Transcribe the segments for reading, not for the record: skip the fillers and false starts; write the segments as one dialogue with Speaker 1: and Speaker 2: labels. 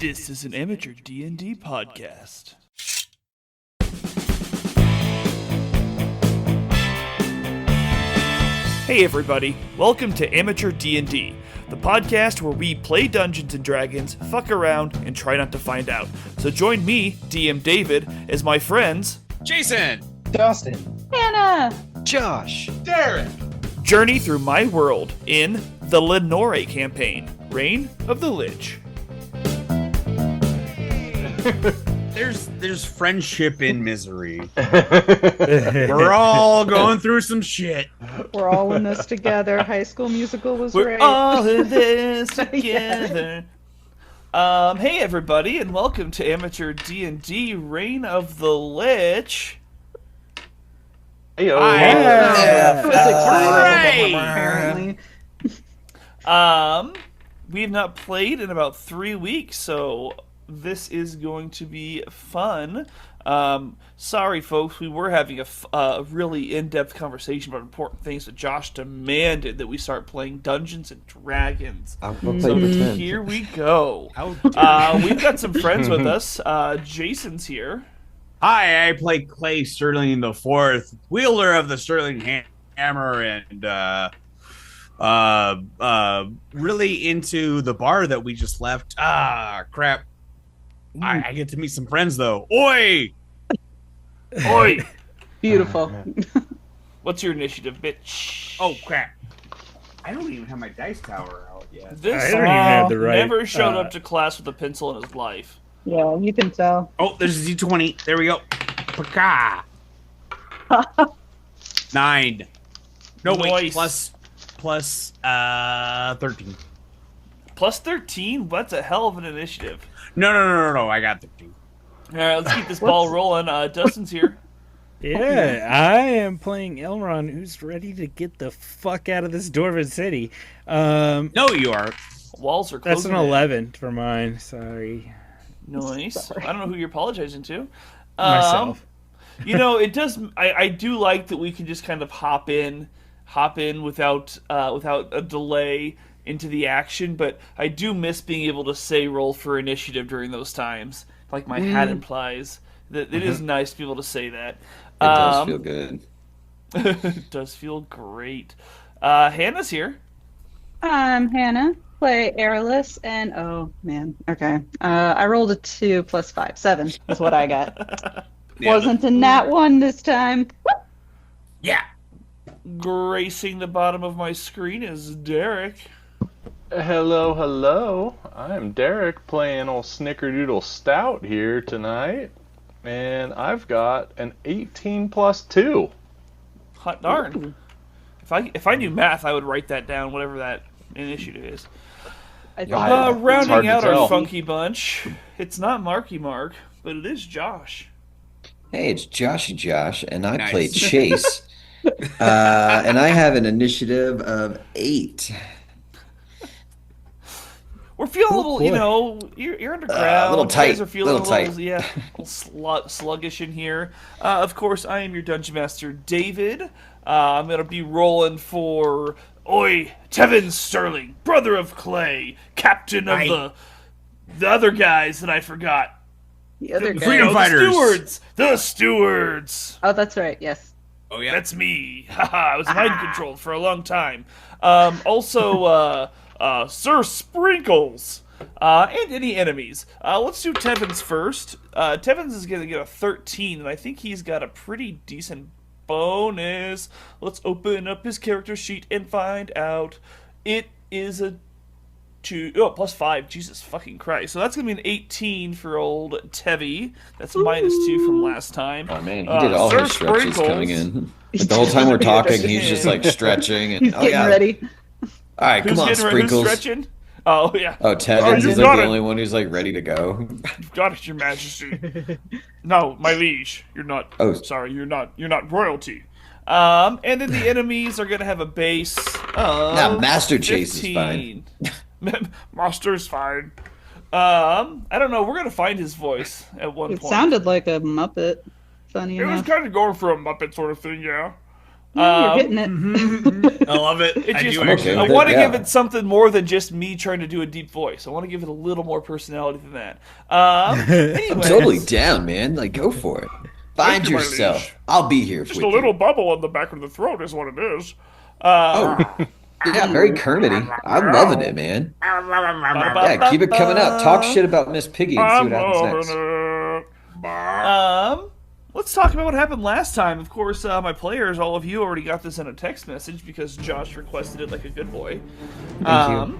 Speaker 1: This is an amateur D&D podcast. Hey everybody, welcome to Amateur D&D, the podcast where we play Dungeons & Dragons, fuck around, and try not to find out. So join me, DM David, as my friends...
Speaker 2: Jason!
Speaker 3: Dustin!
Speaker 4: Hannah!
Speaker 5: Josh!
Speaker 2: Derek!
Speaker 1: Journey through my world in the Lenore campaign, Reign of the Lich.
Speaker 2: There's friendship in misery. We're all going through some shit.
Speaker 4: We're all in this together. High School Musical was
Speaker 1: We're
Speaker 4: great.
Speaker 1: all in this together. Hey everybody, and welcome to Amateur D&D Reign of the Lich.
Speaker 3: Heyo.
Speaker 4: Apparently.
Speaker 1: We have not played in about 3 weeks, so this is going to be fun. Sorry, folks, we were having a really in-depth conversation about important things, but Josh demanded that we start playing Dungeons and Dragons. So here we go. We've got some friends with us. Jason's here.
Speaker 2: Hi, I play Clay Sterling the Fourth, wielder of the Sterling Hammer, and really into the bar that we just left. Crap. I get to meet some friends though. Oi! Oi!
Speaker 4: Beautiful.
Speaker 1: What's your initiative, bitch?
Speaker 2: Oh crap! I don't even have my dice tower out yet.
Speaker 1: This
Speaker 5: I don't even have the right.
Speaker 1: never showed up to class with a pencil in his life.
Speaker 4: Yeah, you can tell.
Speaker 2: Oh, there's a D20. There we go. Paka. 9. No wait,
Speaker 1: Nice.
Speaker 2: plus 13.
Speaker 1: Plus 13? That's a hell of an initiative.
Speaker 2: No. I got 13.
Speaker 1: All right, let's keep this ball rolling. Dustin's here.
Speaker 5: Yeah, I am playing Elrond, who's ready to get the fuck out of this Dwarven city.
Speaker 2: No, you are.
Speaker 1: Walls are
Speaker 5: That's
Speaker 1: closing
Speaker 5: an
Speaker 1: in.
Speaker 5: 11 for mine. Sorry.
Speaker 1: Nice. I don't know who you're apologizing to.
Speaker 5: Myself.
Speaker 1: You know, it does. I do like that we can just kind of hop in without a delay into the action. But I do miss being able to say roll for initiative during those times, like my hat implies. That it is nice to be able to say that.
Speaker 6: It does feel good.
Speaker 1: It does feel great. Hannah's here.
Speaker 4: I'm Hannah. Play Airless, and oh man, okay. I rolled a 2 plus 5. 7 is what I got.
Speaker 2: Yeah.
Speaker 4: Wasn't in that one this time.
Speaker 2: Yeah.
Speaker 1: Gracing the bottom of my screen is Derek.
Speaker 3: Hello. I'm Derek playing old Snickerdoodle Stout here tonight. And I've got an 18 plus 2.
Speaker 1: Hot darn. If I knew math, I would write that down, whatever that initiative is.
Speaker 4: I think
Speaker 3: It's hard
Speaker 1: Rounding
Speaker 3: to
Speaker 1: out our
Speaker 3: tell.
Speaker 1: funky bunch, it's not Marky Mark, but it is Josh.
Speaker 6: Hey, it's Josh, and I
Speaker 2: Nice.
Speaker 6: play Chase. And I have an initiative of 8.
Speaker 1: We're feeling a
Speaker 5: Oh,
Speaker 1: little,
Speaker 5: boy.
Speaker 1: you know, you're underground.
Speaker 6: Little
Speaker 1: You
Speaker 6: tight,
Speaker 1: guys are feeling
Speaker 6: little
Speaker 1: a little,
Speaker 6: tight.
Speaker 1: yeah, a little sluggish in here. Of course, I am your Dungeon Master, David. I'm going to be rolling for Oi, Tevin Sterling, brother of Clay, captain of the other guys that I forgot.
Speaker 4: the other guy.
Speaker 2: Freedom Fighters.
Speaker 1: The stewards.
Speaker 4: Oh, that's right. Yes.
Speaker 2: Oh yeah.
Speaker 1: That's me. Haha, I was mind controlled for a long time. Also, Sir Sprinkles. And any enemies. Let's do Tevin's first. Tevin's is going to get a 13, and I think he's got a pretty decent bonus. Let's open up his character sheet and find out. It is a 2. Oh, plus 5. Jesus fucking Christ. So that's going to be an 18 for old Tevi. That's minus 2 from last time.
Speaker 6: Oh man, he did all
Speaker 1: Sir
Speaker 6: his stretches
Speaker 1: Sprinkles.
Speaker 6: coming in. Like, the whole time we're talking, he's just like stretching. And,
Speaker 4: He's getting ready.
Speaker 6: All right,
Speaker 1: Who's
Speaker 6: come on,
Speaker 1: getting ready? Who's
Speaker 6: Sprinkles.
Speaker 1: stretching? Oh, yeah.
Speaker 6: Oh, Tevin
Speaker 1: you
Speaker 6: is
Speaker 1: got
Speaker 6: like the
Speaker 1: it.
Speaker 6: only one who's like ready to go.
Speaker 1: You've got it, your majesty. No, my liege. You're not.
Speaker 6: Oh.
Speaker 1: Sorry, you're not royalty. And then the enemies are gonna have a base of
Speaker 6: Nah, Master Chase is
Speaker 1: 15. Master's fine. I don't know. We're gonna find his voice at one
Speaker 4: It
Speaker 1: point.
Speaker 4: sounded like a Muppet. Funny
Speaker 1: It was
Speaker 4: enough.
Speaker 1: kind of going for a Muppet sort of thing, yeah.
Speaker 4: Yeah, you're hitting it.
Speaker 2: I love it.
Speaker 1: It
Speaker 2: I
Speaker 1: just-
Speaker 2: do
Speaker 6: I'm
Speaker 2: actually.
Speaker 6: okay
Speaker 1: I
Speaker 6: with
Speaker 1: want to
Speaker 6: yeah.
Speaker 1: give it something more than just me trying to do a deep voice. I want to give it a little more personality than that. Anyways,
Speaker 6: I'm totally down, man. Like, go for it. Find
Speaker 1: you, my
Speaker 6: yourself.
Speaker 1: liege.
Speaker 6: I'll be here
Speaker 1: just
Speaker 6: with
Speaker 1: a little
Speaker 6: you.
Speaker 1: bubble on the back of the throat is what it is.
Speaker 6: Oh, yeah, very Kermity. I'm loving it, man. Yeah, keep it coming out. Talk shit about Miss Piggy and see what happens next.
Speaker 1: Let's talk about what happened last time. Of course, my players, all of you, already got this in a text message because Josh requested it like a good boy.
Speaker 6: Thank you.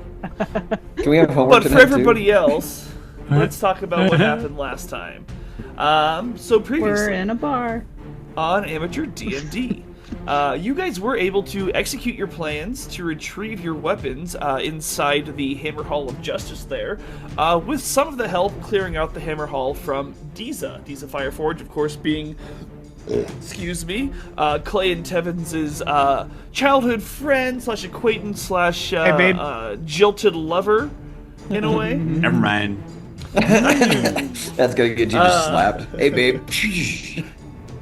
Speaker 6: Can we have homework
Speaker 1: But for
Speaker 6: tonight,
Speaker 1: everybody
Speaker 6: too?
Speaker 1: else, let's talk about what happened last time. So
Speaker 4: We're
Speaker 1: previously
Speaker 4: in a bar.
Speaker 1: on Amateur D&D, you guys were able to execute your plans to retrieve your weapons inside the Hammer Hall of Justice there, with some of the help clearing out the Hammer Hall from Diza Fireforge, of course, being, excuse me, Clay and Tevins' childhood friend slash acquaintance slash
Speaker 2: Hey, babe.
Speaker 1: jilted lover, in a way.
Speaker 2: Never mind.
Speaker 6: That's gonna get you just slapped. Hey, babe.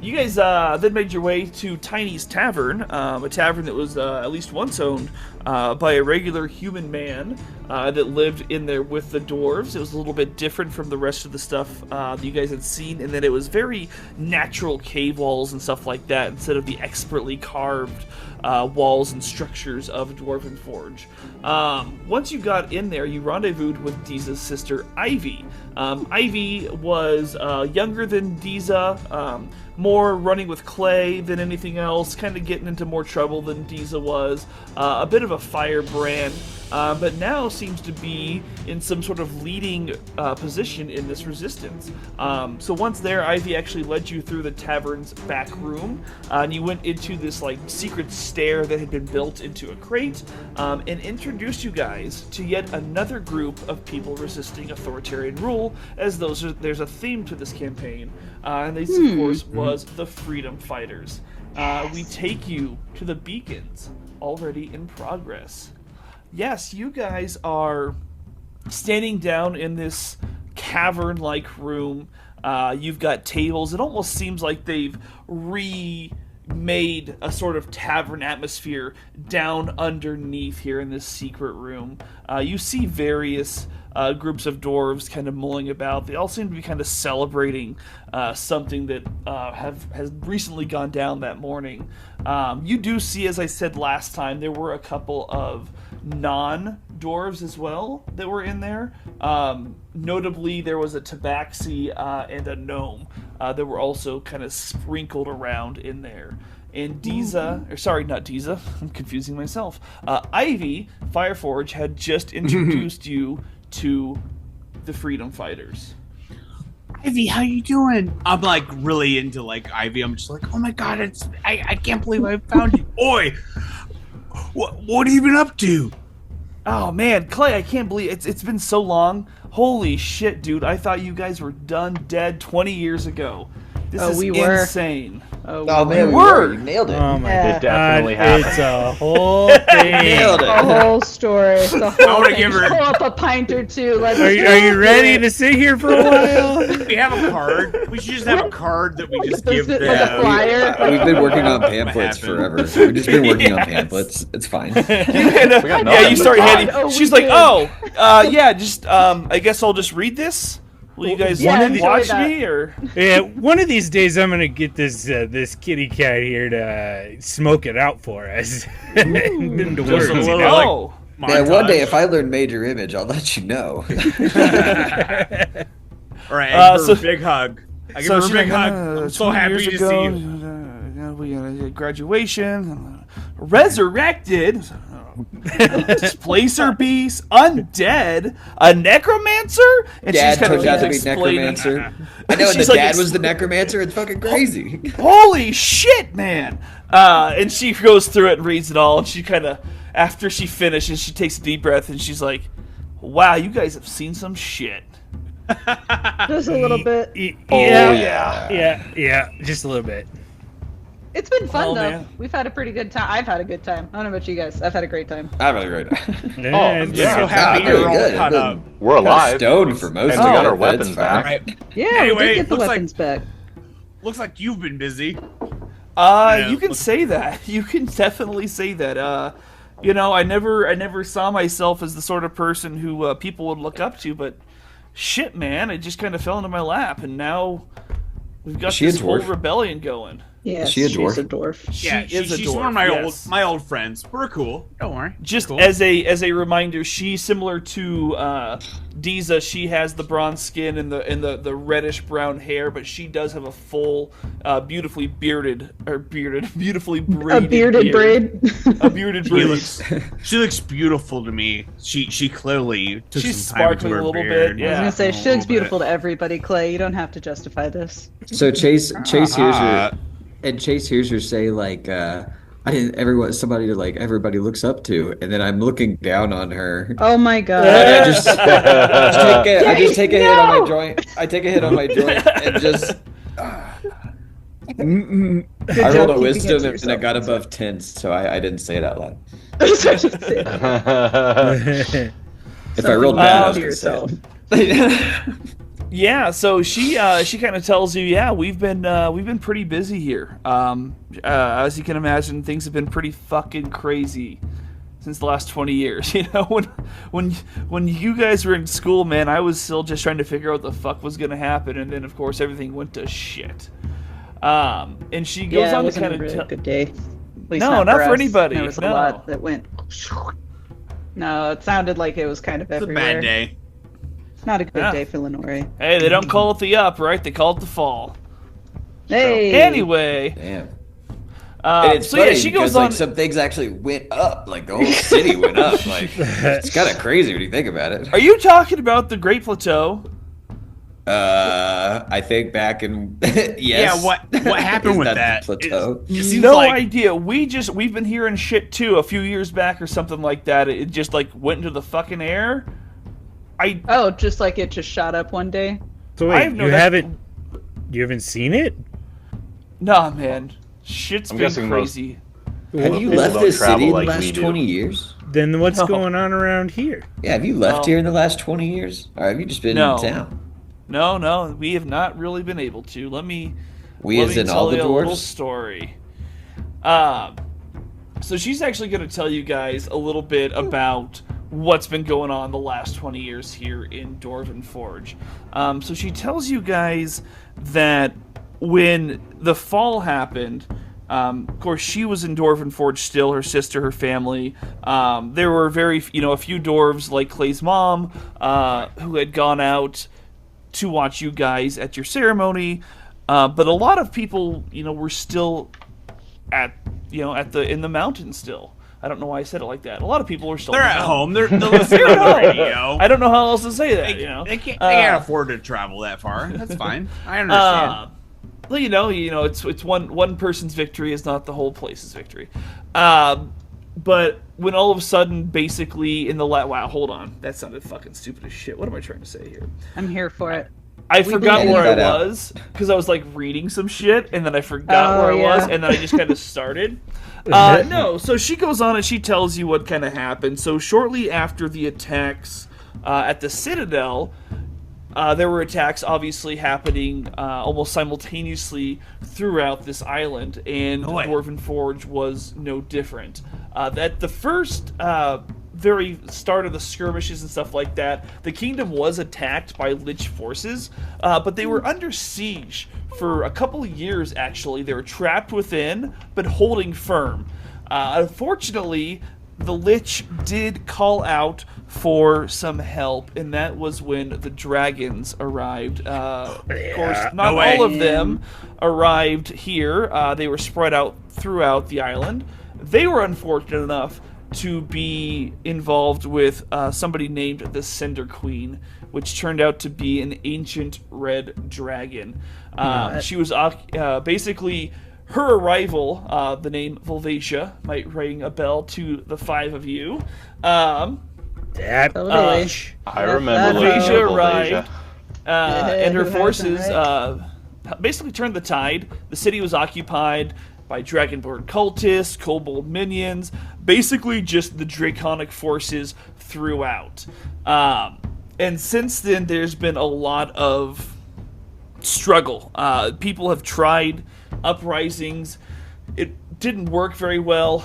Speaker 1: You guys then made your way to Tiny's Tavern, a tavern that was at least once owned by a regular human man that lived in there with the dwarves. It was a little bit different from the rest of the stuff that you guys had seen, in that it was very natural cave walls and stuff like that, instead of the expertly carved walls and structures of Dwarvenforge. Once you got in there, you rendezvoused with Diza's sister, Ivy. Ivy was younger than Diza, more running with Clay than anything else, kind of getting into more trouble than Diza was, a bit of a firebrand, but now seems to be in some sort of leading position in this resistance. So once there, Ivy actually led you through the tavern's back room, and you went into this like secret stair that had been built into a crate, and introduced you guys to yet another group of people resisting authoritarian rule, as there's a theme to this campaign, and this of course was the Freedom Fighters. We take you to the beacons, already in progress. Yes, you guys are standing down in this cavern-like room. You've got tables. It almost seems like they've remade a sort of tavern atmosphere down underneath here in this secret room. You see various groups of dwarves kind of mulling about. They all seem to be kind of celebrating something that has recently gone down that morning. You do see, as I said last time, there were a couple of non-dwarves as well that were in there. Notably, there was a tabaxi and a gnome that were also kind of sprinkled around in there. And Diza, or sorry, not Diza, I'm confusing myself. Ivy Fireforge had just introduced you to the Freedom Fighters.
Speaker 2: Ivy, how you doing? I'm like really into like Ivy. I'm just like, oh my god, I can't believe I found you. Oi, what have you been up to?
Speaker 1: Oh man, Clay, I can't believe it's been so long. Holy shit, dude! I thought you guys were done dead 20 years ago. This is
Speaker 4: we were.
Speaker 1: insane.
Speaker 6: Oh, man, we
Speaker 1: were.
Speaker 6: were. You nailed it.
Speaker 5: Oh my
Speaker 4: Yeah.
Speaker 3: It definitely happened.
Speaker 5: It's a whole thing.
Speaker 6: Nailed it.
Speaker 4: The whole story. The whole
Speaker 2: wanna
Speaker 4: thing.
Speaker 2: give her-
Speaker 4: Just pull up a pint or two. Let's
Speaker 5: Are you ready to sit here for a while?
Speaker 2: We have a card. We should just have a card that we just
Speaker 4: Like
Speaker 2: give
Speaker 4: a
Speaker 2: them.
Speaker 4: flyer.
Speaker 6: We've been working on pamphlets
Speaker 2: happened.
Speaker 6: forever. We've just been working on
Speaker 1: Yes.
Speaker 6: pamphlets. It's fine.
Speaker 1: Yeah,
Speaker 3: nothing.
Speaker 1: you start
Speaker 4: God,
Speaker 1: handing.
Speaker 4: oh, we
Speaker 1: She's like,
Speaker 4: did.
Speaker 1: yeah, just I guess I'll just read this. Will you guys
Speaker 4: Yeah, enjoy
Speaker 1: watch
Speaker 4: that.
Speaker 1: me or?
Speaker 5: Yeah, one of these days I'm gonna get this kitty cat here to smoke it out for us. Been to
Speaker 2: Just
Speaker 5: words,
Speaker 2: a
Speaker 5: you
Speaker 2: little,
Speaker 5: know?
Speaker 2: like,
Speaker 1: Oh,
Speaker 6: Yeah, one day
Speaker 2: montage.
Speaker 6: if I learn Major Image, I'll let you know.
Speaker 2: All right, I give her
Speaker 1: so-
Speaker 2: a big hug. I give her a
Speaker 1: she's
Speaker 2: big
Speaker 1: like,
Speaker 2: hug. I'm so
Speaker 1: 20
Speaker 2: happy
Speaker 1: years
Speaker 2: to
Speaker 1: ago,
Speaker 2: see you.
Speaker 1: We had a graduation, resurrected, displacer beast, undead, a necromancer, and
Speaker 6: Dad
Speaker 1: she's kind
Speaker 6: turned out to
Speaker 1: of
Speaker 6: be
Speaker 1: explaining.
Speaker 6: Necromancer. I know, and
Speaker 1: She's
Speaker 6: the
Speaker 1: like
Speaker 6: dad was the Necromancer. It's fucking crazy.
Speaker 1: Holy shit, man! And she goes through it and reads it all, and she kind of, after she finishes, she takes a deep breath and she's like, "Wow, you guys have seen some shit."
Speaker 4: Just a little bit.
Speaker 5: Yeah, just a little bit.
Speaker 4: It's been fun
Speaker 1: Oh,
Speaker 4: though.
Speaker 1: man.
Speaker 4: We've had a pretty good time. I've had a good time. I don't know about you guys. I've had a great time.
Speaker 6: I'm really great.
Speaker 5: Yeah, it's
Speaker 3: yeah.
Speaker 2: So
Speaker 5: good.
Speaker 2: happy
Speaker 6: really
Speaker 2: you're all
Speaker 6: good.
Speaker 2: caught
Speaker 6: I've
Speaker 2: up.
Speaker 6: been
Speaker 3: We're alive.
Speaker 6: stoned for most
Speaker 3: And
Speaker 6: of
Speaker 3: we
Speaker 6: it.
Speaker 3: got our
Speaker 6: but it's
Speaker 3: weapons
Speaker 6: fine.
Speaker 3: back.
Speaker 4: Yeah,
Speaker 2: Anyway,
Speaker 4: we did get the
Speaker 2: looks like-
Speaker 4: weapons back.
Speaker 2: Looks like you've been busy.
Speaker 1: You can say that. You can definitely say that. You know, I never saw myself as the sort of person who people would look up to, but shit, man, it just kind of fell into my lap, and now we've got this whole rebellion going.
Speaker 4: Yeah,
Speaker 6: Is she a
Speaker 4: she's
Speaker 6: dwarf?
Speaker 4: a dwarf.
Speaker 2: Yeah,
Speaker 1: She's
Speaker 2: she's one of my old friends. We're cool. Don't worry.
Speaker 1: Just
Speaker 2: cool.
Speaker 1: as a reminder, she's similar to Diza. She has the bronze skin and the reddish brown hair, but she does have a full, beautifully braided
Speaker 4: A bearded
Speaker 1: beard.
Speaker 4: braid.
Speaker 1: A bearded braid.
Speaker 2: She looks beautiful to me. She clearly took
Speaker 1: She's
Speaker 2: some time to
Speaker 1: sparkling
Speaker 2: her
Speaker 1: a little
Speaker 2: beard.
Speaker 1: bit,
Speaker 4: I was
Speaker 1: yeah.
Speaker 4: gonna say
Speaker 2: A
Speaker 4: she looks
Speaker 2: little
Speaker 4: beautiful
Speaker 2: bit.
Speaker 4: to everybody, Clay. You don't have to justify this.
Speaker 6: So Chase hears her, and Chase hears her say like, "I didn't somebody to like everybody looks up to," and then I'm looking down on her.
Speaker 4: Oh my god.
Speaker 6: I just take a hit on my joint. I take a hit on my joint and just.
Speaker 4: Good
Speaker 6: I
Speaker 4: job
Speaker 6: rolled a
Speaker 4: keeping it
Speaker 6: wisdom
Speaker 4: to
Speaker 6: and I
Speaker 4: yourself.
Speaker 6: got above 10, so I didn't say it out loud. If I rolled bad, I was
Speaker 4: to
Speaker 6: gonna say
Speaker 4: yourself.
Speaker 6: it.
Speaker 1: Yeah, so she kind of tells you, yeah, we've been pretty busy here. As you can imagine, things have been pretty fucking crazy since the last 20 years. You know, when you guys were in school, man, I was still just trying to figure out what the fuck was gonna happen, and then of course everything went to shit. And she goes
Speaker 4: Yeah,
Speaker 1: on
Speaker 4: it
Speaker 1: to
Speaker 4: wasn't
Speaker 1: kind
Speaker 4: a
Speaker 1: of
Speaker 4: really good day. At least
Speaker 1: No, not for
Speaker 4: us.
Speaker 1: anybody,
Speaker 4: There was a
Speaker 1: no.
Speaker 4: lot that went. No, it sounded like it was kind of
Speaker 2: It's a
Speaker 4: everywhere.
Speaker 2: bad day.
Speaker 4: Not a good
Speaker 1: Yeah.
Speaker 4: day for Lenore.
Speaker 1: Hey, they don't call it the up, right? They call it the fall.
Speaker 4: Hey.
Speaker 1: Anyway,
Speaker 6: Damn. And it's
Speaker 1: so
Speaker 6: funny
Speaker 1: yeah, she
Speaker 6: because
Speaker 1: goes on.
Speaker 6: like some things actually went up, like the whole city went up. Like it's kind of crazy when you think about it.
Speaker 1: Are you talking about the Great Plateau?
Speaker 6: I think back in yes.
Speaker 2: Yeah, what happened
Speaker 6: Is
Speaker 2: with
Speaker 6: that
Speaker 2: that?
Speaker 6: the plateau?
Speaker 2: It seems
Speaker 1: No
Speaker 2: like
Speaker 1: idea. We've been hearing shit too a few years back or something like that. It just like went into the fucking air.
Speaker 4: Oh, just like it just shot up one day.
Speaker 5: So
Speaker 1: I
Speaker 5: wait,
Speaker 1: have no
Speaker 5: you
Speaker 1: idea.
Speaker 5: haven't seen it?
Speaker 1: Nah, man, shit's
Speaker 3: I'm
Speaker 1: been
Speaker 3: guessing most-
Speaker 1: crazy.
Speaker 6: Have you
Speaker 3: People
Speaker 6: left
Speaker 3: don't
Speaker 6: this
Speaker 3: travel
Speaker 6: city in the
Speaker 3: like we
Speaker 6: last
Speaker 3: do.
Speaker 6: 20 years?
Speaker 5: Then what's
Speaker 1: No.
Speaker 5: going on around here?
Speaker 6: Yeah, have you left
Speaker 1: No.
Speaker 6: here in the last 20 years? Or have you just been
Speaker 1: No.
Speaker 6: in town?
Speaker 1: No, we have not really been able to. Let me
Speaker 6: As in
Speaker 1: tell
Speaker 6: all the
Speaker 1: you a little
Speaker 6: dwarves?
Speaker 1: story. So she's actually going to tell you guys a little bit about what's been going on the last 20 years here in Dwarvenforge. So she tells you guys that when the fall happened, of course, she was in Dwarvenforge still, her sister, her family. There were a few dwarves like Clay's mom, who had gone out to watch you guys at your ceremony. But a lot of people, were still in the mountains still. I don't know why I said it like that. A lot of people were still
Speaker 2: they're
Speaker 1: in the
Speaker 2: at
Speaker 1: mountains.
Speaker 2: home. They're listening to the radio.
Speaker 1: I don't know how else to say that,
Speaker 2: They can't afford to travel that far. That's fine. I understand.
Speaker 1: Well, it's one person's victory is not the whole place's victory. But when all of a sudden, basically in the wow, hold on, that sounded fucking stupid as shit. What am I trying to say here?
Speaker 4: I'm here for it.
Speaker 1: I forgot
Speaker 6: believe
Speaker 1: where I
Speaker 6: that out.
Speaker 1: was because I was like reading some shit, and then I forgot
Speaker 4: Oh,
Speaker 1: where I was,
Speaker 4: yeah.
Speaker 1: and then I just kind of started. No, so she goes on and she tells you what kind of happened. So shortly after the attacks at the Citadel, there were attacks obviously happening almost simultaneously throughout this island, and
Speaker 2: Oh, wait.
Speaker 1: Dwarvenforge was no different. At the first very start of the skirmishes and stuff like that, the kingdom was attacked by Lich forces, but they were under siege for a couple of years, actually. They were trapped within, but holding firm. Unfortunately, the Lich did call out for some help, and that was when the dragons arrived. Of course, not
Speaker 2: No way.
Speaker 1: all of them arrived here. They were spread out throughout the island. They were unfortunate enough to be involved with somebody named the Cinder Queen, which turned out to be an ancient red dragon. She was basically... Her arrival, the name Volvasia, might ring a bell to the five of you.
Speaker 5: That
Speaker 4: Totally.
Speaker 5: bitch.
Speaker 3: I remember
Speaker 1: Malaysia
Speaker 3: Malaysia
Speaker 1: arrived, and her
Speaker 4: Who hasn't,
Speaker 1: forces
Speaker 4: right?
Speaker 1: basically turned the tide. The city was occupied by Dragonborn cultists, kobold minions, basically just the draconic forces throughout. And since then, there's been a lot of struggle. People have tried uprisings. it didn't work very well.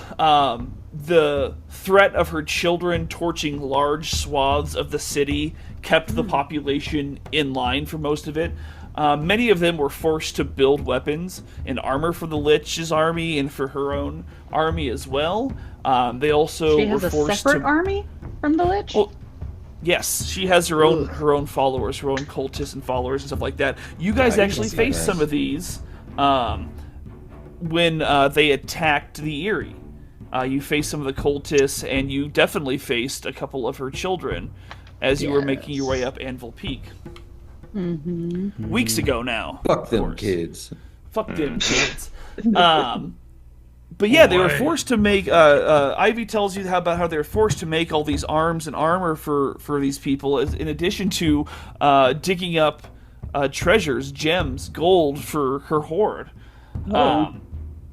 Speaker 1: The threat of her children torching large swaths of the city kept the population in line for most of it. Many of them were forced to build weapons and armor for the Lich's army and for her own army as well. They also
Speaker 4: She has
Speaker 1: were
Speaker 4: a
Speaker 1: forced
Speaker 4: separate
Speaker 1: to.
Speaker 4: army from the Lich?
Speaker 1: Well, yes, she has her own followers, her own cultists and followers and stuff like that. You guys actually faced some of these when they attacked the Eyrie. You faced some of the cultists, and you definitely faced a couple of her children as you were making your way up Anvil Peak.
Speaker 4: Mm-hmm.
Speaker 1: Weeks ago now.
Speaker 6: Fuck them kids.
Speaker 1: Fuck them kids. But yeah, they were forced to make. Ivy tells you about how they were forced to make all these arms and armor for these people, in addition to digging up treasures, gems, gold for her horde.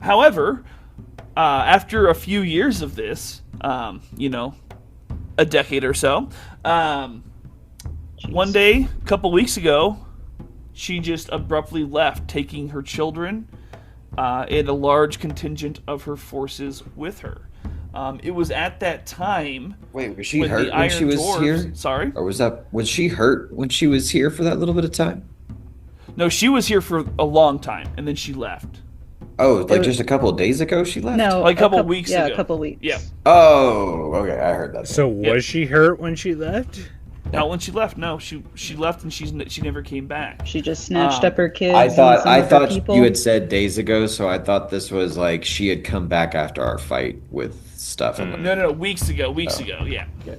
Speaker 1: However, after a few years of this, a decade or so, one day, a couple weeks ago, she just abruptly left, taking her children and a large contingent of her forces with her. It was at that time.
Speaker 6: Wait, was she
Speaker 1: when
Speaker 6: hurt
Speaker 1: the
Speaker 6: when
Speaker 1: Iron
Speaker 6: she was
Speaker 1: Dwarves,
Speaker 6: here?
Speaker 1: Sorry?
Speaker 6: Or was she hurt when she was here for that little bit of time?
Speaker 1: No, she was here for a long time, and then she left.
Speaker 6: Oh, like just a couple of days ago she left?
Speaker 4: No,
Speaker 1: Like a couple weeks ago.
Speaker 4: Yeah, a couple weeks.
Speaker 1: Yeah.
Speaker 6: Oh, okay, I heard that.
Speaker 5: So was she hurt when she left?
Speaker 1: Not when she left. No, she left and she never came back.
Speaker 4: She just snatched up her kids.
Speaker 6: I
Speaker 4: and some of her
Speaker 6: thought
Speaker 4: people.
Speaker 6: you had said days ago, so I thought this was like she had come back after our fight with stuff.
Speaker 1: No, weeks ago. Weeks ago, yeah.
Speaker 6: Okay.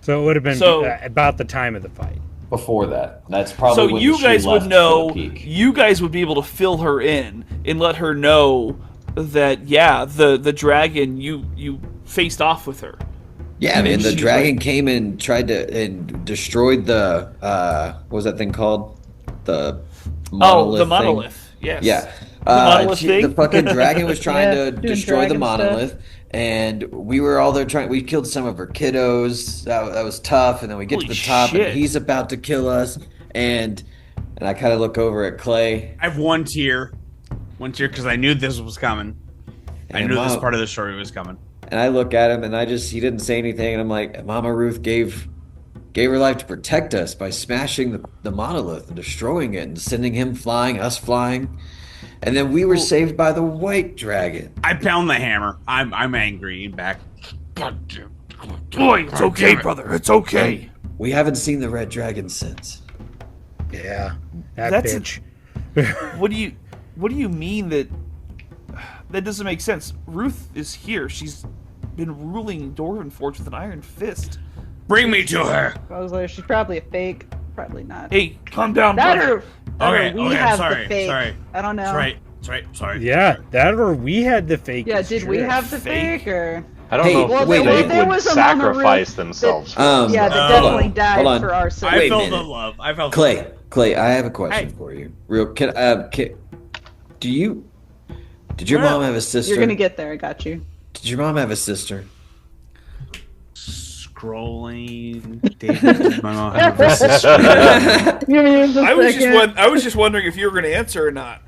Speaker 5: So it would have been about the time of the fight.
Speaker 6: Before that, that's probably
Speaker 1: So
Speaker 6: when
Speaker 1: you
Speaker 6: she
Speaker 1: guys would
Speaker 6: left
Speaker 1: know.
Speaker 6: for the peak.
Speaker 1: You guys would be able to fill her in and let her know that the dragon you faced off with her.
Speaker 6: Yeah, man, the
Speaker 1: she's
Speaker 6: dragon came and tried to and destroyed the what was that thing called? The monolith.
Speaker 1: The
Speaker 6: thing?
Speaker 1: monolith. Yes.
Speaker 6: Yeah.
Speaker 1: The monolith thing.
Speaker 6: The fucking dragon was trying to
Speaker 4: doing
Speaker 6: destroy the
Speaker 4: dragon
Speaker 6: monolith,
Speaker 4: stuff.
Speaker 6: and we were all there trying. We killed some of her kiddos. That was tough. And then we get to
Speaker 1: Holy
Speaker 6: the top,
Speaker 1: shit.
Speaker 6: and he's about to kill us. And I kind of look over at Clay.
Speaker 2: I have one tear because I knew this was coming. I
Speaker 6: And
Speaker 2: knew this
Speaker 6: Mom-
Speaker 2: part of the story was coming.
Speaker 6: And I look at him, and he didn't say anything. And I'm like, Mama Ruth gave her life to protect us by smashing the monolith and destroying it and sending him flying, us flying. And then we were saved by the white dragon.
Speaker 2: I pound the hammer. I'm angry and back.
Speaker 1: Boy, it's okay, brother. It's okay.
Speaker 6: We haven't seen the red dragon since.
Speaker 5: Yeah, that
Speaker 1: That's
Speaker 5: bitch.
Speaker 1: What do you mean that doesn't make sense? Ruth is here. She's been ruling Dwarvenforge with an iron fist.
Speaker 2: Bring me to her.
Speaker 4: I was like, she's probably a fake. Probably not.
Speaker 1: Hey, calm down,
Speaker 4: That
Speaker 1: brother.
Speaker 2: Okay,
Speaker 4: we
Speaker 2: okay,
Speaker 4: have
Speaker 2: sorry,
Speaker 4: the fake.
Speaker 2: sorry.
Speaker 4: I don't know.
Speaker 2: That's right, sorry.
Speaker 5: Yeah, that or we had the fake.
Speaker 4: Yeah, did we have the
Speaker 1: Fake?
Speaker 4: fake or?
Speaker 3: I don't
Speaker 6: Hey,
Speaker 3: know
Speaker 4: Well,
Speaker 3: if
Speaker 6: wait,
Speaker 3: they
Speaker 4: there
Speaker 3: would
Speaker 4: was a Mama Ruth
Speaker 3: sacrifice themselves.
Speaker 4: Yeah, they
Speaker 2: hold
Speaker 4: definitely
Speaker 2: on,
Speaker 4: died
Speaker 6: hold on.
Speaker 4: for our sake.
Speaker 2: I
Speaker 6: Wait a
Speaker 2: felt the
Speaker 6: minute.
Speaker 2: love. I felt
Speaker 6: Clay, I have a question
Speaker 2: Hey.
Speaker 6: for you. Did your mom have a sister?
Speaker 4: You're gonna get there. I got you.
Speaker 6: Did your mom have a sister?
Speaker 2: scrolling. David, my mom have a sister.
Speaker 1: I was just wondering if you were going to answer or not.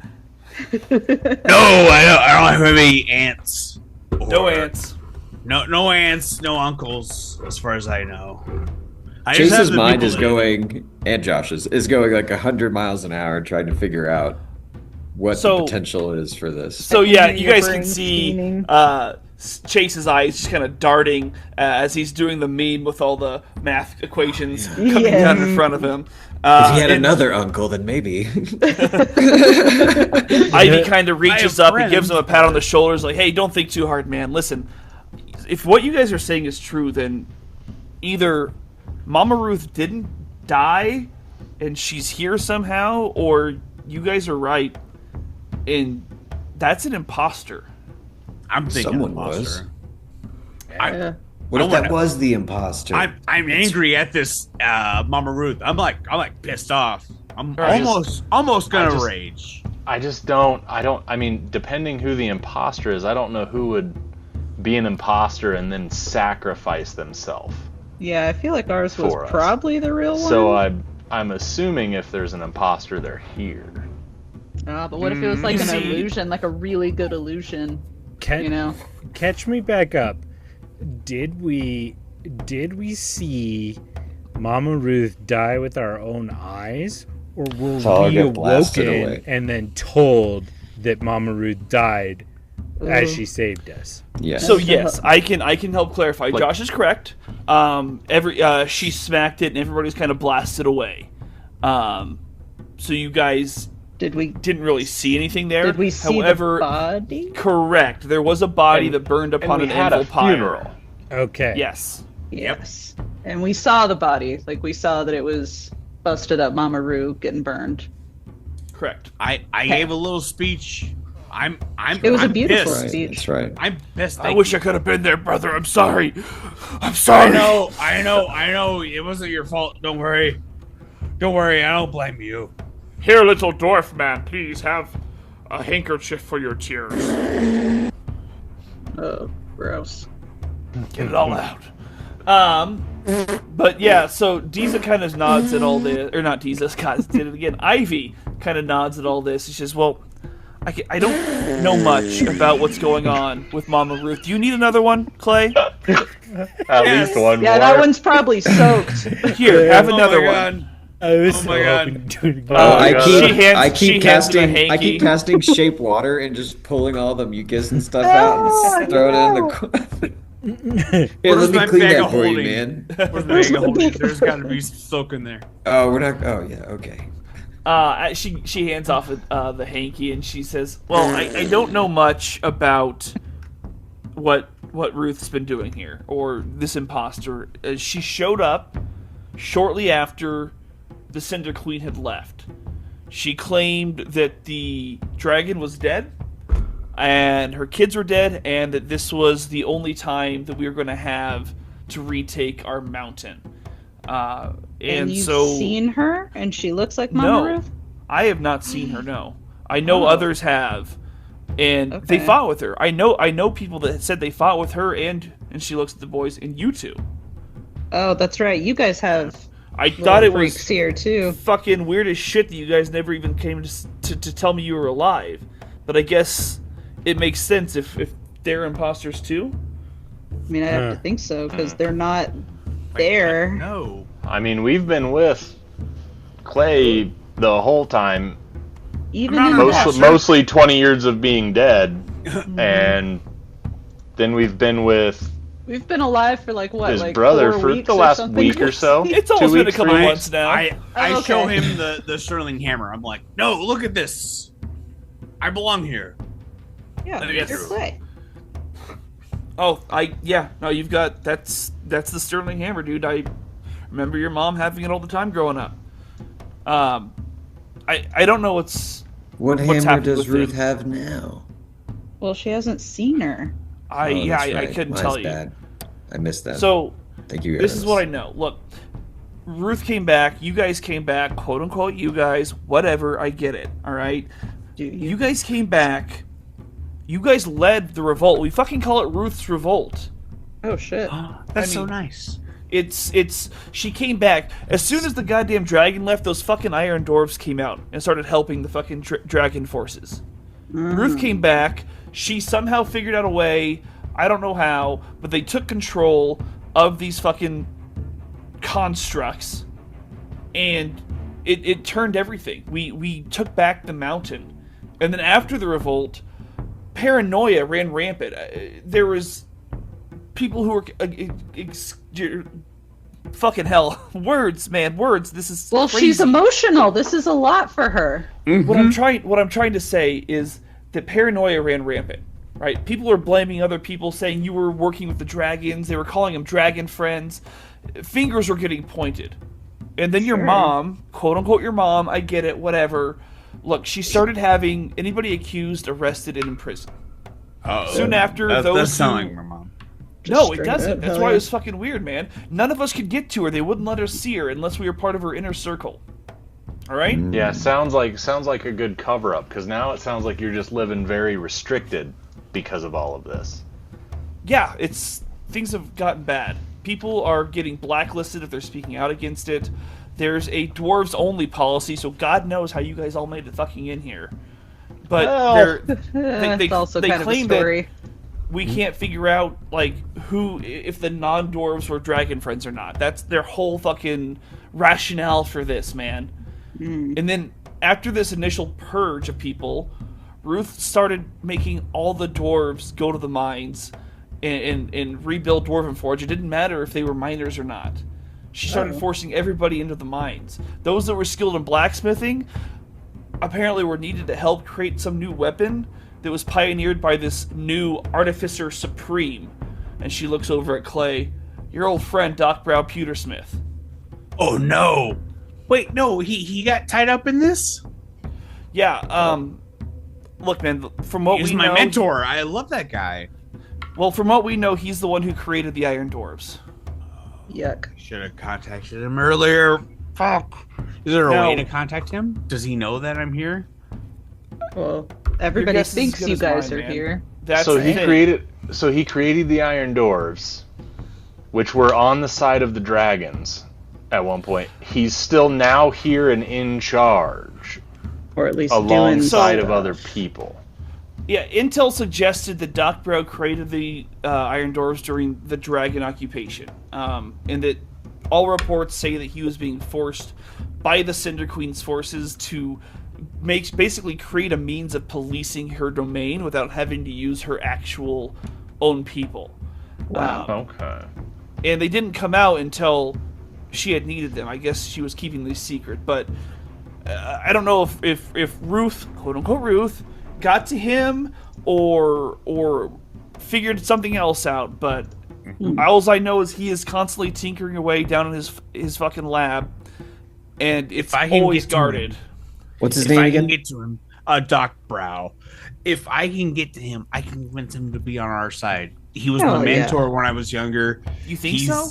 Speaker 2: No, I don't have any aunts.
Speaker 1: No ants.
Speaker 2: No aunts, no uncles, as far as I know. I just have
Speaker 6: Chase's
Speaker 2: the
Speaker 6: mind
Speaker 2: people
Speaker 6: is
Speaker 2: that-
Speaker 6: going, and Josh's is going like 100 miles an hour, trying to figure out what the potential is for this.
Speaker 1: So yeah,
Speaker 4: Your
Speaker 1: you guys can
Speaker 4: brain's
Speaker 1: see
Speaker 4: steaming.
Speaker 1: Chase's eyes just kind of darting as he's doing the meme with all the math equations coming
Speaker 4: Yeah.
Speaker 1: down in front of him.
Speaker 6: If he had
Speaker 1: and
Speaker 6: another uncle, then maybe.
Speaker 1: Ivy kind of reaches
Speaker 2: I have
Speaker 1: up and gives him a pat on the shoulders, like, "Hey, don't think too hard, man. Listen, if what you guys are saying is true, then either Mama Ruth didn't die and she's here somehow, or you guys are right, and that's an imposter."
Speaker 2: I'm thinking
Speaker 6: Someone was.
Speaker 2: imposter.
Speaker 4: Yeah.
Speaker 6: What if
Speaker 2: I
Speaker 6: that
Speaker 2: wanna-
Speaker 6: was the imposter?
Speaker 2: I'm angry at this Mama Ruth. I'm like pissed off. I'm
Speaker 1: Right.
Speaker 2: almost gonna
Speaker 3: just-
Speaker 2: rage.
Speaker 3: I mean, depending who the imposter is, I don't know who would be an imposter and then sacrifice themselves.
Speaker 4: Yeah, I feel like ours was
Speaker 3: For us.
Speaker 4: probably the real one.
Speaker 3: So I'm assuming if there's an imposter, they're here.
Speaker 4: But what if it was like
Speaker 1: You
Speaker 4: an
Speaker 1: see-
Speaker 4: illusion, like a really good illusion? You know?
Speaker 5: Catch me back up. Did we see Mama Ruth die with our own eyes, or were
Speaker 6: Saw her
Speaker 5: we
Speaker 6: get blasted
Speaker 5: awoken
Speaker 6: away.
Speaker 5: and then told that Mama Ruth died as
Speaker 4: Ooh.
Speaker 5: she saved us?
Speaker 6: Yes.
Speaker 1: So yes, I can help clarify.
Speaker 3: Like-
Speaker 1: Josh is correct. She smacked it and everybody's kind of blasted away. So you guys
Speaker 4: Did we
Speaker 1: didn't really see anything there.
Speaker 4: did we see
Speaker 1: However,
Speaker 4: the body?
Speaker 1: correct. There was a body
Speaker 3: And-
Speaker 1: that burned upon
Speaker 3: and
Speaker 1: an
Speaker 3: we had a
Speaker 1: anvil pyre.
Speaker 3: funeral.
Speaker 5: Okay.
Speaker 1: Yes.
Speaker 4: Yes. And we saw the body. Like we saw that it was busted up Mama Roo getting burned.
Speaker 1: Correct.
Speaker 2: I gave a little speech.
Speaker 4: It was a
Speaker 2: I'm
Speaker 4: beautiful
Speaker 2: pissed.
Speaker 6: Right,
Speaker 4: speech.
Speaker 6: that's right.
Speaker 2: I'm pissed.
Speaker 1: I wish I could have been there, brother. I'm sorry. I'm sorry.
Speaker 2: I know. It wasn't your fault. Don't worry. I don't blame you.
Speaker 1: Here, little dwarf man, please have a handkerchief for your tears.
Speaker 4: Oh, gross.
Speaker 1: Get it all out. But yeah, so Deeza kind of nods at all this, or not Deeza, God did it again. Ivy kind of nods at all this. She says, "Well, I don't know much about what's going on with Mama Ruth. Do you need another one, Clay?
Speaker 3: At least one
Speaker 4: Yeah,
Speaker 3: more.
Speaker 4: that one's probably soaked.
Speaker 1: Here, have another
Speaker 2: oh my
Speaker 1: one."
Speaker 2: God.
Speaker 5: I was
Speaker 2: Oh my God.
Speaker 5: hoping to do it again.
Speaker 3: Oh,
Speaker 6: I
Speaker 3: God.
Speaker 6: keep,
Speaker 1: She hands-
Speaker 6: I
Speaker 1: she
Speaker 6: keep
Speaker 1: hands him a
Speaker 6: casting, I
Speaker 1: hanky.
Speaker 6: keep casting shape water and just pulling all the mucus and stuff out and throw it in the corner. Here,
Speaker 2: Where's
Speaker 6: let me
Speaker 2: my
Speaker 6: clean
Speaker 2: bag
Speaker 6: that
Speaker 2: of
Speaker 6: for you,
Speaker 2: holding?
Speaker 6: man.
Speaker 2: Where's the bag of holding? There's got to be soak in there.
Speaker 6: Oh, we're not. Oh, yeah. Okay.
Speaker 1: She hands off the hanky and she says, "Well, I don't know much about what Ruth's been doing here or this imposter. She showed up shortly after the Cinder Queen had left. She claimed that the dragon was dead and her kids were dead, and that this was the only time that we were going to have to retake our mountain." And
Speaker 4: you've
Speaker 1: so
Speaker 4: seen her, and she looks like Mama
Speaker 1: no,
Speaker 4: Ruth?
Speaker 1: I have not seen her. No, I know others have, and they
Speaker 4: Okay.
Speaker 1: fought with her. I know people that said they fought with her, and she looks at the boys, and you two.
Speaker 4: Oh, that's right. You guys have
Speaker 1: I thought it
Speaker 4: freaks
Speaker 1: was
Speaker 4: here too.
Speaker 1: fucking weird as shit that you guys never even came to tell me you were alive. But I guess it makes sense if they're imposters too.
Speaker 4: I mean, I have to think so because they're not there.
Speaker 2: No.
Speaker 3: I mean, we've been with Clay the whole time,
Speaker 4: Even
Speaker 2: I'm
Speaker 4: in
Speaker 2: not
Speaker 4: the
Speaker 2: a
Speaker 3: mostly, mostly 20 years of being dead, and then we've been with
Speaker 4: we've been alive for like what,
Speaker 3: his
Speaker 4: like
Speaker 3: brother
Speaker 4: 4
Speaker 3: for
Speaker 4: weeks
Speaker 3: the
Speaker 4: or
Speaker 3: last
Speaker 4: something?
Speaker 3: week or so.
Speaker 1: It's
Speaker 3: 2
Speaker 1: almost been a
Speaker 3: weeks,
Speaker 1: couple
Speaker 3: 3
Speaker 1: months now.
Speaker 2: I
Speaker 4: Oh,
Speaker 2: show
Speaker 4: okay.
Speaker 2: him the Sterling hammer. I'm like, no, look at this. I belong here.
Speaker 4: Yeah,
Speaker 2: Let me get
Speaker 4: you're
Speaker 2: through.
Speaker 4: Clay.
Speaker 1: No, you've got that's the Sterling Hammer, dude. I remember your mom having it all the time growing up. I don't know what's
Speaker 6: What
Speaker 1: What's
Speaker 6: hammer
Speaker 1: happened
Speaker 6: does
Speaker 1: with
Speaker 6: Ruth
Speaker 1: it?
Speaker 6: have now?
Speaker 4: Well, she hasn't seen her.
Speaker 6: Oh, that's
Speaker 1: I
Speaker 6: right.
Speaker 1: couldn't
Speaker 6: Mine's
Speaker 1: tell you.
Speaker 6: bad. I missed that.
Speaker 1: So
Speaker 6: Thank you.
Speaker 1: this is
Speaker 6: Eris.
Speaker 1: what I know. Look, Ruth came back. You guys came back. Quote unquote. You guys. Whatever. I get it. All right.
Speaker 4: Do you?
Speaker 1: You guys came back. You guys led the revolt. We fucking call it Ruth's Revolt.
Speaker 4: Oh shit.
Speaker 2: That's
Speaker 1: I
Speaker 2: so
Speaker 1: mean-
Speaker 2: nice.
Speaker 1: It's she came back as soon as the goddamn dragon left. Those fucking Iron Dwarves came out and started helping the fucking dragon forces. Ruth came back. She somehow figured out a way. I don't know how, but they took control of these fucking constructs, and it turned everything. We took back the mountain, and then after the revolt, paranoia ran rampant. There was people who were fucking hell. Words, man, words. This is
Speaker 4: Well,
Speaker 1: crazy.
Speaker 4: she's emotional. This is a lot for her.
Speaker 1: What I'm trying to say is that paranoia ran rampant. Right? People are blaming other people, saying you were working with the dragons. They were calling them dragon friends. Fingers were getting pointed. And then your
Speaker 4: Sure.
Speaker 1: mom, quote unquote your mom, I get it, whatever. Look, she started having anybody accused arrested and in prison. Soon after,
Speaker 2: that
Speaker 1: those
Speaker 2: does sound
Speaker 1: who-
Speaker 2: like my mom.
Speaker 1: No, it
Speaker 4: straight
Speaker 1: doesn't.
Speaker 4: up,
Speaker 1: That's
Speaker 4: hell
Speaker 1: why it
Speaker 4: yeah.
Speaker 1: was fucking weird, man. None of us could get to her. They wouldn't let us see her unless we were part of her inner circle. All right?
Speaker 3: Yeah, sounds like a good cover up, because now it sounds like you're just living very restricted because of all of this.
Speaker 1: Yeah, things have gotten bad. People are getting blacklisted if they're speaking out against it. There's a dwarves only policy, so God knows how you guys all made it fucking in here. but
Speaker 3: Well,
Speaker 1: they
Speaker 4: It's also
Speaker 1: they
Speaker 4: kind of a
Speaker 1: claim that
Speaker 4: story.
Speaker 1: we can't figure out like who if the non-dwarves were dragon friends or not. That's their whole fucking rationale for this, man. And then after this initial purge of people, Ruth started making all the dwarves go to the mines and rebuild Dwarvenforge. It didn't matter if they were miners or not. She started forcing everybody into the mines. Those that were skilled in blacksmithing apparently were needed to help create some new weapon that was pioneered by this new Artificer Supreme. And she looks over at Clay. Your old friend, Doc Brow Pewtersmith.
Speaker 2: Oh no! Wait, no, he got tied up in this?
Speaker 1: Yeah, look, man, from what
Speaker 2: He's
Speaker 1: we
Speaker 2: my
Speaker 1: know...
Speaker 2: mentor. I love that guy.
Speaker 1: Well, from what we know, he's the one who created the Iron Dwarves.
Speaker 4: Yuck.
Speaker 2: Should have contacted him earlier. Fuck. Is there a
Speaker 1: No.
Speaker 2: way to contact him? Does he know that I'm here?
Speaker 4: Well, everybody
Speaker 1: guess is as
Speaker 4: thinks
Speaker 1: good
Speaker 4: you
Speaker 1: as
Speaker 4: guys
Speaker 1: mine,
Speaker 4: are
Speaker 1: man.
Speaker 4: here.
Speaker 1: That's
Speaker 3: so
Speaker 1: the
Speaker 3: he
Speaker 1: thing.
Speaker 3: created the Iron Dwarves, which were on the side of the dragons at one point. He's still now here and in charge,
Speaker 4: Or at least doing
Speaker 3: alongside of
Speaker 4: stuff.
Speaker 3: other people.
Speaker 1: Yeah, Intel suggested that Doc Brow created the Iron Dwarves during the Dragon occupation, and that all reports say that he was being forced by the Cinder Queen's forces to basically create a means of policing her domain without having to use her actual own people.
Speaker 4: Wow.
Speaker 3: Okay.
Speaker 1: And they didn't come out until she had needed them. I guess she was keeping these secret, but I don't know if Ruth, quote unquote Ruth, got to him or figured something else out. But all I know is he is constantly tinkering away down in his fucking lab, and it's
Speaker 2: I can
Speaker 1: always
Speaker 2: get to him.
Speaker 1: guarded.
Speaker 6: What's his
Speaker 2: If
Speaker 6: name
Speaker 2: I
Speaker 6: again?
Speaker 2: can get to him, Doc Brow. If I can get to him, I can convince him to be on our side. He was
Speaker 4: Hell
Speaker 2: my
Speaker 4: yeah.
Speaker 2: mentor when I was younger.
Speaker 1: You think so?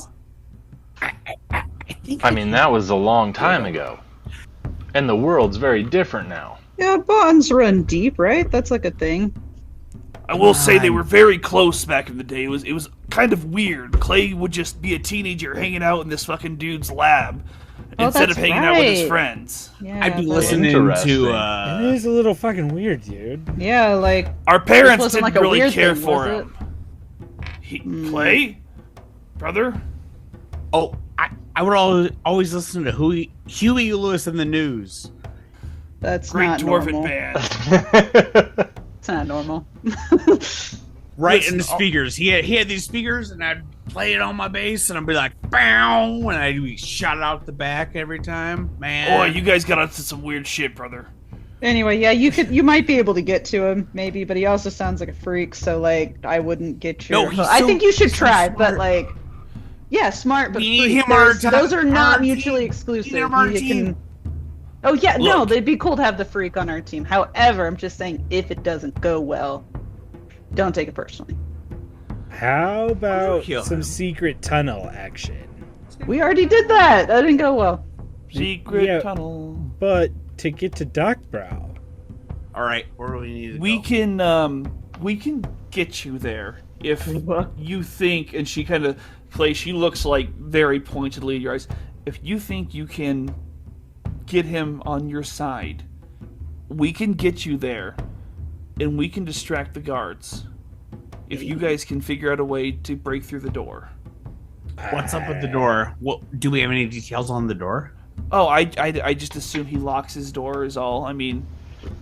Speaker 2: I think.
Speaker 3: I mean, that was a long time ago. And the world's very different now.
Speaker 4: Yeah, bonds run deep, right? That's like a thing.
Speaker 1: I will say they were very close back in the day. It was kind of weird. Clay would just be a teenager hanging out in this fucking dude's lab
Speaker 4: Oh,
Speaker 1: instead of
Speaker 4: that's
Speaker 1: hanging out with his
Speaker 4: right.
Speaker 1: friends.
Speaker 4: Yeah,
Speaker 2: I'd be
Speaker 4: that's-
Speaker 2: listening
Speaker 3: Interesting.
Speaker 2: to.
Speaker 5: It is a little fucking weird, dude.
Speaker 4: Yeah, like
Speaker 1: Our
Speaker 4: This
Speaker 1: parents
Speaker 4: wasn't
Speaker 1: didn't
Speaker 4: like a
Speaker 1: really
Speaker 4: weird
Speaker 1: care
Speaker 4: thing,
Speaker 1: for
Speaker 4: was
Speaker 1: him. Clay? Brother?
Speaker 2: Oh, I would always listen to Huey Lewis in the news.
Speaker 4: that's
Speaker 1: Great
Speaker 4: not
Speaker 1: Dwarven
Speaker 4: normal.
Speaker 1: band.
Speaker 4: It's not normal.
Speaker 2: Right
Speaker 1: Listen,
Speaker 2: in the speakers. He had these speakers, and I'd play it on my bass, and I'd be like, "Bow!" and I'd be shot out the back every time. Man,
Speaker 1: Boy, you guys got into some weird shit, brother.
Speaker 4: Anyway, yeah, you might be able to get to him, maybe, but he also sounds like a freak, so like I wouldn't get your.
Speaker 2: No, he's
Speaker 4: I
Speaker 2: so-
Speaker 4: think you should
Speaker 2: so
Speaker 4: try,
Speaker 2: smart.
Speaker 4: but like, yeah, smart, but
Speaker 2: We need
Speaker 4: freak.
Speaker 2: him on our
Speaker 4: Those are
Speaker 2: on
Speaker 4: not
Speaker 2: our
Speaker 4: mutually
Speaker 2: team.
Speaker 4: exclusive.
Speaker 2: We need him on our
Speaker 4: You
Speaker 2: team.
Speaker 4: Oh yeah, no,
Speaker 1: Look.
Speaker 4: they'd be cool to have the freak on our team. However, I'm just saying, if it doesn't go well, don't take it personally.
Speaker 5: How about
Speaker 2: kill
Speaker 5: some
Speaker 2: him.
Speaker 5: secret tunnel action?
Speaker 4: We already did that. That didn't go well.
Speaker 1: Secret
Speaker 5: Yeah.
Speaker 1: tunnel.
Speaker 5: But to get to Doc Brow,
Speaker 2: All right, where do we need to
Speaker 1: We
Speaker 2: go?
Speaker 1: we can get you there if
Speaker 4: What?
Speaker 1: you think. And she kind of plays. She looks like very pointedly in your eyes. If you think you can get him on your side, we can get you there, and we can distract the guards. If you guys can figure out a way to break through the door.
Speaker 2: What's up with the door? What do we have any details on the door?
Speaker 1: Oh, I just assume he locks his door is all. I mean,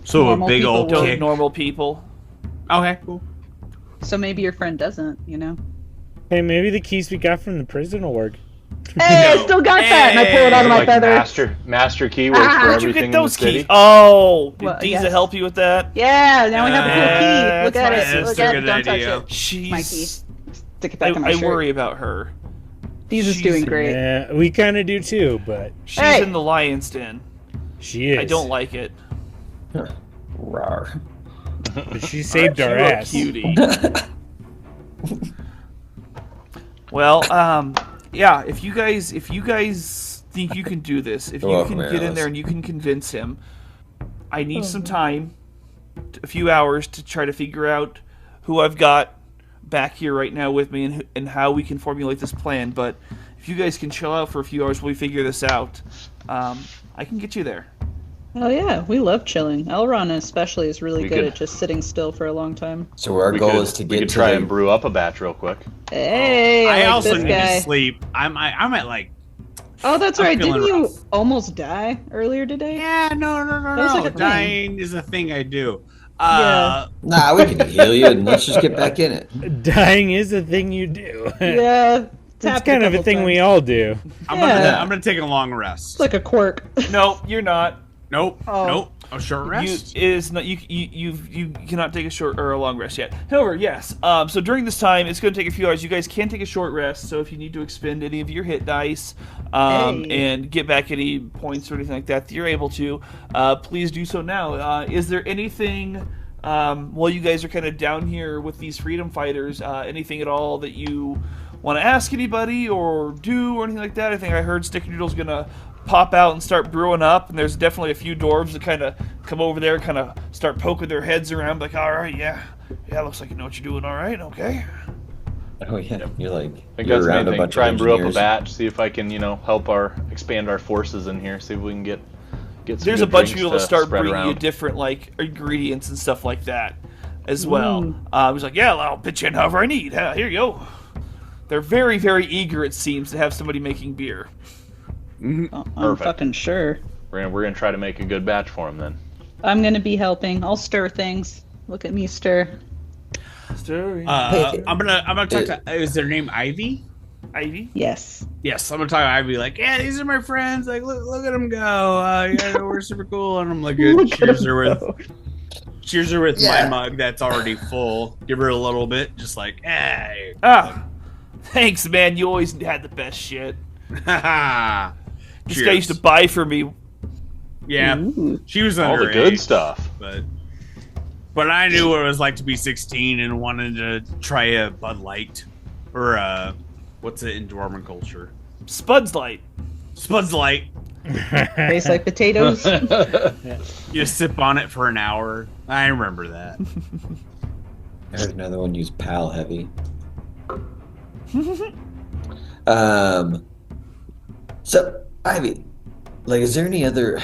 Speaker 2: So
Speaker 4: Normal
Speaker 2: a big
Speaker 4: people
Speaker 2: old
Speaker 4: would.
Speaker 1: don't
Speaker 2: kick.
Speaker 1: normal people.
Speaker 2: Okay, cool.
Speaker 4: So maybe your friend doesn't, you know?
Speaker 5: hey, maybe the keys we got from the prison will work.
Speaker 4: Hey, I still got that, and I pull it out of my
Speaker 3: Like
Speaker 4: feather.
Speaker 3: master key works
Speaker 4: Ah,
Speaker 3: for
Speaker 1: Where'd you
Speaker 3: everything
Speaker 1: get
Speaker 3: in the
Speaker 1: those
Speaker 3: city.
Speaker 1: keys? Oh, did
Speaker 4: Well,
Speaker 1: Deeza
Speaker 4: yes.
Speaker 1: help you with that?
Speaker 4: Yeah, now we have a cool key. Look
Speaker 1: that's
Speaker 4: at
Speaker 1: my
Speaker 4: it.
Speaker 1: sister.
Speaker 4: Look at it.
Speaker 2: Good
Speaker 4: Don't touch
Speaker 2: idea.
Speaker 4: it.
Speaker 1: She's.
Speaker 4: My key. Stick it
Speaker 1: I,
Speaker 4: back on my
Speaker 1: I
Speaker 4: shirt.
Speaker 1: worry about her.
Speaker 4: These is
Speaker 1: she's-
Speaker 4: doing great.
Speaker 5: Yeah, we kind of do too, but
Speaker 1: She's
Speaker 4: Hey!
Speaker 1: in the lion's den.
Speaker 5: she is.
Speaker 1: I don't like it.
Speaker 6: Rawr.
Speaker 5: But she saved
Speaker 1: Aren't
Speaker 5: our
Speaker 1: you a
Speaker 5: ass.
Speaker 1: cutie? Well, yeah. If you guys think you can do this, if you
Speaker 6: Oh,
Speaker 1: can
Speaker 6: man,
Speaker 1: get in there
Speaker 6: that's-
Speaker 1: and you can convince him, I need some time, a few hours to try to figure out who I've got back here right now with me and how we can formulate this plan. But if you guys can chill out for a few hours while we figure this out, I can get you there.
Speaker 4: Oh yeah, we love chilling. Elron especially is really
Speaker 3: We
Speaker 4: good
Speaker 3: could-
Speaker 4: at just sitting still for a long time.
Speaker 6: So our
Speaker 3: We
Speaker 6: goal
Speaker 3: could,
Speaker 6: is to
Speaker 3: we
Speaker 6: get
Speaker 3: could
Speaker 6: to
Speaker 3: try
Speaker 6: the,
Speaker 3: and brew up a batch real quick.
Speaker 4: Hey, I, like
Speaker 2: also
Speaker 4: this
Speaker 2: need
Speaker 4: guy.
Speaker 2: to sleep. I'm at like.
Speaker 4: Oh, that's
Speaker 2: I'm
Speaker 4: right.
Speaker 2: feeling
Speaker 4: Didn't you
Speaker 2: rough.
Speaker 4: almost die earlier today?
Speaker 2: Yeah, no.
Speaker 4: That was like a thing.
Speaker 2: Dying is a thing I do.
Speaker 4: Yeah.
Speaker 6: Nah, we can heal you and let's just get back in it.
Speaker 5: Dying is a thing you do.
Speaker 4: Yeah.
Speaker 5: It's
Speaker 4: tapped
Speaker 5: kind of a
Speaker 4: couple
Speaker 5: thing we
Speaker 4: times.
Speaker 5: all do.
Speaker 2: I'm
Speaker 4: Yeah.
Speaker 2: gonna take a long rest.
Speaker 4: It's like a quirk.
Speaker 1: No, you're not.
Speaker 2: Nope.
Speaker 4: Oh.
Speaker 2: Nope. A short rest.
Speaker 1: You is not you cannot take a short or a long rest yet. However, yes. So during this time, it's going to take a few hours. You guys can take a short rest. So if you need to expend any of your hit dice
Speaker 4: Hey.
Speaker 1: and get back any points or anything like that, you're able to. Please do so now. Is there anything while you guys are kind of down here with these freedom fighters? Anything at all that you want to ask anybody or do or anything like that? I think I heard Snickerdoodle's gonna pop out and start brewing up, and there's definitely a few dwarves that kind of come over there, kind of start poking their heads around, like, all right, yeah, looks like you know what you're doing, all right, okay.
Speaker 6: Oh yeah, you're like
Speaker 3: I think
Speaker 6: you're
Speaker 3: that's the
Speaker 6: around
Speaker 3: main
Speaker 6: a
Speaker 3: thing.
Speaker 6: bunch
Speaker 3: Try
Speaker 6: of
Speaker 3: and brew up a
Speaker 6: engineers.
Speaker 3: batch. See if I can, help expand our forces in here. See if we can get some
Speaker 1: There's a
Speaker 3: good
Speaker 1: bunch of
Speaker 3: drinks
Speaker 1: people that start
Speaker 3: spread
Speaker 1: bringing you
Speaker 3: around.
Speaker 1: different, like, ingredients and stuff like that as well.
Speaker 4: Mm.
Speaker 1: He's like, yeah, I'll pitch in however I need. Here you go. They're very, very eager, it seems, to have somebody making beer.
Speaker 4: I'm
Speaker 3: Perfect.
Speaker 4: fucking sure.
Speaker 3: We're gonna try to make a good batch for him then.
Speaker 4: I'm gonna be helping. I'll stir things. Look at me stir.
Speaker 1: Story.
Speaker 2: I'm gonna talk to. Is their name Ivy?
Speaker 1: Ivy?
Speaker 4: Yes.
Speaker 2: Yes, I'm gonna talk to Ivy. Like, yeah, these are my friends. Like, look at them go. Yeah, we're super cool. And I'm like,
Speaker 4: Look at
Speaker 2: cheers
Speaker 4: him
Speaker 2: her with
Speaker 4: go.
Speaker 2: my mug that's already full. Give her a little bit, just like, hey.
Speaker 1: Thanks, man. You always had the best shit.
Speaker 2: Haha.
Speaker 1: This
Speaker 2: Cheers.
Speaker 1: guy used to buy for me.
Speaker 2: Yeah,
Speaker 4: Ooh.
Speaker 2: she was
Speaker 3: All
Speaker 2: underage,
Speaker 3: the good stuff.
Speaker 2: but I knew what it was like to be 16 and wanted to try a Bud Light or what's it in Dwarven culture?
Speaker 1: Spud's Light.
Speaker 2: Spud's Light.
Speaker 4: Tastes like potatoes.
Speaker 2: You sip on it for an hour. I remember that.
Speaker 6: I heard another one use Pal Heavy. So Ivy, like, is there any other?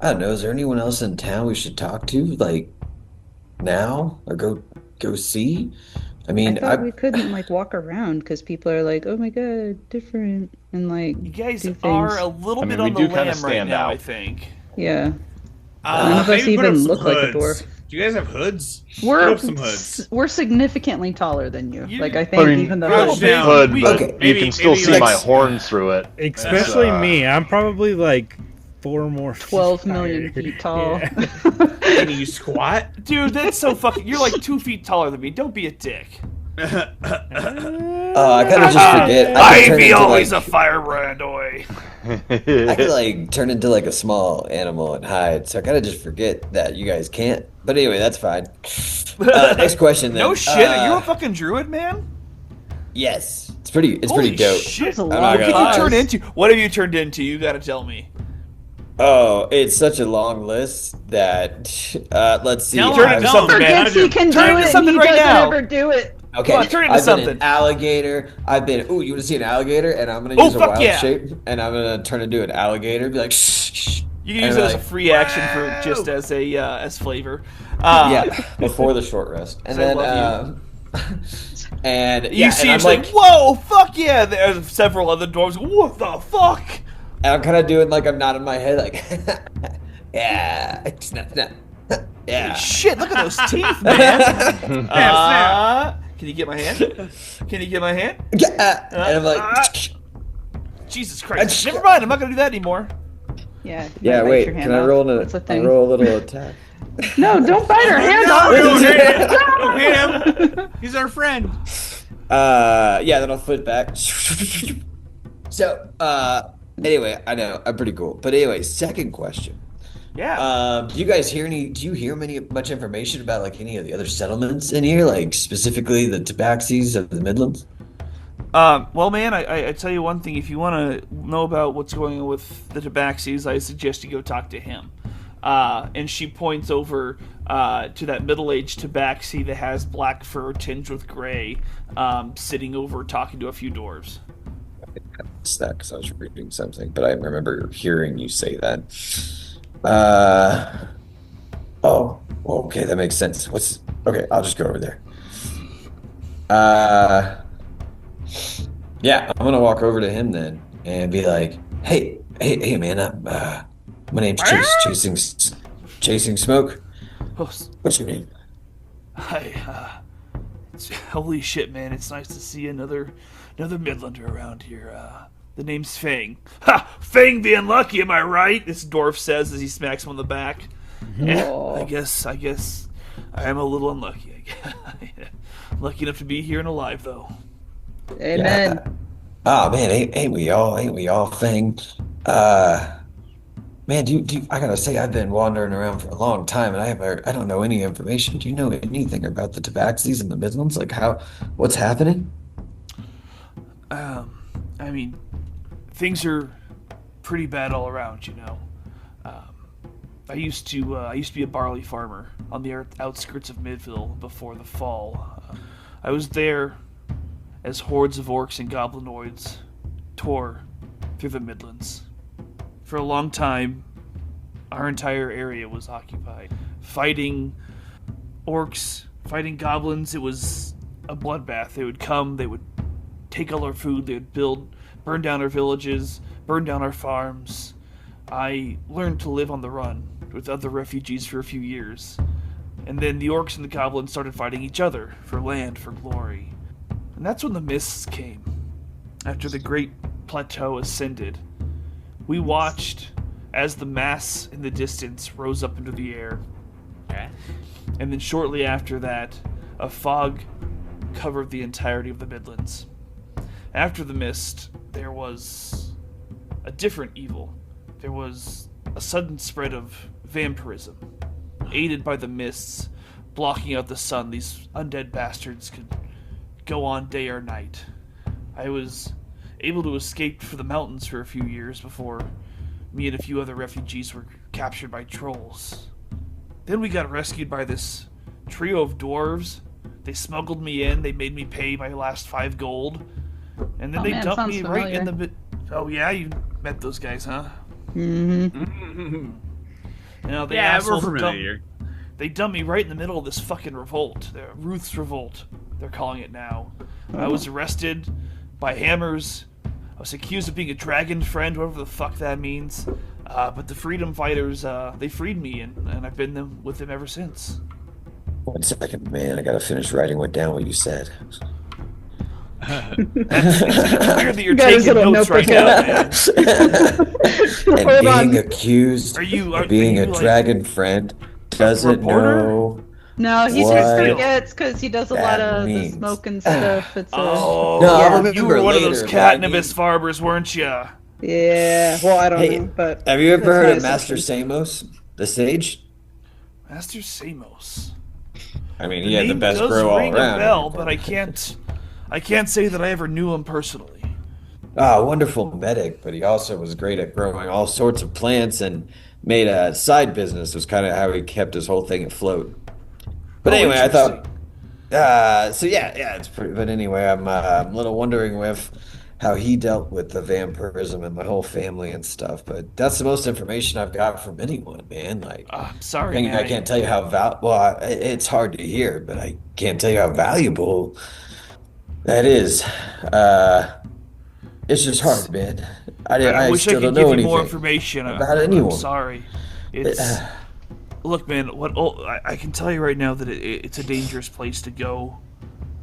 Speaker 6: I don't know. Is there anyone else in town we should talk to, like, now or go see? I
Speaker 4: I
Speaker 6: mean,
Speaker 4: thought we couldn't like walk around because people are like, "Oh my god, different," and like
Speaker 1: You guys
Speaker 4: do things.
Speaker 1: are a little
Speaker 3: I mean,
Speaker 1: bit
Speaker 3: we
Speaker 1: on
Speaker 3: do
Speaker 1: the
Speaker 3: kinda
Speaker 1: lamb right
Speaker 3: stand
Speaker 1: now,
Speaker 3: out.
Speaker 1: I think.
Speaker 4: Yeah. None of us
Speaker 2: Maybe put up
Speaker 4: even
Speaker 2: some
Speaker 4: look like a
Speaker 2: hoods.
Speaker 4: dwarf.
Speaker 2: Do you guys have hoods?
Speaker 4: We're
Speaker 2: Put up some hoods.
Speaker 4: we're significantly taller than you.
Speaker 1: You-
Speaker 4: Like I think
Speaker 3: I mean,
Speaker 4: even the
Speaker 2: Crouch
Speaker 4: hood.
Speaker 2: down.
Speaker 3: Hood,
Speaker 1: we-
Speaker 3: but
Speaker 6: Okay.
Speaker 3: you
Speaker 2: Maybe-
Speaker 3: can still
Speaker 2: maybe
Speaker 3: see
Speaker 2: like-
Speaker 3: my horns through it.
Speaker 5: Especially
Speaker 3: That's,
Speaker 5: me. I'm probably like 4 more feet
Speaker 4: 12 million
Speaker 5: higher.
Speaker 4: feet tall.
Speaker 5: Yeah.
Speaker 2: Can you squat?
Speaker 1: Dude, that's so fucking. You're like 2 feet taller than me. Don't be a dick.
Speaker 6: I kind of just forget. I could turn
Speaker 1: Ivy
Speaker 6: into,
Speaker 1: always
Speaker 6: like,
Speaker 1: a firebrand, oi.
Speaker 6: I could like turn into like a small animal and hide, so I kind of just forget that you guys can't. But anyway, that's fine. Next question then.
Speaker 1: No shit, are you a fucking druid, man?
Speaker 6: Yes, it's pretty
Speaker 1: Holy
Speaker 6: dope.
Speaker 1: shit.
Speaker 4: That's a
Speaker 1: What
Speaker 4: lot
Speaker 6: of
Speaker 1: can you
Speaker 6: eyes.
Speaker 1: turn into? What have you turned into? You gotta tell me.
Speaker 6: Oh, it's such a long list that let's see.
Speaker 2: Tell
Speaker 1: Turn
Speaker 2: him,
Speaker 1: into
Speaker 2: tell him,
Speaker 1: something, man.
Speaker 4: Forgets he can do
Speaker 1: Turn into
Speaker 4: it and
Speaker 1: something
Speaker 4: he
Speaker 1: right
Speaker 4: doesn't
Speaker 1: now.
Speaker 4: ever do it.
Speaker 6: Okay,
Speaker 1: Come on, turn into
Speaker 6: I've been
Speaker 1: something.
Speaker 6: an alligator. I've been. Ooh, you want to see an alligator? And I'm gonna
Speaker 1: Oh,
Speaker 6: use a
Speaker 1: fuck
Speaker 6: wild
Speaker 1: yeah.
Speaker 6: shape, and I'm gonna turn into an alligator. Be like, shh, shh.
Speaker 1: You can
Speaker 6: And
Speaker 1: use it as a
Speaker 6: like,
Speaker 1: free action for
Speaker 2: wow.
Speaker 1: just as a as flavor.
Speaker 6: Yeah, before the short rest, and
Speaker 1: So I
Speaker 6: then
Speaker 1: love
Speaker 6: and
Speaker 1: You
Speaker 6: yeah,
Speaker 1: see,
Speaker 6: and
Speaker 1: it's
Speaker 6: I'm
Speaker 1: like, whoa, fuck yeah! There's several other dwarves. What the fuck?
Speaker 6: and I'm kind of doing like I'm nodding my head, like, yeah, it's not, yeah.
Speaker 1: Shit, look at those teeth, man. Can you get my hand? Can you get my hand?
Speaker 6: Yeah, and I'm like,
Speaker 1: Jesus Christ. Never mind, I'm not gonna do that anymore.
Speaker 4: Yeah.
Speaker 6: yeah.
Speaker 4: bite
Speaker 6: Wait,
Speaker 4: your hand
Speaker 6: can I
Speaker 4: off.
Speaker 6: roll
Speaker 4: That's a
Speaker 6: a
Speaker 4: thing.
Speaker 6: roll a little attack?
Speaker 4: No, don't bite her hand off.
Speaker 2: Don't hit him. He's our friend.
Speaker 6: Yeah, then I'll flip back. So, anyway, I know I'm pretty cool, but anyway, second question.
Speaker 1: Yeah.
Speaker 6: Do you guys hear any? Do you hear much information about like any of the other settlements in here, like specifically the Tabaxis of the Midlands?
Speaker 1: Well, man, I tell you one thing. If you want to know about what's going on with the Tabaxis, I suggest you go talk to him. And she points over to that middle-aged Tabaxi that has black fur tinged with gray, sitting over talking to a few dwarves.
Speaker 6: It's that because I was reading something, but I remember hearing you say that. Oh, okay, that makes sense. Okay, I'll just go over there. Uh, yeah, I'm gonna walk over to him then and be like, hey, man, my name's Chase, chasing smoke.
Speaker 1: Oh,
Speaker 6: What's your name?
Speaker 1: hi, holy shit, man! It's nice to see another Midlander around here. The name's Fang. Ha! Fang the Unlucky, am I right? This dwarf says as he smacks him on the back. Yeah, I guess I am a little unlucky. Lucky enough to be here and alive, though.
Speaker 4: Amen.
Speaker 6: Yeah. Oh man, ain't we all, Fang? Man, I gotta say, I've been wandering around for a long time, and I don't know any information. Do you know anything about the Tabaxis in the Midlands? Like what's happening?
Speaker 1: I mean, things are pretty bad all around, you know. I used to be a barley farmer on the outskirts of Midville before the fall. I was there as hordes of orcs and goblinoids tore through the Midlands. For a long time, our entire area was occupied. Fighting orcs, fighting goblins, it was a bloodbath. They would come, they would take all our food, they would burn down our villages, burn down our farms. I learned to live on the run with other refugees for a few years. And then the orcs and the goblins started fighting each other for land, for glory. And that's when the mists came. After the great plateau ascended, we watched as the mass in the distance rose up into the air. And then shortly after that, a fog covered the entirety of the Midlands. After the mist, there was a different evil. There was a sudden spread of vampirism. Aided by the mists blocking out the sun, these undead bastards could go on day or night. I was able to escape for the mountains for a few years before me and a few other refugees were captured by trolls. Then we got rescued by this trio of dwarves. They smuggled me in, they made me pay my last 5 gold, and then they dumped me right in the Oh yeah, you met those guys, huh?
Speaker 4: Mm-hmm.
Speaker 1: You know,
Speaker 2: We're familiar.
Speaker 1: They dumped me right in the middle of this fucking revolt. The Ruth's Revolt, they're calling it now. I was arrested by hammers. I was accused of being a dragon friend, whatever the fuck that means. But the Freedom Fighters, they freed me, and I've been with them ever since.
Speaker 6: 1 second, man. I gotta finish writing down what you said.
Speaker 1: It's weird that you're taking notes right now, man.
Speaker 6: And being accused of being a dragon friend doesn't know.
Speaker 4: No, he
Speaker 6: what
Speaker 4: just forgets because he does a lot of the smoke and stuff. It's
Speaker 1: no,
Speaker 6: yeah.
Speaker 1: you were one of those cannabis farmers, weren't you?
Speaker 4: Yeah. Well, I don't know, but
Speaker 6: have you ever heard of Master Samos, the sage?
Speaker 1: Master Samos.
Speaker 6: I mean, he had the best grow all around.
Speaker 1: A bell, but I can't say that I ever knew him personally.
Speaker 6: Ah, wonderful medic, but he also was great at growing all sorts of plants and made a side business. Was kind of how he kept his whole thing afloat. But anyway, I thought. So yeah, it's pretty. But anyway, I'm a little wondering with how he dealt with the vampirism and my whole family and stuff. But that's the most information I've got from anyone, man. Like,
Speaker 1: I'm sorry, man.
Speaker 6: I can't tell you how it's hard to hear, but I can't tell you how valuable that is. It's just hard, man. I
Speaker 1: wish I
Speaker 6: still
Speaker 1: could
Speaker 6: don't know
Speaker 1: give you more
Speaker 6: anything
Speaker 1: information
Speaker 6: about anyone.
Speaker 1: I'm sorry. Look, man. I can tell you right now that it's a dangerous place to go.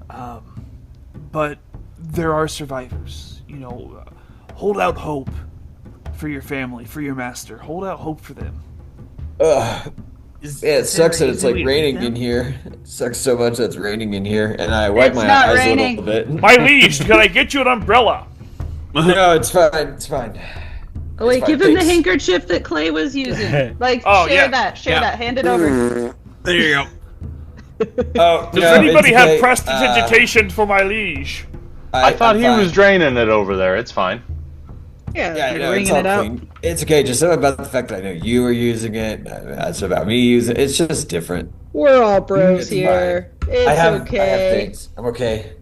Speaker 1: But there are survivors. You know, hold out hope for your family, for your master. Hold out hope for them.
Speaker 6: It sucks that it's like raining in here. It sucks so much that it's raining in here, and I wipe my eyes a little bit.
Speaker 1: My liege, can I get you an umbrella?
Speaker 6: No, it's fine. It's fine.
Speaker 4: Oh, wait, give him the handkerchief that Clay was using. Like, share that. Hand it over.
Speaker 2: There you go.
Speaker 1: Does anybody have prestidigitation for my liege?
Speaker 3: I thought he was draining it over there. It's fine.
Speaker 4: Yeah,
Speaker 6: no, it's all clean. It's okay. Just something about the fact that I know you were using it. That's about me using it. It's just different.
Speaker 4: We're all bros here. It's
Speaker 6: I have
Speaker 4: okay.
Speaker 6: things. I'm okay.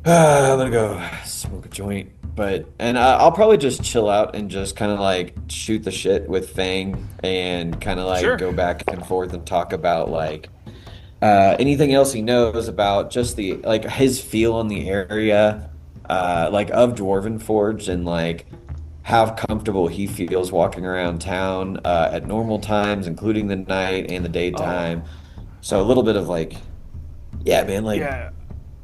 Speaker 6: I'm gonna go smoke a joint. I'll probably just chill out and just kind of like shoot the shit with Fang and kind of like
Speaker 1: Sure.
Speaker 6: go back and forth and talk about like anything else he knows about just the like his feel on the area, like of Dwarvenforge and like how comfortable he feels walking around town at normal times, including the night and the daytime. So a little bit of like, yeah, man, like
Speaker 1: Yeah,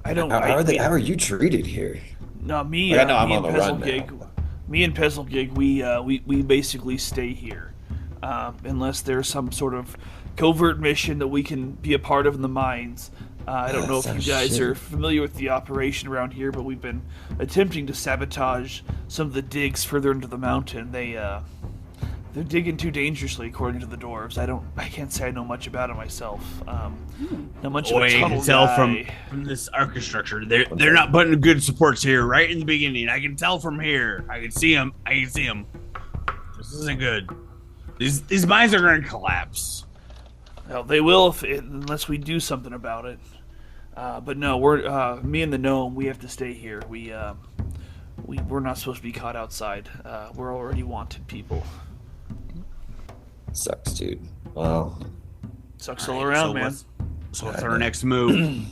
Speaker 1: I don't.
Speaker 6: how
Speaker 1: I,
Speaker 6: are you treated here?
Speaker 1: No, me.
Speaker 6: Like, I know I'm
Speaker 1: me
Speaker 6: on
Speaker 1: and
Speaker 6: the run
Speaker 1: Pezzlegig. Me and Pezzlegig, we basically stay here, unless there's some sort of covert mission that we can be a part of in the mines. I don't know if you guys are familiar with the operation around here, but we've been attempting to sabotage some of the digs further into the mountain. They're digging too dangerously, according to the dwarves. I can't say I know much about it myself. Not much of a
Speaker 2: You
Speaker 1: tunnel
Speaker 2: can tell
Speaker 1: guy.
Speaker 2: from this architecture, they're not putting good supports here right in the beginning. I can tell from here. I can see them. This isn't good. These mines are going to collapse.
Speaker 1: Well, they will unless we do something about it. But no, we're me and the gnome. We have to stay here. We're not supposed to be caught outside. We're already wanted people.
Speaker 6: Sucks, dude. Well,
Speaker 1: Sucks all around, man.
Speaker 2: What's our next move?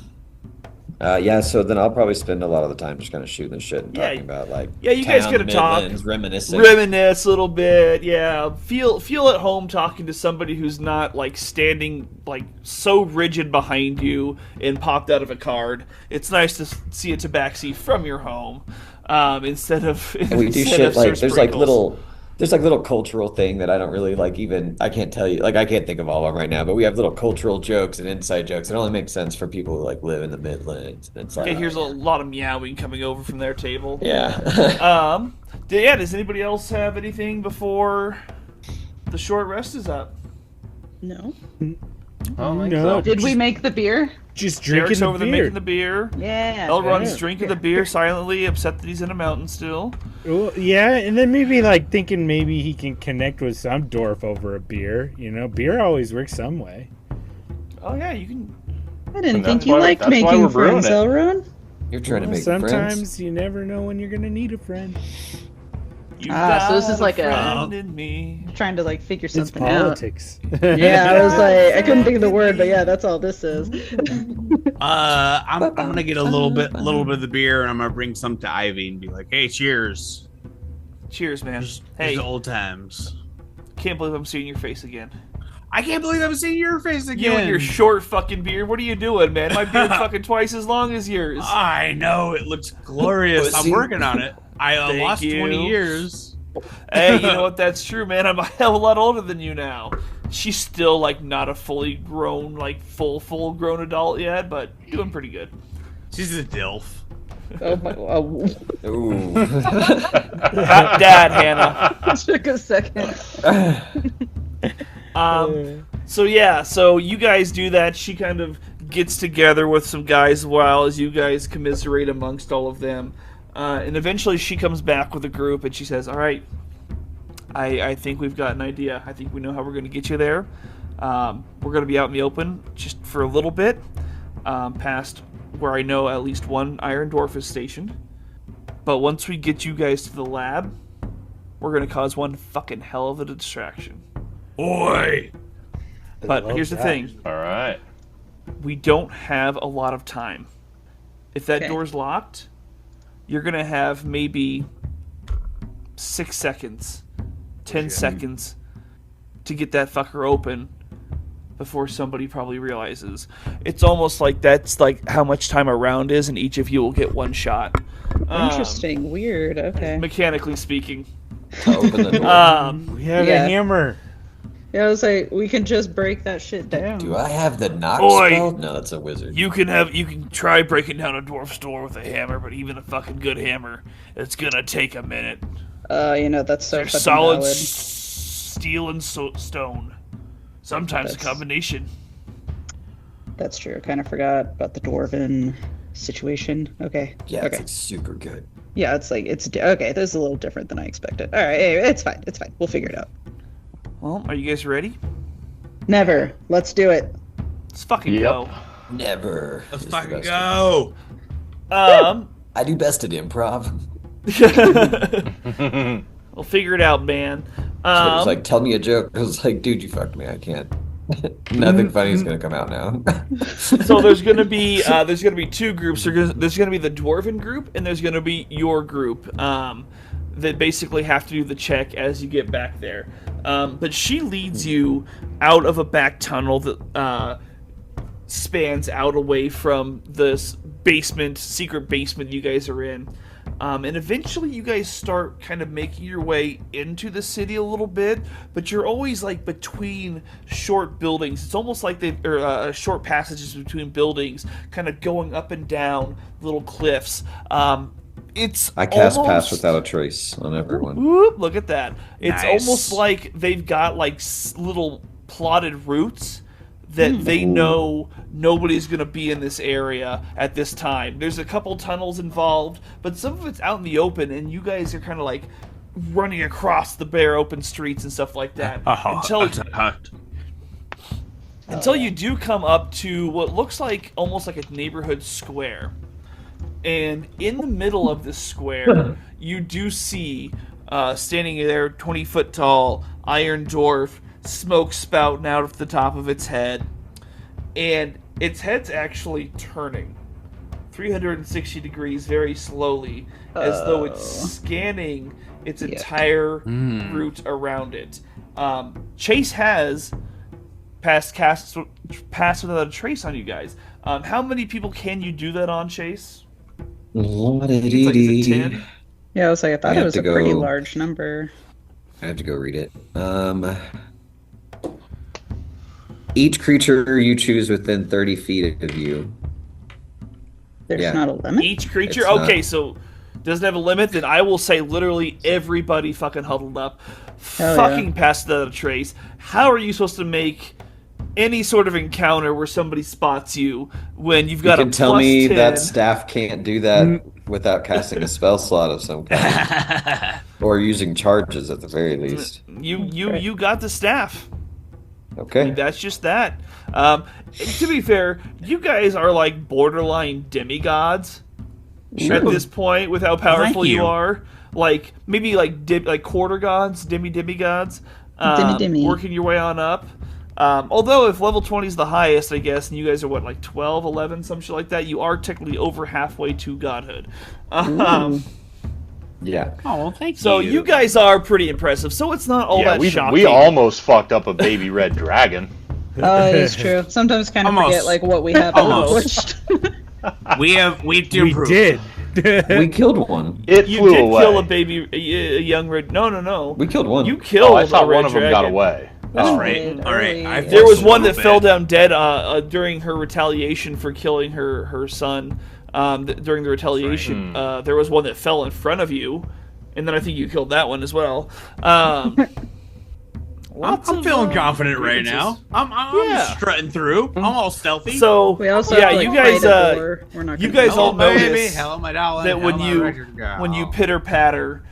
Speaker 6: yeah. So then I'll probably spend a lot of the time just kind of shooting the shit and
Speaker 1: Yeah.
Speaker 6: talking about like
Speaker 1: You guys
Speaker 6: town,
Speaker 1: gotta talk.
Speaker 6: Midlands, reminiscing.
Speaker 1: Reminisce a little bit. Yeah, feel at home talking to somebody who's not like standing like so rigid behind you and popped out of a card. It's nice to see a tabaxi from your home instead of.
Speaker 6: And we do
Speaker 1: instead
Speaker 6: shit
Speaker 1: of
Speaker 6: like
Speaker 1: Sir
Speaker 6: there's like little cultural thing that I don't really like even I can't tell you like I can't think of all of them right now, but we have little cultural jokes and inside jokes. It only makes sense for people who like live in the Midlands. And it's like,
Speaker 1: Okay, here's a lot of meowing coming over from their table.
Speaker 6: yeah.
Speaker 1: Does anybody else have anything before the short rest is up?
Speaker 4: No.
Speaker 5: No.
Speaker 4: Did we make the beer?
Speaker 5: Just drinking
Speaker 1: Derek's
Speaker 5: the
Speaker 1: over there
Speaker 5: beer.
Speaker 1: making the beer.
Speaker 4: Yeah.
Speaker 1: Elrond's
Speaker 5: Yeah.
Speaker 1: drinking the beer silently, upset that he's in a mountain still.
Speaker 5: Well, yeah, and then maybe like thinking maybe he can connect with some dwarf over a beer. You know, beer always works some way.
Speaker 1: Oh yeah, you can.
Speaker 4: I didn't
Speaker 3: And
Speaker 4: think
Speaker 3: that's
Speaker 4: you
Speaker 3: why-
Speaker 4: liked
Speaker 3: that's why
Speaker 4: making
Speaker 3: we're brewing
Speaker 4: friends,
Speaker 3: it.
Speaker 4: Elrond.
Speaker 6: You're trying to
Speaker 5: Well,
Speaker 6: make
Speaker 5: sometimes
Speaker 6: friends.
Speaker 5: you never know when you're gonna need a friend.
Speaker 1: You've
Speaker 4: So this
Speaker 1: got
Speaker 4: is like a-
Speaker 1: friend in me.
Speaker 4: Trying to like figure
Speaker 5: It's
Speaker 4: something out.
Speaker 5: politics.
Speaker 4: Yeah, I was like, I couldn't think of the word, but yeah, that's all this is.
Speaker 2: I'm gonna get a little bit of the beer, and I'm gonna bring some to Ivy and be like, "Hey, cheers!
Speaker 1: Cheers, man.
Speaker 2: Here's
Speaker 1: Hey,
Speaker 2: the old times."
Speaker 1: can't believe I'm seeing your face again.
Speaker 2: I can't believe I'm seeing your face again.
Speaker 1: You and your short fucking beard. What are you doing, man? My beard's fucking twice as long as yours.
Speaker 2: I know it looks glorious. I'm
Speaker 6: Pussy.
Speaker 2: working on it. I
Speaker 1: Thank
Speaker 2: lost
Speaker 1: you.
Speaker 2: 20 years.
Speaker 1: Hey, you know what? That's true, man. I'm a hell of a lot older than you now. She's still like not a fully grown, like full grown adult yet, but doing pretty good.
Speaker 2: She's a dilf.
Speaker 4: Oh my! Oh,
Speaker 6: Ooh.
Speaker 1: Hot dad, Hannah.
Speaker 4: took a second.
Speaker 1: So you guys do that. She kind of gets together with some guys while as you guys commiserate amongst all of them. And eventually she comes back with a group and she says, all right, I think we've got an idea. I think we know how we're going to get you there. We're going to be out in the open just for a little bit, past where I know at least one Iron Dwarf is stationed. But once we get you guys to the lab, we're going to cause one fucking hell of a distraction.
Speaker 2: Boy.
Speaker 1: But
Speaker 5: love
Speaker 1: here's the
Speaker 5: that.
Speaker 1: thing.
Speaker 3: All right.
Speaker 1: We don't have a lot of time. If that
Speaker 4: Okay.
Speaker 1: door's locked, you're going to have maybe 6 seconds, 10 seconds to get that fucker open before somebody probably realizes. It's almost like that's like how much time a round is, and each of you will get one shot.
Speaker 4: Interesting. Weird. Okay.
Speaker 1: Mechanically speaking.
Speaker 6: Open the door.
Speaker 5: We have
Speaker 4: Yeah.
Speaker 5: a hammer.
Speaker 4: Yeah, I was like, we can just break that shit down.
Speaker 6: Do I have the knock
Speaker 1: Boy.
Speaker 6: spell? No, that's a wizard.
Speaker 1: You can try breaking down a dwarf's door with a hammer, but even a fucking good hammer, it's gonna take a minute.
Speaker 4: That's so
Speaker 1: They're
Speaker 4: fucking
Speaker 1: solid
Speaker 4: valid.
Speaker 1: steel and stone. Sometimes a
Speaker 4: That's-
Speaker 1: combination.
Speaker 4: That's true. I kind of forgot about the dwarven situation. Okay.
Speaker 6: Yeah, it's
Speaker 4: Okay.
Speaker 6: like super good.
Speaker 4: Yeah, okay. This is a little different than I expected. All right, hey, it's fine. It's fine. We'll figure it out.
Speaker 1: Well, are you guys ready?
Speaker 4: Never. Let's do it.
Speaker 1: Let's fucking
Speaker 3: Yep.
Speaker 1: go.
Speaker 6: Never.
Speaker 2: Let's
Speaker 6: is the
Speaker 2: fucking
Speaker 6: best.
Speaker 2: go.
Speaker 1: Um,
Speaker 6: I do best at improv.
Speaker 1: We'll figure it out, man.
Speaker 6: So it was like, tell me a joke. I was like, dude, you fucked me. I can't. Nothing funny is gonna come out now.
Speaker 1: So there's gonna be two groups. There's gonna be the dwarven group, and there's gonna be your group. That basically have to do the check as you get back there. But she leads you out of a back tunnel that spans out away from this secret basement you guys are in. And eventually you guys start kind of making your way into the city a little bit, but you're always like between short buildings. It's almost like short passages between buildings, kind of going up and down little cliffs. I
Speaker 6: cast Pass Without a Trace on everyone.
Speaker 1: Whoop, look at that. It's
Speaker 2: Nice.
Speaker 1: almost like they've got like little plotted routes that they know nobody's going to be in this area at this time. There's a couple tunnels involved, but some of it's out in the open, and you guys are kind of like running across the bare open streets and stuff like that. Until you do come up to what looks like almost like a neighborhood square. And in the middle of this square, you do see, standing there, 20-foot tall, Iron Dwarf, smoke spouting out of the top of its head. And its head's actually turning 360 degrees very slowly, as though it's scanning its entire route around it. Chase has passed without a trace on you guys. How many people can you do that on, Chase? Is it 10?
Speaker 4: Yeah, I was like, I thought it was a pretty
Speaker 6: go-
Speaker 4: large number.
Speaker 6: I have to go read it. Each creature you choose within 30 feet of you.
Speaker 4: There's not a limit.
Speaker 1: Each creature?
Speaker 6: It's not.
Speaker 1: Okay, so doesn't have a limit, then I will say literally everybody fucking huddled up.
Speaker 4: Hell
Speaker 1: Fucking
Speaker 4: yeah.
Speaker 1: passed without a trace. How are you supposed to make any sort of encounter where somebody spots you when you've got
Speaker 6: You can
Speaker 1: a
Speaker 6: tell
Speaker 1: plus
Speaker 6: me
Speaker 1: 10?
Speaker 6: that staff can't do that without casting a spell slot of some kind. Or using charges at the very least.
Speaker 1: You got the staff.
Speaker 6: Okay.
Speaker 1: That's just that. To be fair, you guys are like borderline demigods at this point with how powerful
Speaker 2: Thank
Speaker 1: you
Speaker 2: you.
Speaker 1: are. Like maybe like quarter gods, demigods,
Speaker 4: Demi.
Speaker 1: working your way on up. Although if level 20 is the highest, I guess, and you guys are what, like 12, 11, some shit like that, you are technically over halfway to godhood.
Speaker 6: Yeah.
Speaker 2: Oh, well, thank
Speaker 1: So
Speaker 2: you.
Speaker 1: you guys are pretty impressive. So it's not all
Speaker 3: Yeah,
Speaker 1: that shocking.
Speaker 3: we almost fucked up a baby red dragon.
Speaker 4: Oh, it is true. Sometimes kind of
Speaker 2: Almost.
Speaker 4: forget like what we have
Speaker 2: Almost.
Speaker 4: accomplished.
Speaker 2: We have
Speaker 5: We
Speaker 2: improved.
Speaker 5: did.
Speaker 6: We killed one.
Speaker 3: It
Speaker 1: You
Speaker 3: flew
Speaker 1: did
Speaker 3: away.
Speaker 1: kill a young red. No.
Speaker 6: We killed one.
Speaker 1: You killed
Speaker 3: Oh, I thought
Speaker 1: a red
Speaker 3: one of them
Speaker 1: dragon.
Speaker 3: got away.
Speaker 2: That's
Speaker 3: Oh.
Speaker 2: right. All right. I
Speaker 1: There was
Speaker 2: forced a
Speaker 1: one that
Speaker 2: little
Speaker 1: fell
Speaker 2: bit.
Speaker 1: down dead during her retaliation for killing her son. During the retaliation, there was one that fell in front of you, and then I think you killed that one as well. Lots
Speaker 2: I'm
Speaker 1: of,
Speaker 2: feeling confident right
Speaker 1: grievances.
Speaker 2: now. I'm
Speaker 1: Yeah.
Speaker 2: strutting through. I'm all stealthy.
Speaker 1: So
Speaker 4: We also
Speaker 1: yeah,
Speaker 4: have to,
Speaker 1: you
Speaker 4: like,
Speaker 1: guys,
Speaker 4: fight a door. We're not
Speaker 1: you
Speaker 4: gonna-
Speaker 1: guys all
Speaker 2: Hello, baby.
Speaker 1: notice
Speaker 2: Hello, my darling.
Speaker 1: that when
Speaker 2: Hello, my record girl.
Speaker 1: when you pitter patter,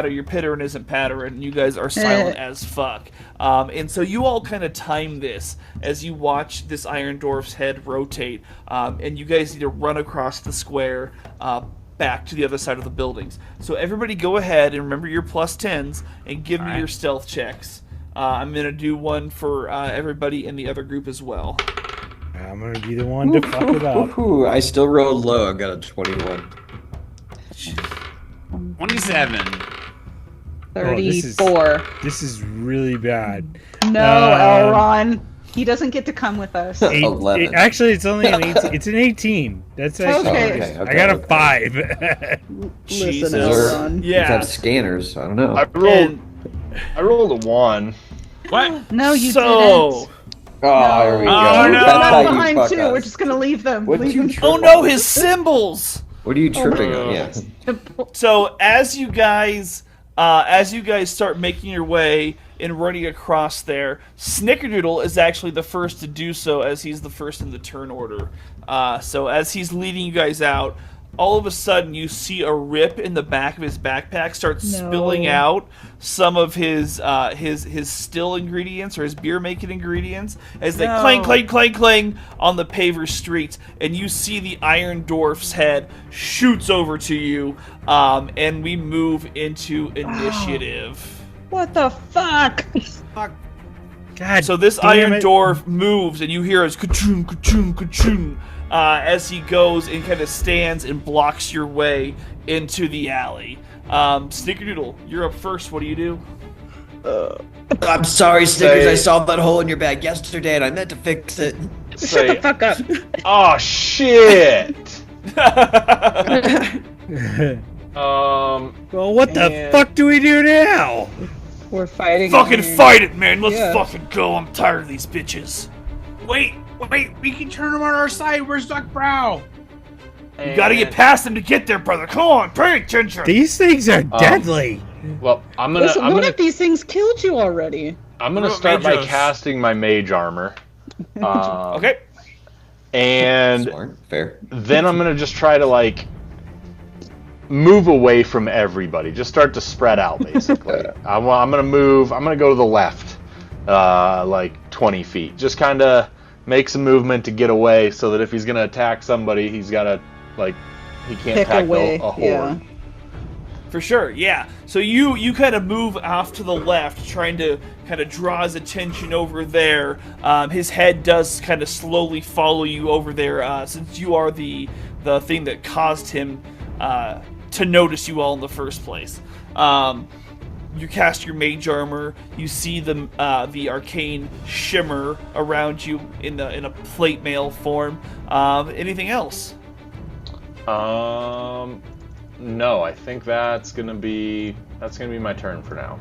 Speaker 1: your pittering isn't pattering. You guys are silent as fuck. And so you all kind of time this as you watch this Iron Dwarf's head rotate, and you guys need to run across the square. Back to the other side of the buildings. So everybody go ahead and remember your plus 10s and give me your stealth checks. I'm going to do one for everybody in the other group as well.
Speaker 5: I'm gonna be the one to fuck it up.
Speaker 6: Ooh, I still rolled low. I got a 21.
Speaker 2: 27.
Speaker 5: Oh, this is-
Speaker 4: 34.
Speaker 5: This is really bad.
Speaker 4: No, Elron. He doesn't get to come with us.
Speaker 6: 11.
Speaker 5: Actually, it's only an 18. It's an 18. That's actually.
Speaker 4: Okay.
Speaker 5: I got a 5.
Speaker 1: Jesus.
Speaker 4: Listen,
Speaker 6: Those
Speaker 4: Elron.
Speaker 6: You
Speaker 1: Yeah.
Speaker 6: have scanners. I don't know.
Speaker 3: I rolled a 1.
Speaker 2: What?
Speaker 4: No, you
Speaker 1: So,
Speaker 4: didn't.
Speaker 6: Oh, here we go.
Speaker 2: Oh, no.
Speaker 6: That's how
Speaker 4: Left
Speaker 6: you
Speaker 4: behind
Speaker 6: fuck
Speaker 4: too.
Speaker 6: us.
Speaker 4: We're just gonna leave them.
Speaker 6: What'd
Speaker 4: Leave
Speaker 6: you
Speaker 4: them.
Speaker 6: trip
Speaker 1: oh no, his symbols.
Speaker 6: What are you tripping on? Yeah.
Speaker 1: So as you guys start making your way and running across there, Snickerdoodle is actually the first to do so, as he's the first in the turn order. So as he's leading you guys out, all of a sudden you see a rip in the back of his backpack start spilling out some of his still ingredients or his beer making ingredients as they clang clang clang clang on the paver streets, and you see the Iron Dwarf's head shoots over to you, and we move into initiative.
Speaker 4: What the fuck?
Speaker 5: God.
Speaker 1: So this
Speaker 5: damn
Speaker 1: Iron
Speaker 5: it.
Speaker 1: Dwarf moves, and you hear his ka-choon, ka-choon, ka-choon, as he goes and kind of stands and blocks your way into the alley. Snickerdoodle, you're up first. What do you do?
Speaker 6: I'm sorry, Snickers.
Speaker 3: Say-
Speaker 6: I saw that hole in your bag yesterday, and I meant to fix it.
Speaker 4: Shut the fuck up.
Speaker 3: Oh shit.
Speaker 5: Well, what the
Speaker 3: And-
Speaker 5: fuck do we do now?
Speaker 4: We're fighting.
Speaker 1: Fucking
Speaker 4: Iron.
Speaker 1: fight it, man. Let's
Speaker 4: Yeah.
Speaker 1: fucking go. I'm tired of these bitches.
Speaker 2: Wait, we can turn them on our side. Where's Doc Brow?
Speaker 1: You gotta get past them to get there, brother. Come on, pay attention.
Speaker 5: These things are deadly.
Speaker 3: Well, I'm
Speaker 4: Listen, one
Speaker 3: gonna
Speaker 4: of these things killed you already.
Speaker 3: start by
Speaker 2: Majos.
Speaker 3: casting my mage armor.
Speaker 1: Okay.
Speaker 3: And
Speaker 6: Smart, fair.
Speaker 3: then I'm gonna just try to like move away from everybody. Just start to spread out, basically. I'm gonna move. I'm gonna go to the left, like 20 feet. Just kind of make some movement to get away, so that if he's gonna attack somebody, he's gotta like he can't
Speaker 4: Pick
Speaker 3: attack
Speaker 4: away,
Speaker 3: a horde.
Speaker 4: yeah.
Speaker 1: For sure, yeah. So you kind of move off to the left, trying to kind of draw his attention over there. His head does kind of slowly follow you over there, since you are the thing that caused him to notice you all in the first place. You cast your mage armor. You see the arcane shimmer around you in a plate mail form. Anything else?
Speaker 3: No, I think that's gonna be my turn for now.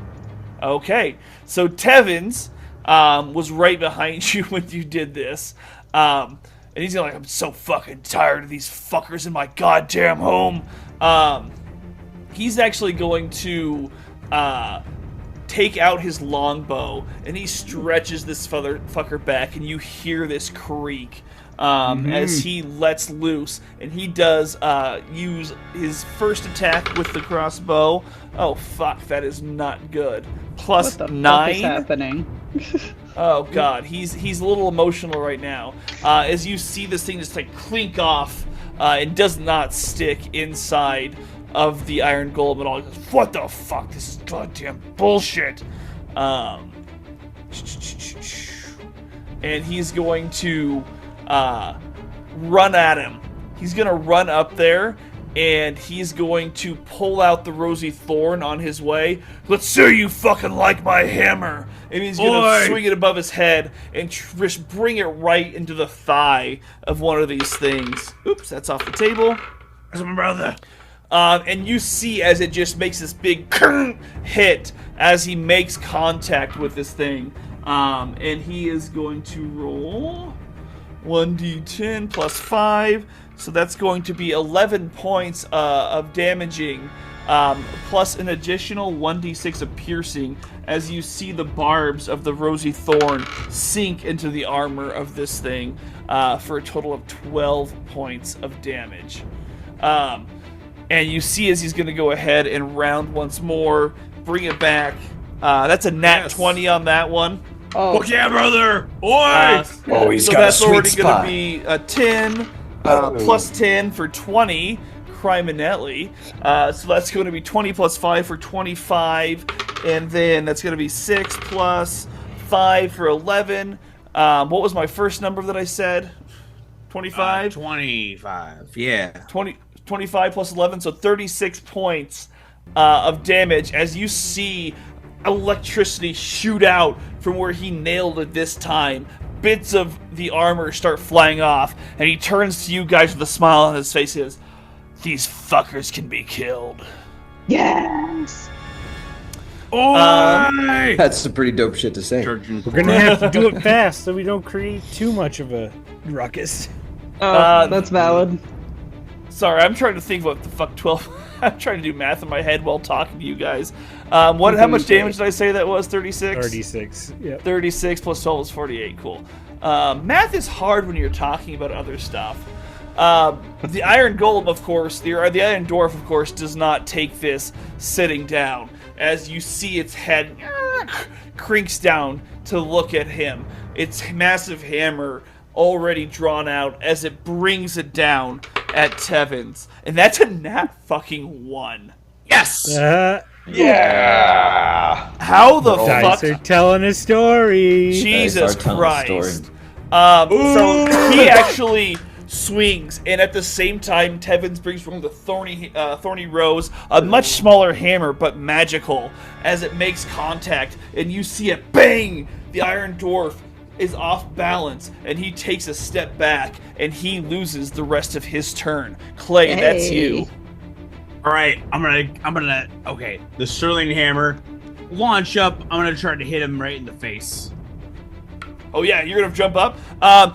Speaker 1: Okay, so Tevins was right behind you when you did this, and he's like, "I'm so fucking tired of these fuckers in my goddamn home." He's actually going to take out his longbow, and he stretches this fucker back, and you hear this creak. As he lets loose, and he does use his first attack with the crossbow. Oh fuck, that is not good. Plus
Speaker 4: What the
Speaker 1: 9.
Speaker 4: fuck is happening?
Speaker 1: Oh god, he's a little emotional right now. As you see this thing just like clink off, it does not stick inside of the iron golem at all. He goes, "What the fuck? This is goddamn bullshit." And he's going to run at him. He's gonna run up there, and he's going to pull out the rosy thorn on his way. "Let's see you fucking like my hammer!" And he's gonna
Speaker 2: Oi!
Speaker 1: swing it above his head and just bring it right into the thigh of one of these things. Oops, that's off the table.
Speaker 2: That's my brother.
Speaker 1: And you see as it just makes this big hit as he makes contact with this thing. And he is going to roll 1d10 plus 5. So that's going to be 11 points of damaging, plus an additional 1d6 of piercing as you see the barbs of the rosy thorn sink into the armor of this thing, for a total of 12 points of damage. And you see as he's going to go ahead and round once more, bring it back. That's a nat 20 on that one.
Speaker 4: Oh,
Speaker 2: Fuck yeah, brother! Oi!
Speaker 6: Oh, he's
Speaker 1: So
Speaker 6: got a
Speaker 1: that's
Speaker 6: sweet
Speaker 1: already going
Speaker 6: spot.
Speaker 1: to be a 10, plus 10 for 20, criminelli. So that's going to be 20 plus 5 for 25, and then that's going to be 6 plus 5 for 11. What was my first number that I said? 25?
Speaker 2: 25. Yeah.
Speaker 1: 25 plus 11, so 36 points of damage as you see electricity shoot out from where he nailed it this time. Bits of the armor start flying off, and he turns to you guys with a smile on his face. He says, "These fuckers can be killed."
Speaker 4: yes.
Speaker 2: Oi!
Speaker 6: That's some pretty dope shit to say.
Speaker 5: We're gonna have to do it fast so we don't create too much of a ruckus.
Speaker 4: Oh, that's valid.
Speaker 1: Sorry, I'm trying to think what the fuck 12. I'm trying to do math in my head while talking to you guys. How much damage did I say that was? 36?
Speaker 5: 36. Yep.
Speaker 1: 36 plus 12 is 48. Cool. Math is hard when you're talking about other stuff. The Iron Golem, of course, the Iron Dwarf, of course, does not take this sitting down. As you see its head crinks down to look at him. Its massive hammer already drawn out as it brings it down at Tevins. And that's a nat fucking 1.
Speaker 2: Yes.
Speaker 3: Yeah.
Speaker 1: How the
Speaker 5: Dice are
Speaker 1: fuck?
Speaker 5: telling a story.
Speaker 1: Jesus
Speaker 6: Dice are telling a
Speaker 1: Christ.
Speaker 6: story.
Speaker 1: So he actually swings, and at the same time, Tevins brings from the thorny rose a much smaller hammer, but magical, as it makes contact, and you see it bang! The Iron Dwarf is off balance, and he takes a step back, and he loses the rest of his turn. Clay, that's you.
Speaker 2: All right, I'm gonna. Okay, the Sterling Hammer, launch up. I'm gonna try to hit him right in the face.
Speaker 1: Oh yeah, you're gonna jump up?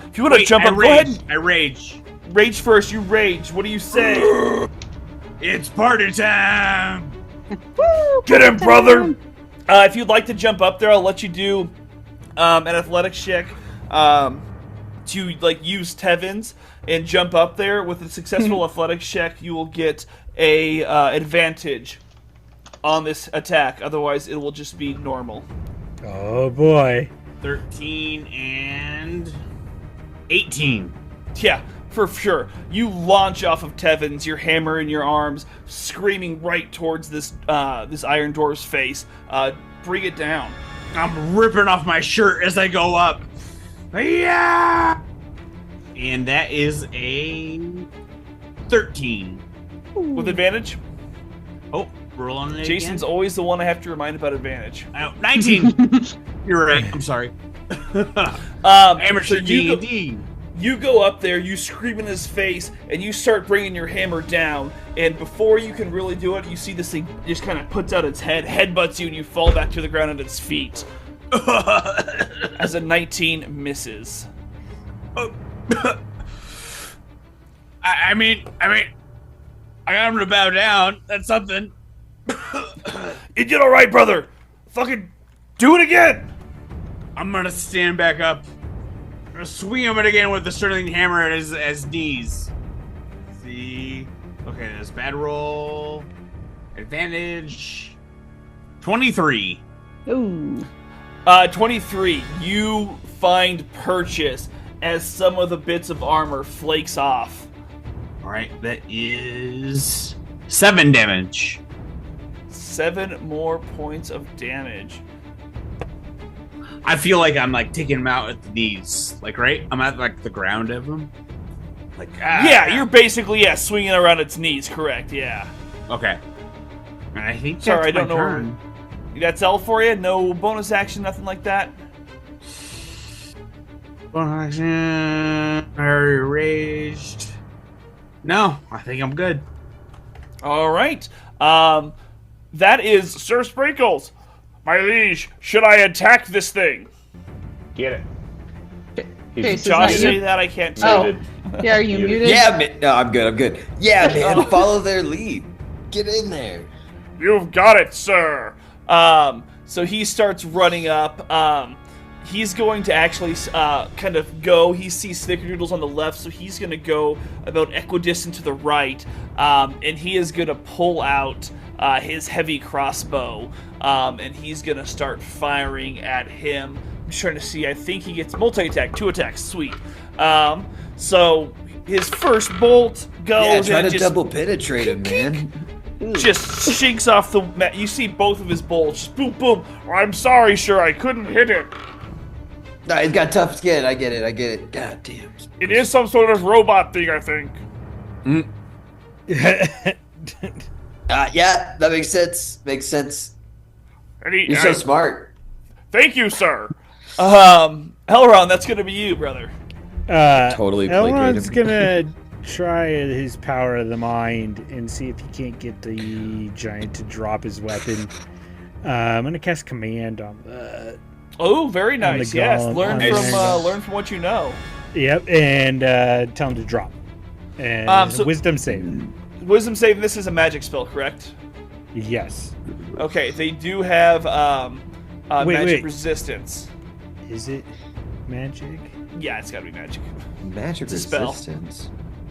Speaker 1: If you wanna
Speaker 2: Wait,
Speaker 1: jump
Speaker 2: I
Speaker 1: up, go ahead
Speaker 2: rage.
Speaker 1: and
Speaker 2: I rage.
Speaker 1: rage first. You rage. What do you say?
Speaker 2: It's party time.
Speaker 1: Get him, brother! If you'd like to jump up there, I'll let you do an athletics check to use Tevins and jump up there. With a successful athletics check, you will get a advantage on this attack. Otherwise, it will just be normal.
Speaker 5: Oh boy.
Speaker 2: 13 and 18.
Speaker 1: Yeah, for sure. You launch off of Tevins, your hammer in your arms, screaming right towards this Iron Dwarf's face. Bring it down.
Speaker 2: I'm ripping off my shirt as I go up. Yeah. And that is a 13.
Speaker 1: With advantage?
Speaker 2: Oh, roll on it
Speaker 1: Jason's
Speaker 2: again.
Speaker 1: always the one I have to remind about advantage.
Speaker 2: Oh, 19. You're right. I'm sorry. Amateur
Speaker 1: so you
Speaker 2: D&D.
Speaker 1: You go up there, you scream in his face, and you start bringing your hammer down. And before you can really do it, you see this thing just kind of puts out its head, headbutts you, and you fall back to the ground at its feet. As a 19 misses.
Speaker 2: I mean, I got him to bow down. That's something.
Speaker 1: You did all right, brother. Fucking do it again.
Speaker 2: I'm gonna stand back up. I'm gonna swing him it again with the Sterling Hammer at his knees. See. Okay, that's bad roll. Advantage. 23.
Speaker 4: Ooh.
Speaker 1: 23. You find purchase as some of the bits of armor flakes off.
Speaker 2: All right, that is 7 damage.
Speaker 1: 7 more points of damage.
Speaker 2: I feel like I'm like taking him out at the knees, like right. I'm at like the ground of him. Like
Speaker 1: Yeah, you're basically swinging around its knees. Correct. Yeah.
Speaker 2: okay. And I think
Speaker 1: Sorry,
Speaker 2: that's
Speaker 1: I don't
Speaker 2: my
Speaker 1: know.
Speaker 2: turn.
Speaker 1: That's all for you. No bonus action, nothing like that.
Speaker 2: Bonus action. I already raged. No, I think I'm good.
Speaker 1: All right. That is Sir Sprinkles. My liege, should I attack this thing?
Speaker 3: Get it. He's
Speaker 4: Jason's
Speaker 1: Josh
Speaker 4: not
Speaker 1: say
Speaker 4: you.
Speaker 1: that I can't.
Speaker 4: Oh.
Speaker 3: muted.
Speaker 4: Yeah, are you muted?
Speaker 6: Yeah, man. No, I'm good. Yeah, man. Follow their lead. Get in there.
Speaker 1: You've got it, sir. So he starts running up. He's going to actually kind of go. He sees Snickerdoodles on the left, so he's going to go about equidistant to the right, and he is going to pull out his heavy crossbow, and he's going to start firing at him. I'm just trying to see. I think he gets multi-attack, 2 attacks. Sweet. So his first bolt goes
Speaker 6: Yeah, try
Speaker 1: and
Speaker 6: to
Speaker 1: just
Speaker 6: double penetrate him, man.
Speaker 1: just shinks off the mat. You see both of his bolts. Just boom, boom. I'm sorry, sir. I couldn't hit it.
Speaker 6: No, he's got tough skin. I get it. God damn.
Speaker 1: It is some sort of robot thing, I think.
Speaker 6: Yeah, that makes sense. You're so smart.
Speaker 1: Thank you, sir. Elrond, that's gonna be you, brother.
Speaker 6: Totally placated
Speaker 5: Elrond's
Speaker 6: him.
Speaker 5: gonna try his power of the mind and see if he can't get the giant to drop his weapon. I'm gonna cast command on the.
Speaker 1: Oh, very nice.
Speaker 5: the
Speaker 1: Yes,
Speaker 5: golem,
Speaker 1: learn
Speaker 5: on
Speaker 1: from
Speaker 5: the-
Speaker 1: learn from what you know.
Speaker 5: Yep, and tell him to drop. And
Speaker 1: So-
Speaker 5: wisdom save.
Speaker 1: Wisdom save. This is a magic spell, correct?
Speaker 5: Yes.
Speaker 1: Okay, they do have magic
Speaker 5: wait.
Speaker 1: resistance.
Speaker 5: Is it magic?
Speaker 1: Yeah, it's gotta be magic.
Speaker 6: Magic
Speaker 1: It's a spell.
Speaker 6: resistance.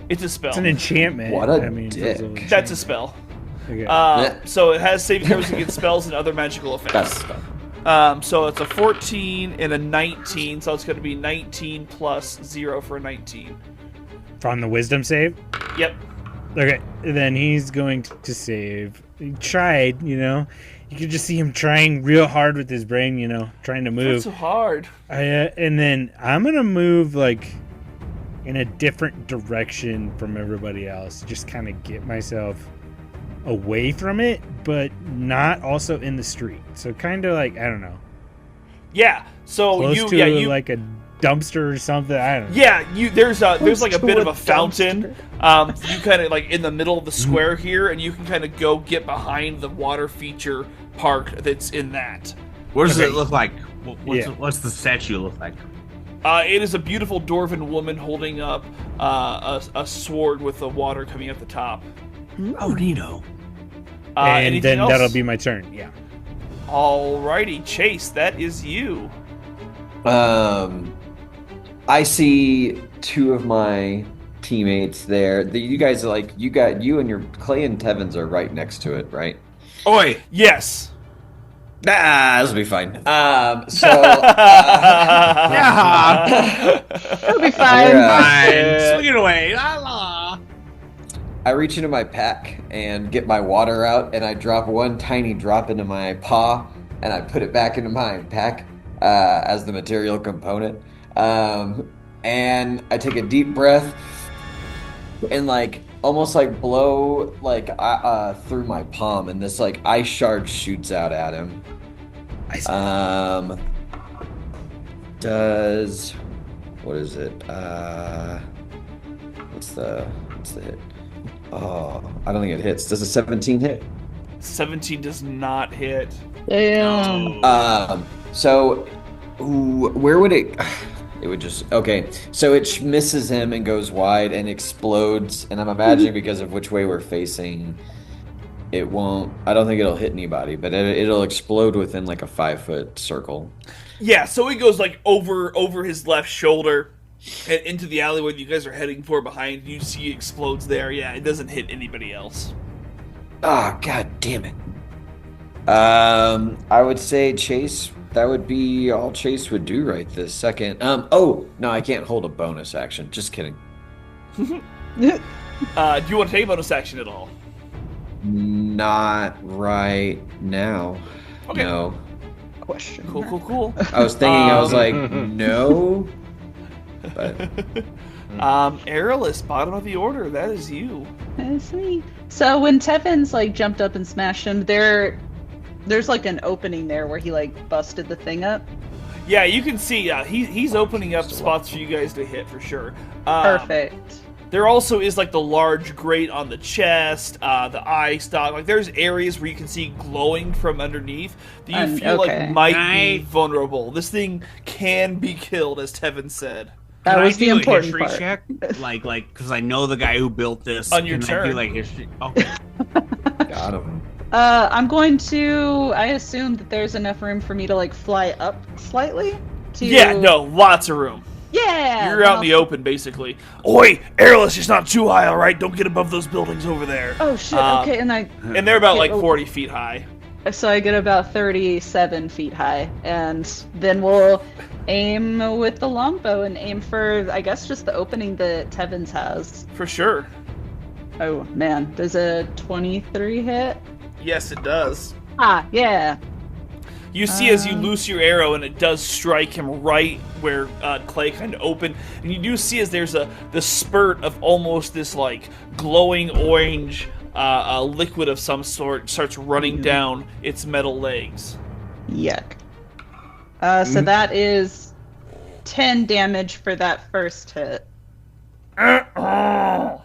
Speaker 1: It's a spell.
Speaker 5: It's an enchantment.
Speaker 6: What a
Speaker 5: I mean, it's
Speaker 6: dick.
Speaker 5: an
Speaker 1: That's a spell.
Speaker 5: Okay.
Speaker 1: So it has saving throws against spells and other magical effects. So it's a 14 and a 19, so it's going to be 19 plus 0 for a 19.
Speaker 5: From the wisdom save?
Speaker 1: Yep.
Speaker 5: Okay, then he's going to save. He tried, you know. You could just see him trying real hard with his brain, you know, trying to
Speaker 1: Not
Speaker 5: move.
Speaker 1: so hard.
Speaker 5: And then I'm going to move, like, in a different direction from everybody else. Just kind of get myself away from it, but not also in the street. So kind of like, I don't know.
Speaker 1: Yeah. So
Speaker 5: Close
Speaker 1: you,
Speaker 5: to
Speaker 1: yeah, you,
Speaker 5: like a dumpster or something. I don't know.
Speaker 1: yeah, you. There's like a
Speaker 4: to
Speaker 1: bit
Speaker 4: a
Speaker 1: of a fountain. You kind of like in the middle of the square here, and you can kind of go get behind the water feature park that's in that.
Speaker 2: What does
Speaker 5: Okay.
Speaker 2: it look like?
Speaker 5: Yeah.
Speaker 2: What's the statue look like?
Speaker 1: It is a beautiful dwarven woman holding up a sword with the water coming at the top.
Speaker 2: Oh, Nino.
Speaker 5: And
Speaker 1: Anything
Speaker 5: then
Speaker 1: else?
Speaker 5: that'll be my turn. Yeah.
Speaker 1: Alrighty, Chase, that is you.
Speaker 6: I see two of my teammates there. You guys are like you and your Clay and Tevins are right next to it, right?
Speaker 2: Oi!
Speaker 1: Yes.
Speaker 6: This will be fine.
Speaker 2: Yeah!
Speaker 4: It'll be fine.
Speaker 6: Yeah.
Speaker 2: Swing it away! La la!
Speaker 6: I reach into my pack and get my water out, and I drop one tiny drop into my paw, and I put it back into my pack as the material component. And I take a deep breath and like almost like blow like through my palm, and this like ice shard shoots out at him. Does what is it? What's the hit? Oh, I don't think it hits. Does a 17 hit?
Speaker 1: 17 does not hit.
Speaker 4: Damn.
Speaker 6: So where would it? It would just okay. So it misses him and goes wide and explodes. And I'm imagining because of which way we're facing, it won't. I don't think it'll hit anybody, but it'll explode within like a 5-foot circle.
Speaker 1: Yeah, so he goes like over his left shoulder and into the alleyway that you guys are heading for behind. You see it explodes there. Yeah, it doesn't hit anybody else.
Speaker 6: Ah, god damn it. I would say Chase. That would be all Chase would do right this second. Oh no, I can't hold a bonus action. Just kidding.
Speaker 1: Do you want to take a bonus action at all?
Speaker 6: Not right now.
Speaker 1: Okay.
Speaker 6: No.
Speaker 4: Question.
Speaker 1: Cool.
Speaker 6: I was thinking. I was like, no. But
Speaker 1: Aerolus, bottom of the order. That is you.
Speaker 4: That's me. So when Tevin's like jumped up and smashed him, there's like an opening there where he like busted the thing up.
Speaker 1: Yeah, you can see he's opening up spots for you guys to hit for sure.
Speaker 4: Perfect.
Speaker 1: There also is like the large grate on the chest, the eye stalk. Like there's areas where you can see glowing from underneath that you feel
Speaker 4: okay.
Speaker 1: like might be vulnerable. This thing can be killed, as Tevin said.
Speaker 4: That
Speaker 2: Can
Speaker 4: was
Speaker 2: I
Speaker 4: the
Speaker 2: do
Speaker 4: important
Speaker 2: a history
Speaker 4: part.
Speaker 2: check? Like, because I know the guy who built this.
Speaker 1: On your
Speaker 2: Can I
Speaker 1: turn.
Speaker 2: do, like, history? Okay.
Speaker 6: got him.
Speaker 4: I'm going to. I assume that there's enough room for me to like fly up slightly. To...
Speaker 1: Yeah, no, lots of room.
Speaker 4: Yeah.
Speaker 1: You're out in the open, basically. Oi, Airless, it's not too high, all right? Don't get above those buildings over there.
Speaker 4: Oh shit. Okay, and
Speaker 1: And they're about
Speaker 4: Okay,
Speaker 1: like
Speaker 4: oh.
Speaker 1: 40 feet high.
Speaker 4: so I get about 37 feet high, and then we'll aim with the longbow and aim for, I guess, just the opening that Tevin's has.
Speaker 1: For sure.
Speaker 4: Oh man, does a 23 hit?
Speaker 1: Yes, it does.
Speaker 4: Ah, yeah.
Speaker 1: You see as you loose your arrow, and it does strike him right where Clay kind of opened, and you do see as there's the spurt of almost this like glowing orange liquid of some sort starts running down its metal legs.
Speaker 4: Yuck. So that is 10 damage for that first hit. And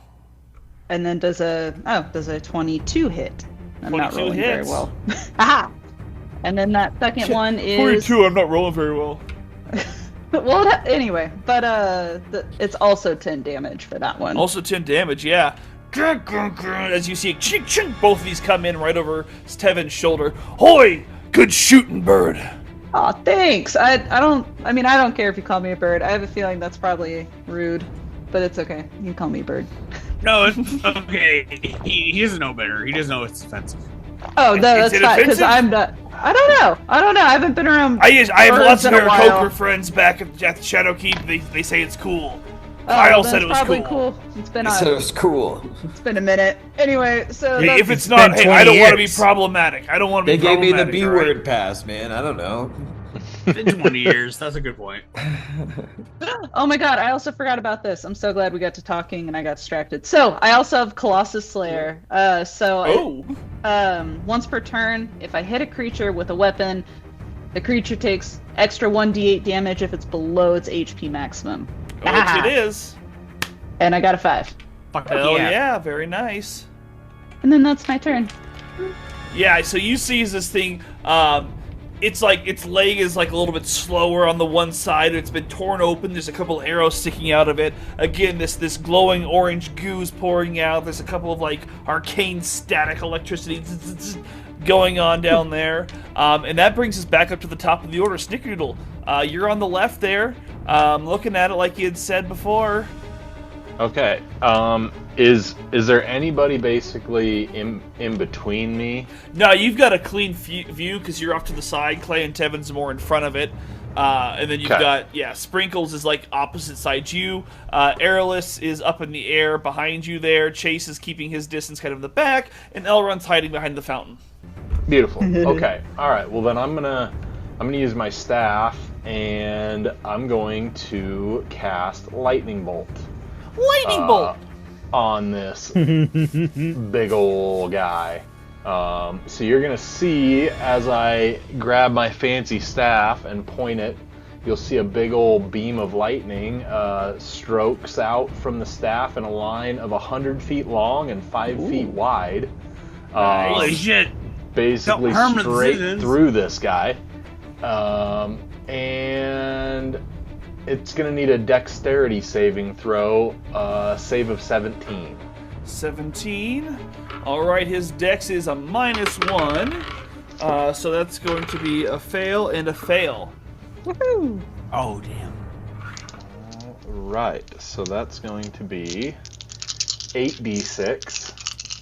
Speaker 4: then does a 22 hit? I'm not
Speaker 1: 22
Speaker 4: rolling very
Speaker 1: hits.
Speaker 4: well. Aha! And then that second one is
Speaker 1: 42, I'm not rolling very well.
Speaker 4: well, anyway, but it's also 10 damage for that one.
Speaker 1: Also 10 damage, yeah. As you see, chink, chink, both of these come in right over Tevin's shoulder. Hoy! Good shooting, bird.
Speaker 4: Aw, thanks. I don't care if you call me a bird. I have a feeling that's probably rude. but it's okay. You can call me Bird.
Speaker 2: No, it's okay. He doesn't know better. He doesn't know it's offensive.
Speaker 4: Oh, no,
Speaker 1: Is
Speaker 4: that's
Speaker 1: it
Speaker 4: fine, because
Speaker 1: offensive?
Speaker 4: I'm not... I don't know. I haven't been around
Speaker 1: I have
Speaker 4: birds
Speaker 1: lots of
Speaker 4: in a while.
Speaker 1: Coker friends back at the Shadow Keep. They say it's cool.
Speaker 4: Oh,
Speaker 1: Kyle
Speaker 4: that's
Speaker 1: said it was
Speaker 4: probably
Speaker 1: cool.
Speaker 4: It's been
Speaker 6: He said it was cool.
Speaker 4: It's been a minute. Anyway, so
Speaker 1: Hey,
Speaker 4: that's,
Speaker 1: if it's
Speaker 5: been
Speaker 1: not, hey,
Speaker 5: 20
Speaker 1: I don't want to be
Speaker 5: years.
Speaker 1: problematic. I don't want to
Speaker 6: They
Speaker 1: be
Speaker 6: gave me the
Speaker 1: problematic.
Speaker 6: B
Speaker 1: all right?
Speaker 6: word pass, man. I don't know.
Speaker 2: It's been 20 years. That's a good point.
Speaker 4: oh my god, I also forgot about this. I'm so glad we got to talking and I got distracted. So I also have Colossus Slayer.
Speaker 1: Oh,
Speaker 4: Once per turn, if I hit a creature with a weapon, the creature takes extra 1d8 damage if it's below its HP maximum.
Speaker 1: which it is.
Speaker 4: And I got a 5.
Speaker 2: Fuck
Speaker 1: Hell yeah, very nice.
Speaker 4: And then that's my turn.
Speaker 1: Yeah, so you see this thing, it's like its leg is like a little bit slower on the one side. It's been torn open. There's a couple arrows sticking out of it. Again, this glowing orange goo's pouring out. There's a couple of like arcane static electricity going on down there. And that brings us back up to the top of the order. Snickerdoodle, you're on the left there, looking at it like you had said before.
Speaker 3: Okay. Is there anybody basically in between me?
Speaker 1: No, you've got a clean view because you're off to the side. Clay and Tevin's more in front of it. And then you've
Speaker 3: Okay.
Speaker 1: got, Sprinkles is like opposite side you. Airless is up in the air behind you there. Chase is keeping his distance kind of in the back. And Elrond's hiding behind the fountain.
Speaker 3: Beautiful. Okay. All right. Well, then I'm gonna use my staff and I'm going to cast Lightning Bolt
Speaker 1: Lightning bolt!
Speaker 3: on this big ol' guy. So you're gonna see as I grab my fancy staff and point it, you'll see a big old beam of lightning strokes out from the staff in a line of 100 feet long and 5 feet wide.
Speaker 2: Holy shit.
Speaker 3: Basically
Speaker 2: Don't harm the
Speaker 3: straight
Speaker 2: citizens.
Speaker 3: through this guy. And it's gonna need a dexterity saving throw, save of 17.
Speaker 1: 17. Alright, his dex is a -1. So that's going to be a fail and a fail.
Speaker 4: Woohoo!
Speaker 2: Oh, damn.
Speaker 3: Right, so that's going to be 8d6.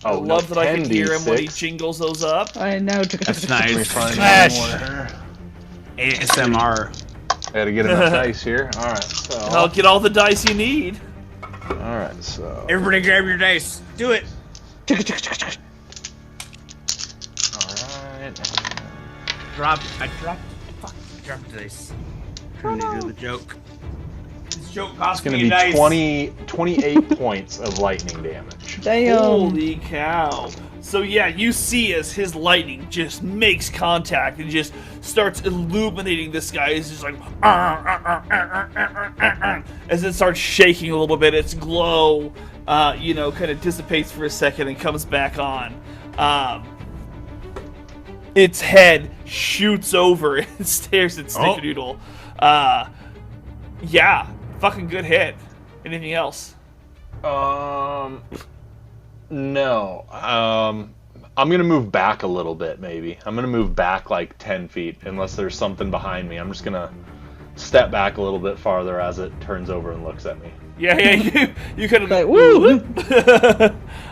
Speaker 1: I love that I can hear him when he
Speaker 3: 10d6.
Speaker 1: jingles those up.
Speaker 4: I know.
Speaker 2: That's
Speaker 3: Let me
Speaker 2: nice.
Speaker 3: find
Speaker 5: Smash.
Speaker 3: one more.
Speaker 2: ASMR.
Speaker 3: I gotta get enough dice here. Alright, so.
Speaker 1: I'll get all the dice you need.
Speaker 3: Alright, so.
Speaker 2: Everybody grab your dice. Do it.
Speaker 3: Alright.
Speaker 2: Drop. I dropped. Fuck. Dropped the dice. Trying to do the joke. This joke cost
Speaker 3: It's gonna
Speaker 2: me
Speaker 3: be
Speaker 2: a dice.
Speaker 3: 28 points of lightning damage.
Speaker 4: Damn.
Speaker 1: Holy cow. So yeah, you see as his lightning just makes contact and just starts illuminating this guy. It's just like, as it starts shaking a little bit, its glow, kind of dissipates for a second and comes back on. Its head shoots over and stares at Snickerdoodle. Yeah, fucking good hit. Anything else?
Speaker 3: No. I'm gonna move back a little bit, maybe. I'm gonna move back like 10 feet, unless there's something behind me. I'm just gonna step back a little bit farther as it turns over and looks at me.
Speaker 1: Yeah, you kind of
Speaker 4: Like, woo!
Speaker 1: a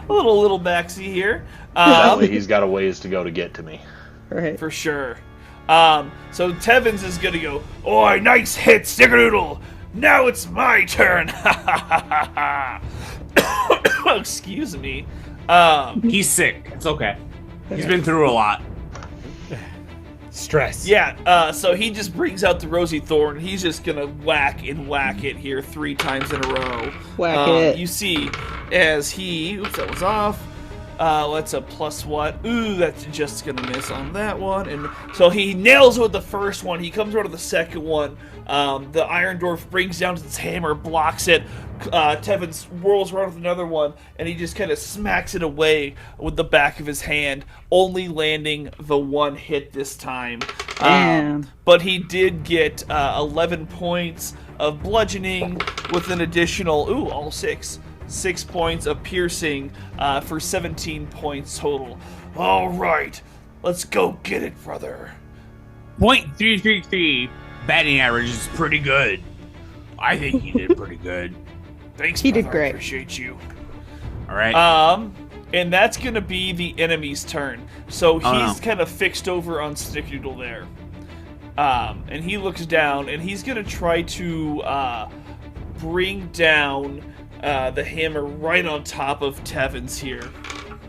Speaker 1: little backsy here.
Speaker 3: That way he's got a ways to go to get to me.
Speaker 4: Right.
Speaker 1: For sure. So Tevins is gonna go, "Oi, nice hit, Snickerdoodle! Now it's my turn!" Excuse me.
Speaker 2: He's sick. It's okay. He's been through a lot.
Speaker 5: Stress.
Speaker 1: Yeah, so he just brings out the Rosy Thorn. He's just gonna whack it here 3 times in a row.
Speaker 4: Whack it.
Speaker 1: You see, as he... Oops, that was off. That's a plus what? Ooh, that's just gonna miss on that one. And so he nails it with the first one. He comes around to the second one. The Iron Dwarf brings down his hammer, blocks it. Tevin whirls around with another one, and he just kind of smacks it away with the back of his hand, only landing the one hit this time.
Speaker 4: Damn.
Speaker 1: But he did get 11 points of bludgeoning with an additional, all 6 points of piercing for 17 points total. All right, let's go get it, brother.
Speaker 2: .333 batting average is pretty good. I think he did pretty good.
Speaker 1: Thanks,
Speaker 4: He did
Speaker 1: brother. I
Speaker 4: great.
Speaker 1: appreciate you.
Speaker 2: All right.
Speaker 1: And that's gonna be the enemy's turn. So he's
Speaker 2: no.
Speaker 1: kind of fixed over on Snickerdoodle there. And he looks down, and he's gonna try to bring down the hammer right on top of Tevins here.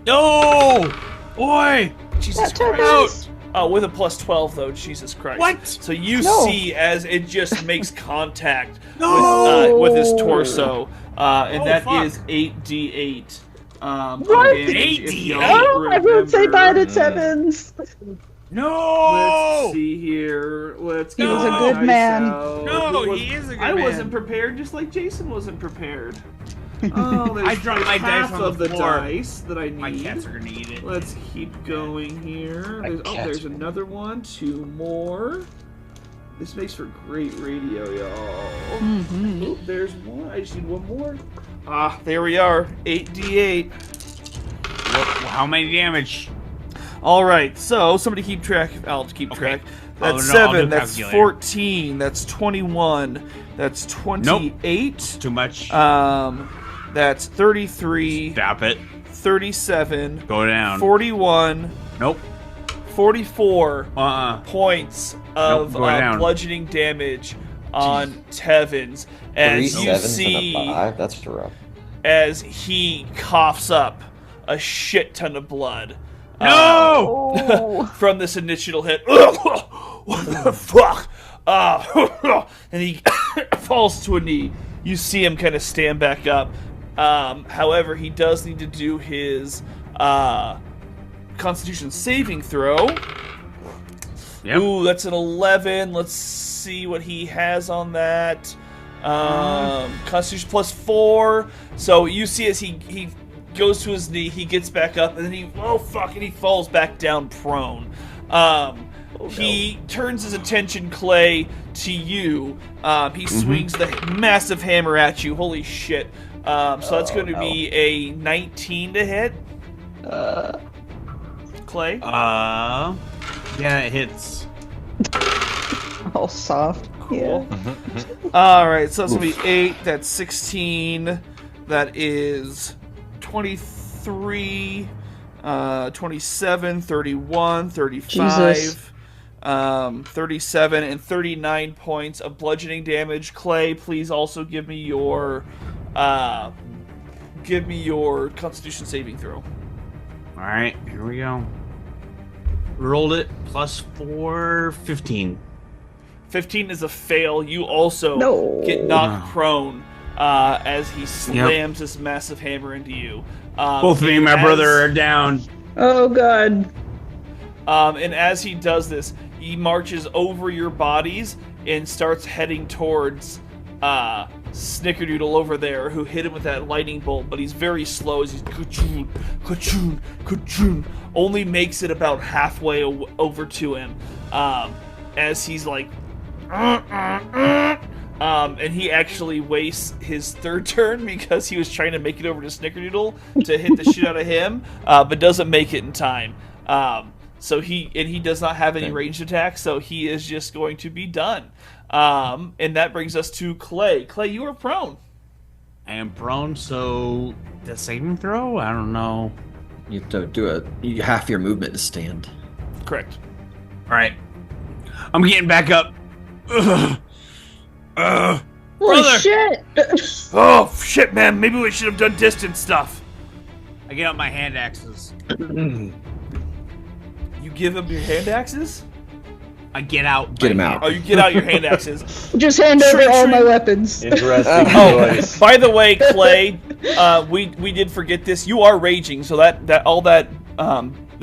Speaker 2: No! Boy!
Speaker 1: Jesus
Speaker 4: That turned
Speaker 1: Christ.
Speaker 4: out.
Speaker 1: With a plus 12, though, Jesus Christ.
Speaker 2: What?
Speaker 1: So you
Speaker 4: No.
Speaker 1: see as it just makes contact
Speaker 2: No!
Speaker 1: with his torso. And
Speaker 2: Oh,
Speaker 1: that
Speaker 2: fuck.
Speaker 1: is 8d8.
Speaker 4: What?
Speaker 1: Damage, if
Speaker 2: 8d8?
Speaker 1: y'all
Speaker 4: Oh, I won't say bye to
Speaker 1: remember.
Speaker 4: Tevins.
Speaker 2: No!
Speaker 1: Let's see here. Let's
Speaker 4: He
Speaker 1: get
Speaker 4: was a
Speaker 1: my
Speaker 4: good
Speaker 1: dice
Speaker 4: man.
Speaker 1: out.
Speaker 2: No,
Speaker 1: Who was-
Speaker 2: he is a good
Speaker 1: I
Speaker 2: man.
Speaker 1: wasn't prepared, just like Jason wasn't prepared. Oh, there's
Speaker 2: I dropped my
Speaker 1: half
Speaker 2: dice on
Speaker 1: of
Speaker 2: the
Speaker 1: the
Speaker 2: floor.
Speaker 1: dice that I need.
Speaker 2: My cats are gonna eat it.
Speaker 1: Let's keep going here.
Speaker 6: My cats.
Speaker 1: There's another one. 2 more. This makes for great radio, y'all.
Speaker 4: Mm-hmm.
Speaker 1: Oh, there's one. I just need one more. Ah, there we are. 8d8.
Speaker 2: How many damage?
Speaker 1: All right, so somebody keep track. I'll keep track. That's
Speaker 2: I'll
Speaker 1: 7.
Speaker 2: do
Speaker 1: That's
Speaker 2: calculator.
Speaker 1: 14. That's 21. That's 28.
Speaker 2: Too much.
Speaker 1: That's 33.
Speaker 2: Stop it.
Speaker 1: 37.
Speaker 2: Go down.
Speaker 1: 41.
Speaker 2: Nope.
Speaker 1: 44 points of
Speaker 2: Nope, go down.
Speaker 1: bludgeoning damage on Tevins as
Speaker 6: 3
Speaker 1: you
Speaker 6: 7s
Speaker 1: see
Speaker 6: and a 5. That's rough.
Speaker 1: as he coughs up a shit ton of blood.
Speaker 2: No!
Speaker 4: Oh.
Speaker 1: From this initial hit. What the fuck? And he falls to a knee. You see him kind of stand back up. However, he does need to do his Constitution saving throw.
Speaker 2: Yep.
Speaker 1: Ooh, that's an 11. Let's see what he has on that. Constitution plus 4. So you see as he goes to his knee, he gets back up, and then he falls back down prone. He turns his attention, Clay, to you. He swings the massive hammer at you. Holy shit. So that's going to be a 19 to hit. Clay?
Speaker 2: Yeah, it hits.
Speaker 4: All soft.
Speaker 1: Cool.
Speaker 4: Yeah.
Speaker 1: Alright, so that's going to be 8. That's 16. That is 23, 27, 31, 35,
Speaker 4: Jesus.
Speaker 1: 37, and 39 points of bludgeoning damage. Clay, please also give me your Constitution saving throw.
Speaker 2: Alright, here we go. Rolled it. Plus 4, 15.
Speaker 1: 15 is a fail. You also
Speaker 4: No.
Speaker 1: get knocked prone as he slams this massive hammer into you.
Speaker 2: Both of me and my brother are down.
Speaker 4: Oh god.
Speaker 1: And as he does this, he marches over your bodies and starts heading towards Snickerdoodle over there, who hit him with that lightning bolt, but he's very slow as he's ka-choon, ka-choon, ka-choon, only makes it about halfway over to him, as he's like, and he actually wastes his third turn because he was trying to make it over to Snickerdoodle to hit the shit out of him, but doesn't make it in time. So he does not have any ranged attacks, so he is just going to be done. And that brings us to Clay. Clay, you are prone.
Speaker 2: I am prone, so the saving throw? I don't know.
Speaker 6: You have to do half your movement to stand.
Speaker 1: Correct.
Speaker 2: Alright. I'm getting back up. Ugh.
Speaker 4: Holy
Speaker 2: Brother!
Speaker 4: shit!
Speaker 1: Oh, shit, man. Maybe we should have done distance stuff.
Speaker 2: I get out my hand axes.
Speaker 1: You give him your hand axes?
Speaker 2: I get out.
Speaker 6: Get him
Speaker 2: my
Speaker 6: out.
Speaker 1: Oh, you get out your hand axes.
Speaker 4: Just hand over all my weapons.
Speaker 3: Interesting
Speaker 1: Oh,
Speaker 3: choice.
Speaker 1: by the way, Clay, we did forget this. You are raging, so that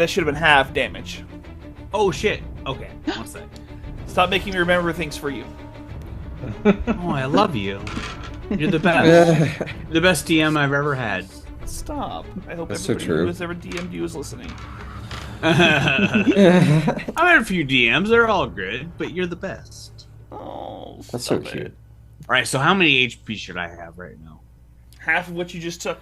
Speaker 1: should have been half damage.
Speaker 2: Oh shit. Okay. One sec.
Speaker 1: Stop making me remember things for you.
Speaker 2: Oh, I love you. You're the best. The best DM I've ever had.
Speaker 1: Stop. I hope
Speaker 6: That's so
Speaker 1: everybody who
Speaker 6: true.
Speaker 1: has ever DM'd you is listening.
Speaker 2: I've had a few DMs. They're all good, but you're the best.
Speaker 1: Oh,
Speaker 6: That's so
Speaker 1: stop
Speaker 6: cute.
Speaker 1: it.
Speaker 2: All right. So how many HP should I have right now?
Speaker 1: Half of what you just took.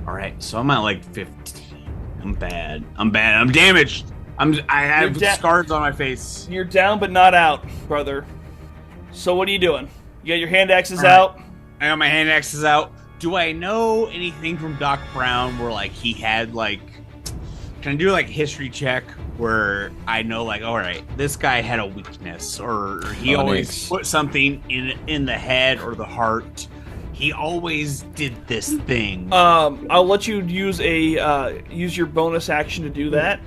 Speaker 2: All right. So I'm at like 15. I'm bad. I'm damaged. I have
Speaker 1: You're
Speaker 2: scars on my face.
Speaker 1: You're down but not out, brother. So what are you doing? You got your hand axes
Speaker 2: All right.
Speaker 1: out?
Speaker 2: I got my hand axes out. Do I know anything from Doc Brown where like he had like? Can I do like a history check where I know like, all right, this guy had a weakness, or he always
Speaker 6: nice.
Speaker 2: put something in the head or the heart. He always did this thing.
Speaker 1: I'll let you use use your bonus action to do that.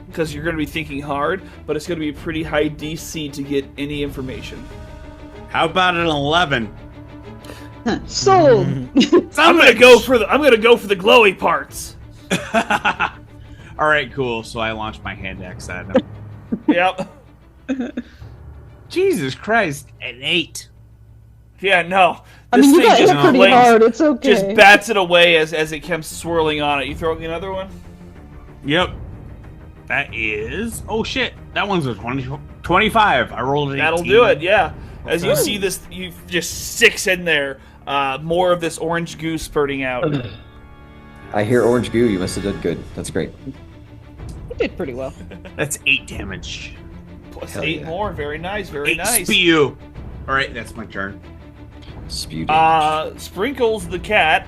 Speaker 1: Because you're going to be thinking hard, but it's going to be a pretty high DC to get any information.
Speaker 2: How about an 11?
Speaker 4: Sold.
Speaker 1: I'm going to go for the glowy parts.
Speaker 2: All right, cool. So I launched my hand axe at him.
Speaker 1: Yep.
Speaker 2: Jesus Christ, an 8.
Speaker 1: Yeah, no.
Speaker 4: I mean, you got hit pretty
Speaker 1: blames-
Speaker 4: hard. It's okay.
Speaker 1: Just bats it away as it comes swirling on it. You throw me another one?
Speaker 2: Yep. That is... Oh, shit. That one's a 25. I rolled an 18.
Speaker 1: That'll do it, yeah. As you see this, you just six in there. More of this orange goo spurting out.
Speaker 6: I hear orange goo. You must have done good. That's great.
Speaker 4: You did pretty well.
Speaker 2: That's 8 damage.
Speaker 1: Plus
Speaker 6: Hell
Speaker 1: 8
Speaker 6: yeah.
Speaker 1: more. Very nice, very
Speaker 2: 8
Speaker 1: nice.
Speaker 2: spew. All right, that's my turn.
Speaker 6: Spew damage.
Speaker 1: Sprinkles the cat.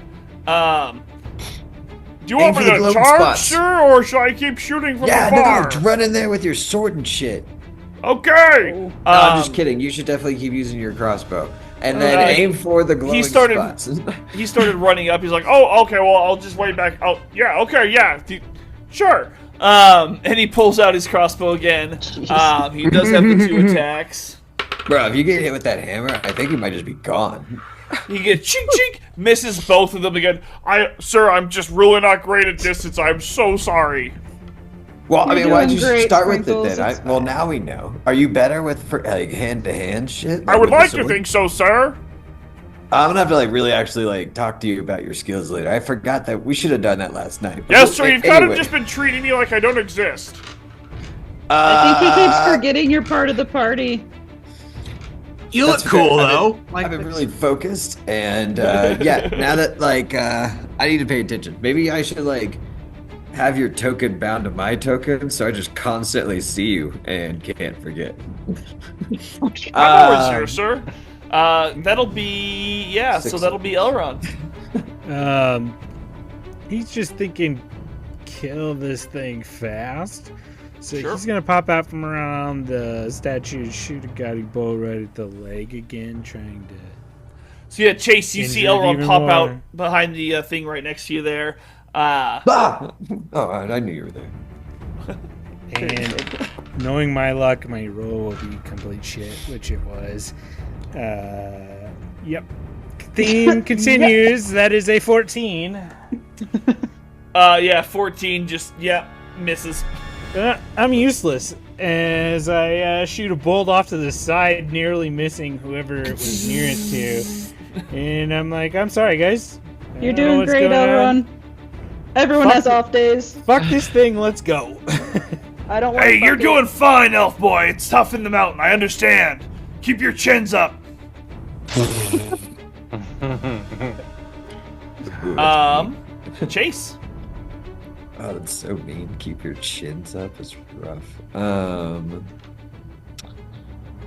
Speaker 1: Do you
Speaker 6: Aim
Speaker 1: want me
Speaker 6: for the
Speaker 1: to
Speaker 6: glowing
Speaker 1: charge,
Speaker 6: spots.
Speaker 1: sir, or should I keep shooting from
Speaker 6: Yeah,
Speaker 1: afar?
Speaker 6: no, run in there with your sword and shit.
Speaker 1: Okay.
Speaker 6: No, I'm just kidding. You should definitely keep using your crossbow. And then aim for the glowing spots.
Speaker 1: He started running up. He's like, "Oh, okay. Well, I'll just wait back. Oh, yeah. Okay, yeah. Sure." And he pulls out his crossbow again. He does have the 2 attacks.
Speaker 6: Bro, if you get hit with that hammer, I think you might just be gone.
Speaker 1: He gets chink chink, misses both of them again. Sir, I'm just really not great at distance. I'm so sorry.
Speaker 6: Well, I
Speaker 4: You're
Speaker 6: mean, why'd you
Speaker 4: doing great,
Speaker 6: start with it
Speaker 4: Sprinkles.
Speaker 6: then?
Speaker 4: It's
Speaker 6: Well, now we know. Are you better with like hand-to-hand shit?
Speaker 1: I would
Speaker 6: with the
Speaker 1: like to
Speaker 6: sword?
Speaker 1: think so, sir.
Speaker 6: I'm gonna have to like really actually like talk to you about your skills later. I forgot that we should have done that last night. But
Speaker 1: Yes, sir. You've kind of
Speaker 6: anyway.
Speaker 1: just been treating me like I don't exist.
Speaker 4: I think he keeps forgetting you're part of the party.
Speaker 2: You look
Speaker 6: That's
Speaker 2: cool,
Speaker 6: fair.
Speaker 2: though.
Speaker 6: I've been really focused, and yeah, now that like I need to pay attention. Maybe I should like have your token bound to my token, so I just constantly see you and can't forget.
Speaker 1: I'm always here, sir. That'll be so that'll be Elrond.
Speaker 5: He's just thinking, kill this thing fast. So
Speaker 1: Sure.
Speaker 5: he's gonna pop out from around the statue, shoot a guiding bolt right at the leg again, trying to.
Speaker 1: So yeah, Chase, you see
Speaker 5: Injured
Speaker 1: Elrond
Speaker 5: even
Speaker 1: pop
Speaker 5: more.
Speaker 1: out behind the thing right next to you there.
Speaker 6: Ah! Oh, I knew you were there.
Speaker 5: And knowing my luck, my roll will be complete shit, which it was. Yep. Theme continues. That is a 14.
Speaker 1: 14 just misses.
Speaker 5: I'm useless as I shoot a bolt off to the side, nearly missing whoever it was nearest to. And I'm like, I'm sorry, guys. I
Speaker 4: You're
Speaker 5: don't know
Speaker 4: doing
Speaker 5: what's
Speaker 4: great,
Speaker 5: going on.
Speaker 4: Elrond. Everyone
Speaker 5: Fuck
Speaker 4: has
Speaker 5: it.
Speaker 4: off days.
Speaker 5: Fuck this thing. Let's go.
Speaker 4: I don't want
Speaker 1: Hey,
Speaker 4: to
Speaker 1: you're doing fine, elf boy. It's tough in the mountain. I understand. Keep your chins up. Chase.
Speaker 6: Oh, that's so mean. Keep your chins up. It's rough.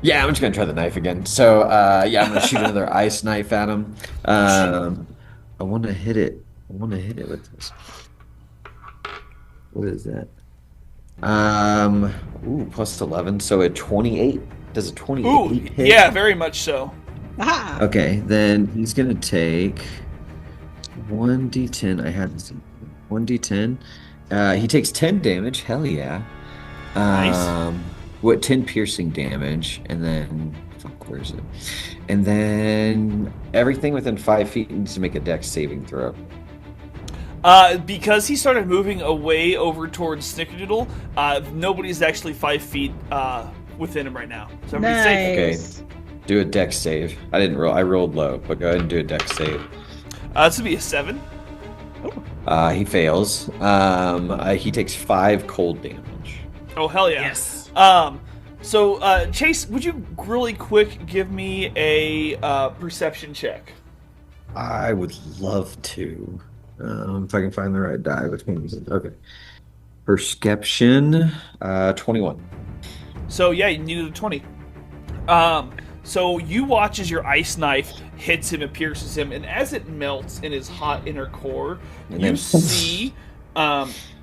Speaker 6: Yeah, I'm just gonna try the knife again. So, yeah, I'm gonna shoot another ice knife at him. I want to hit it. I want to hit it with this. What is that? Plus 11, so a 28. Does a 28
Speaker 1: Ooh,
Speaker 6: hit?
Speaker 1: yeah, very much so.
Speaker 4: Ah,
Speaker 6: Okay, then he's gonna take 1d10. I had this 1d10. He takes 10 damage. Hell yeah.
Speaker 1: Nice.
Speaker 6: What 10 piercing damage, and then fuck, where is it? And then everything within 5 feet needs to make a dex saving throw.
Speaker 1: Because he started moving away over towards Snickerdoodle, nobody's actually 5 feet within him right now. So everybody's safe.
Speaker 4: nice.
Speaker 6: Do a dex save. I didn't roll. I rolled low, but go ahead and do a dex save.
Speaker 1: This would be a 7.
Speaker 6: He fails. He takes 5 cold damage.
Speaker 1: Oh, hell yeah.
Speaker 2: Yes.
Speaker 1: So, Chase, would you really quick give me a perception check?
Speaker 6: I would love to. If I can find the right die, which means okay. Perception, 21.
Speaker 1: So, yeah, you needed a 20. So you watch as your ice knife hits him and pierces him, and as it melts in his hot inner core,
Speaker 6: And
Speaker 1: you
Speaker 6: then-
Speaker 1: see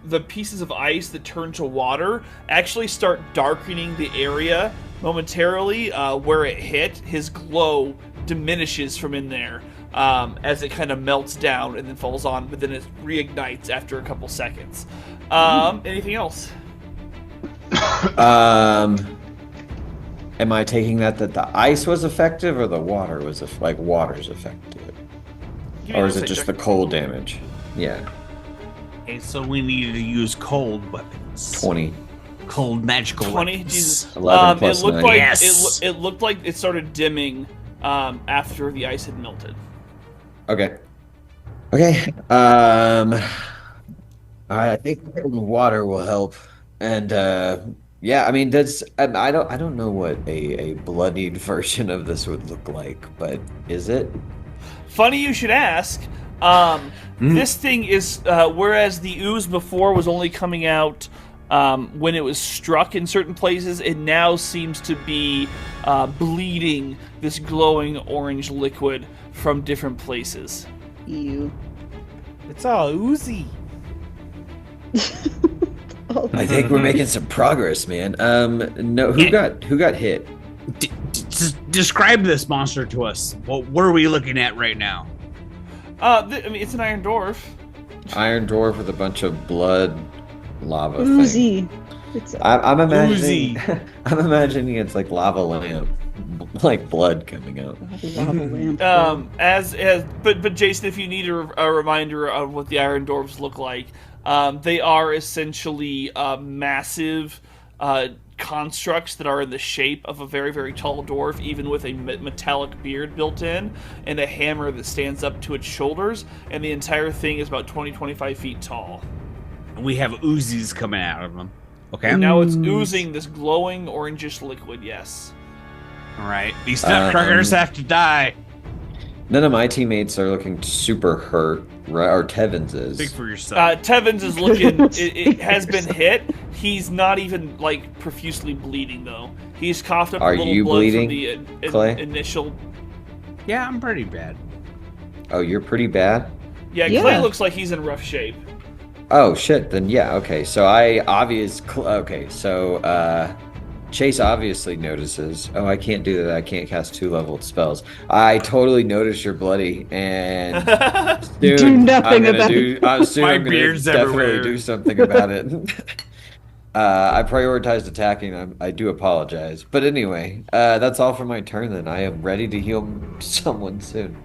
Speaker 1: the pieces of ice that turn to water actually start darkening the area momentarily where it hit. His glow diminishes from in there as it kind of melts down and then falls on, but then it reignites after a couple seconds. Anything else?
Speaker 6: Am I taking that the ice was effective or the water was water's effective?
Speaker 1: Give me
Speaker 6: Or
Speaker 1: an
Speaker 6: is it
Speaker 1: insight
Speaker 6: just
Speaker 1: check.
Speaker 6: the cold damage? Yeah.
Speaker 2: Okay, so we need to use cold weapons.
Speaker 6: 20.
Speaker 2: Cold magical
Speaker 1: 20?
Speaker 2: weapons.
Speaker 1: Jesus.
Speaker 6: 11 plus
Speaker 1: it looked
Speaker 6: 9.
Speaker 1: like
Speaker 2: Yes.
Speaker 1: it looked like it started dimming after the ice had melted.
Speaker 6: Okay. Okay. I think water will help. And yeah, I mean I don't know what a bloodied version of this would look like, but is it?
Speaker 1: Funny you should ask. This thing is, whereas the ooze before was only coming out when it was struck in certain places, it now seems to be bleeding this glowing orange liquid from different places.
Speaker 4: You.
Speaker 5: It's all oozy.
Speaker 6: I think we're making some progress, man. No, who got hit?
Speaker 2: Describe this monster to us. What are we looking at right now?
Speaker 1: I mean, it's an Iron Dwarf.
Speaker 6: Iron Dwarf with a bunch of blood, lava thing.
Speaker 4: Oozy. It's
Speaker 6: I'm imagining.
Speaker 2: Oozy.
Speaker 6: I'm imagining it's like lava lamp, like blood coming out.
Speaker 4: lava lamp.
Speaker 1: But Jason, if you need a reminder of what the Iron Dwarves look like, they are essentially massive constructs that are in the shape of a very, very tall dwarf, even with a metallic beard built in, and a hammer that stands up to its shoulders, and the entire thing is about 20-25 feet tall.
Speaker 2: And we have Uzis coming out of them. Okay.
Speaker 1: And now it's oozing this glowing orangish liquid, yes.
Speaker 2: All right. These nutcrackers have to die.
Speaker 6: None of my teammates are looking super hurt, right? Or Tevins is.
Speaker 2: Speak for yourself.
Speaker 1: Tevins is looking, it has been hit. He's not even, like, profusely bleeding, though. He's coughed up
Speaker 6: Are
Speaker 1: a little
Speaker 6: you
Speaker 1: blood
Speaker 6: bleeding,
Speaker 1: from the
Speaker 6: Clay?
Speaker 1: initial...
Speaker 2: Yeah, I'm pretty bad.
Speaker 6: Oh, you're pretty bad?
Speaker 1: Yeah,
Speaker 4: Yeah.
Speaker 1: Clay looks like he's in rough shape.
Speaker 6: Oh, shit. Then, yeah, okay. So Chase obviously notices. Oh, I can't do that. I can't cast 2-leveled spells. I totally notice you're bloody, and soon
Speaker 4: Do nothing about
Speaker 6: it.
Speaker 2: My
Speaker 6: I'm gonna
Speaker 2: beard's
Speaker 6: definitely
Speaker 2: everywhere.
Speaker 6: do something about it. I prioritized attacking. I do apologize. But anyway, that's all for my turn then. I am ready to heal someone soon.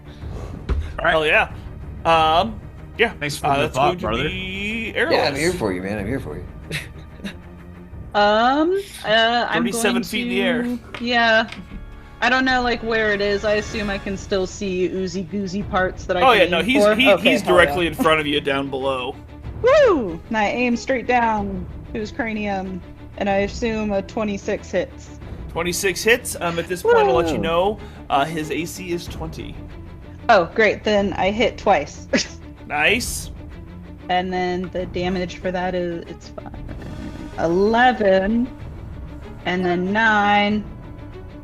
Speaker 2: All right.
Speaker 1: Hell yeah. Yeah.
Speaker 2: Thanks for the
Speaker 1: that's
Speaker 2: thought,
Speaker 1: going to
Speaker 2: brother.
Speaker 1: be Airless.
Speaker 6: Yeah, I'm here for you, man. I'm here for you.
Speaker 4: I'm
Speaker 1: 37
Speaker 4: going
Speaker 1: feet in the air.
Speaker 4: Yeah. I don't know like where it is. I assume I can still see oozy goozy parts that I
Speaker 1: Oh
Speaker 4: can
Speaker 1: yeah,
Speaker 4: aim
Speaker 1: no, he's
Speaker 4: for.
Speaker 1: he,
Speaker 4: Okay,
Speaker 1: he's
Speaker 4: hell
Speaker 1: directly
Speaker 4: yeah.
Speaker 1: in front of you down below.
Speaker 4: Woo! And I aim straight down to his cranium, and I assume a 26 hits.
Speaker 1: 26 hits. At this point, I'll let you
Speaker 4: Whoa.
Speaker 1: know his AC is 20.
Speaker 4: Oh, great. Then I hit twice.
Speaker 1: Nice.
Speaker 4: And then the damage for that is 11, and then 9,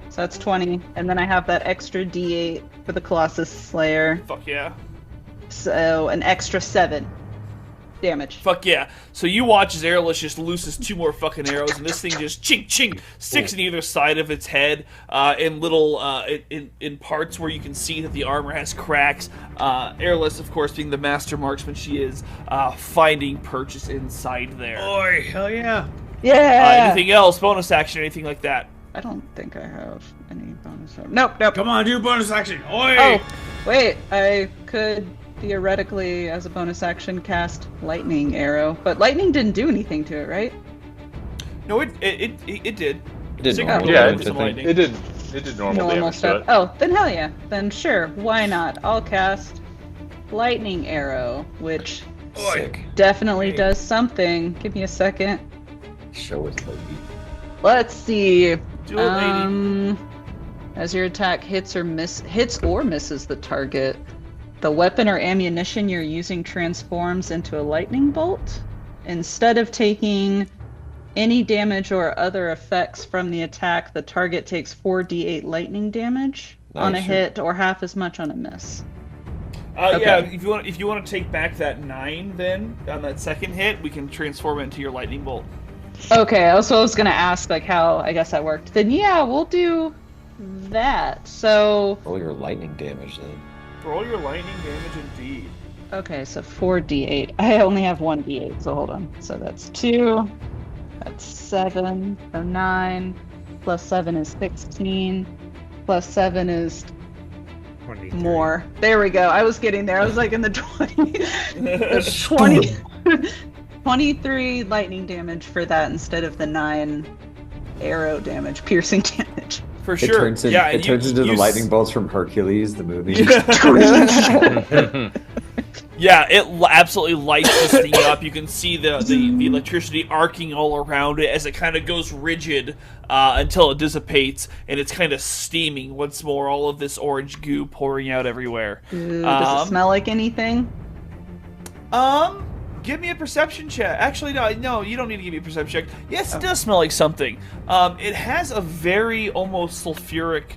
Speaker 4: so that's 20. And then I have that extra D8 for the Colossus Slayer,
Speaker 1: Fuck yeah.
Speaker 4: so an extra 7 damage.
Speaker 1: Fuck yeah. So you watch as Airless just looses 2 more fucking arrows, and this thing just chink chink sticks in either side of its head, in little in parts where you can see that the armor has cracks. Airless, of course, being the master marksman she is, finding purchase inside there.
Speaker 2: Oi, hell yeah.
Speaker 4: Yeah.
Speaker 1: Anything else? Bonus action? Anything like that?
Speaker 4: I don't think I have any bonus. Nope.
Speaker 2: Come on, do bonus action. Oi.
Speaker 4: Oh, wait. I could theoretically, as a bonus action, cast Lightning Arrow, but lightning didn't do anything to it, right?
Speaker 1: No, it did.
Speaker 6: It did
Speaker 1: Signal
Speaker 6: normal
Speaker 3: Yeah,
Speaker 1: with
Speaker 6: damage,
Speaker 1: some
Speaker 6: I think.
Speaker 1: lightning.
Speaker 3: it did normal
Speaker 4: Normal
Speaker 3: damage to
Speaker 4: stuff.
Speaker 3: it.
Speaker 4: Oh, then hell yeah. Then sure, why not? I'll cast Lightning Arrow, which
Speaker 6: Sick.
Speaker 4: definitely does something. Give me a second.
Speaker 6: Show us, Loki.
Speaker 4: Let's see.
Speaker 1: Do it, lady.
Speaker 4: As your attack hits or misses the target, the weapon or ammunition you're using transforms into a lightning bolt. Instead of taking any damage or other effects from the attack, the target takes 4d8 lightning damage on a
Speaker 6: Nice.
Speaker 4: hit or half as much on a miss.
Speaker 1: Yeah,
Speaker 4: Okay.
Speaker 1: if you want to take back that 9, then on that second hit, we can transform it into your lightning bolt.
Speaker 4: Okay, also I was gonna ask like how I guess that worked. Then yeah, we'll do that. So
Speaker 6: Roll your lightning damage then.
Speaker 1: Roll your lightning damage indeed.
Speaker 4: okay, so 4d8. I only have 1d8, so hold on. So that's 2. That's 7. So 9. Plus 7 is 16. Plus 7 is
Speaker 5: 23.
Speaker 4: more. There we go. I was getting there. I was like in the 20. 23 lightning damage for that instead of the 9 arrow damage, piercing damage.
Speaker 1: For
Speaker 6: It
Speaker 1: sure.
Speaker 6: turns,
Speaker 1: yeah,
Speaker 6: it
Speaker 1: and
Speaker 6: turns into the
Speaker 1: you
Speaker 6: lightning bolts from Hercules, the movie.
Speaker 1: Yeah, it absolutely lights this thing up. You can see the electricity arcing all around it as it kind of goes rigid until it dissipates, and it's kind of steaming once more. All of this orange goo pouring out everywhere.
Speaker 4: Ooh, does it smell like anything?
Speaker 1: Give me a perception check. Actually, no, you don't need to give me a perception check. Yes, it does smell like something. It has a very almost sulfuric,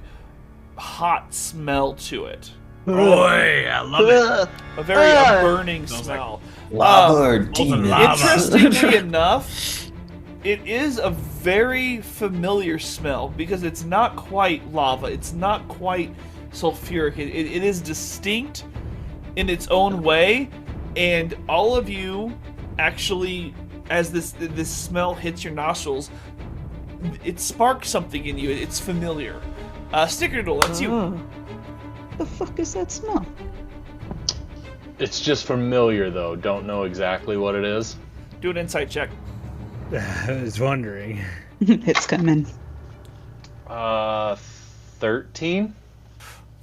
Speaker 1: hot smell to it.
Speaker 2: Boy, I love it.
Speaker 1: A very burning
Speaker 2: Smells like
Speaker 1: smell.
Speaker 6: Lava or
Speaker 2: also
Speaker 6: demon?
Speaker 2: lava.
Speaker 1: Interestingly enough, it is a very familiar smell because it's not quite lava. It's not quite sulfuric. It is distinct in its own way, and all of you actually, as this smell hits your nostrils, it sparks something in you. It's familiar. Snickerdoodle, that's you.
Speaker 4: The fuck is that smell?
Speaker 3: It's just familiar, though. Don't know exactly what it is.
Speaker 1: Do an insight check.
Speaker 5: I was wondering.
Speaker 4: It's coming.
Speaker 3: 13?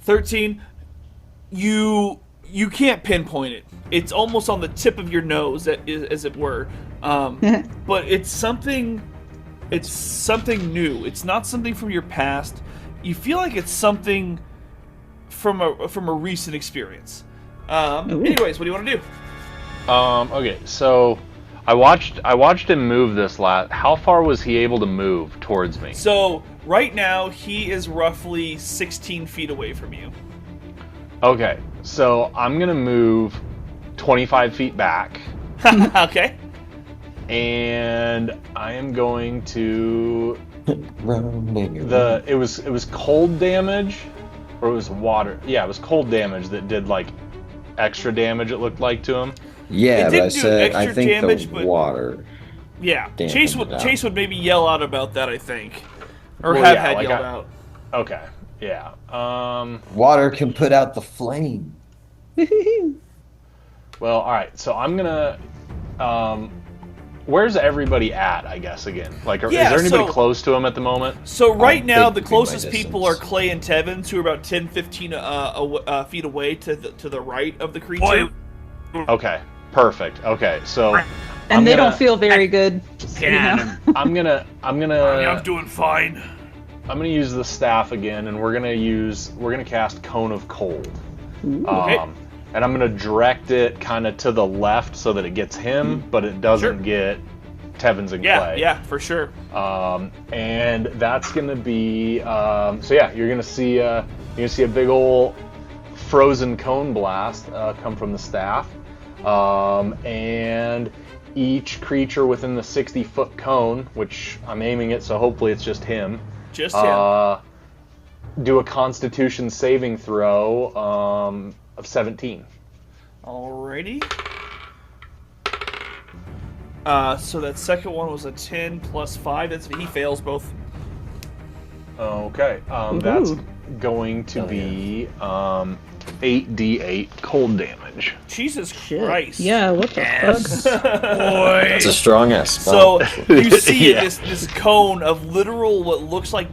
Speaker 1: 13. You can't pinpoint it. It's almost on the tip of your nose, as it were. But it's something. It's something new. It's not something from your past. You feel like it's something from a recent experience. Anyways, what do you want to do?
Speaker 3: Okay, so I watched him move this last. How far was he able to move towards me?
Speaker 1: So right now he is roughly 16 feet away from you.
Speaker 3: Okay, so I'm gonna move 25 feet back,
Speaker 1: Okay.
Speaker 3: and I am going to
Speaker 6: Roaming
Speaker 3: it was cold damage, or it was water. Yeah, it was cold damage that did like extra damage. It looked like to him.
Speaker 6: Yeah,
Speaker 1: It
Speaker 6: but
Speaker 1: did
Speaker 6: I
Speaker 1: do
Speaker 6: said I
Speaker 1: extra
Speaker 6: think
Speaker 1: damage,
Speaker 6: the
Speaker 1: but-
Speaker 6: water.
Speaker 1: Yeah.
Speaker 6: Dampened it out.
Speaker 1: Chase would maybe yell out about that, I think, or
Speaker 3: Well,
Speaker 1: have
Speaker 3: yeah,
Speaker 1: had
Speaker 3: like
Speaker 1: yelled out.
Speaker 3: Okay, yeah.
Speaker 6: Water can put out the flame.
Speaker 3: Well, all right. So I'm gonna. Where's everybody at? I guess again. Like, is
Speaker 1: Yeah,
Speaker 3: there anybody
Speaker 1: so-
Speaker 3: close to him at the moment?
Speaker 1: So right
Speaker 6: I'll
Speaker 1: now,
Speaker 6: take
Speaker 1: the
Speaker 6: my
Speaker 1: closest people are
Speaker 6: distance.
Speaker 1: Clay and Tevins, who are about 10, 15 feet away to the right of the creature.
Speaker 2: Boy,
Speaker 3: Okay, perfect. Okay, so
Speaker 4: And they
Speaker 3: gonna-
Speaker 4: don't feel very good. Just so you
Speaker 2: get
Speaker 4: know.
Speaker 2: him.
Speaker 3: I'm gonna
Speaker 1: I'm doing fine.
Speaker 3: I'm gonna use the staff again, and we're gonna cast Cone of Cold.
Speaker 1: Okay.
Speaker 3: And I'm gonna direct it kind of to the left so that it gets him, but it doesn't
Speaker 1: Sure.
Speaker 3: get Tevins and
Speaker 1: Yeah,
Speaker 3: Clay.
Speaker 1: yeah, for sure.
Speaker 3: And that's gonna be so yeah, you're gonna see a big ol' frozen cone blast come from the staff, and each creature within the 60-foot cone, which I'm aiming it, so hopefully it's just him.
Speaker 1: Just him.
Speaker 3: Do a Constitution saving throw of 17.
Speaker 1: Alrighty. So that second one was a 10 plus 5. He fails both.
Speaker 3: Okay, that's going to be 8d8 cold damage.
Speaker 1: Jesus
Speaker 4: Shit.
Speaker 1: Christ.
Speaker 4: Yeah, what the fuck?
Speaker 2: Boy.
Speaker 6: It's a strong ass.
Speaker 1: So you see
Speaker 3: Yeah.
Speaker 1: this cone of literal what looks like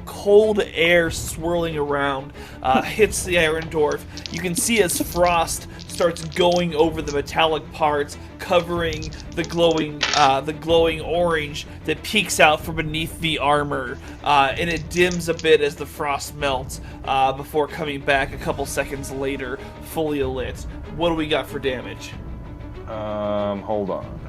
Speaker 1: cold air swirling around hits the Iron Dwarf. You can see as frost starts going over the metallic parts, covering the glowing orange that peeks out from beneath the armor, and it dims a bit as the frost melts before coming back a couple seconds later, fully lit. What do we got for damage?
Speaker 3: Hold on.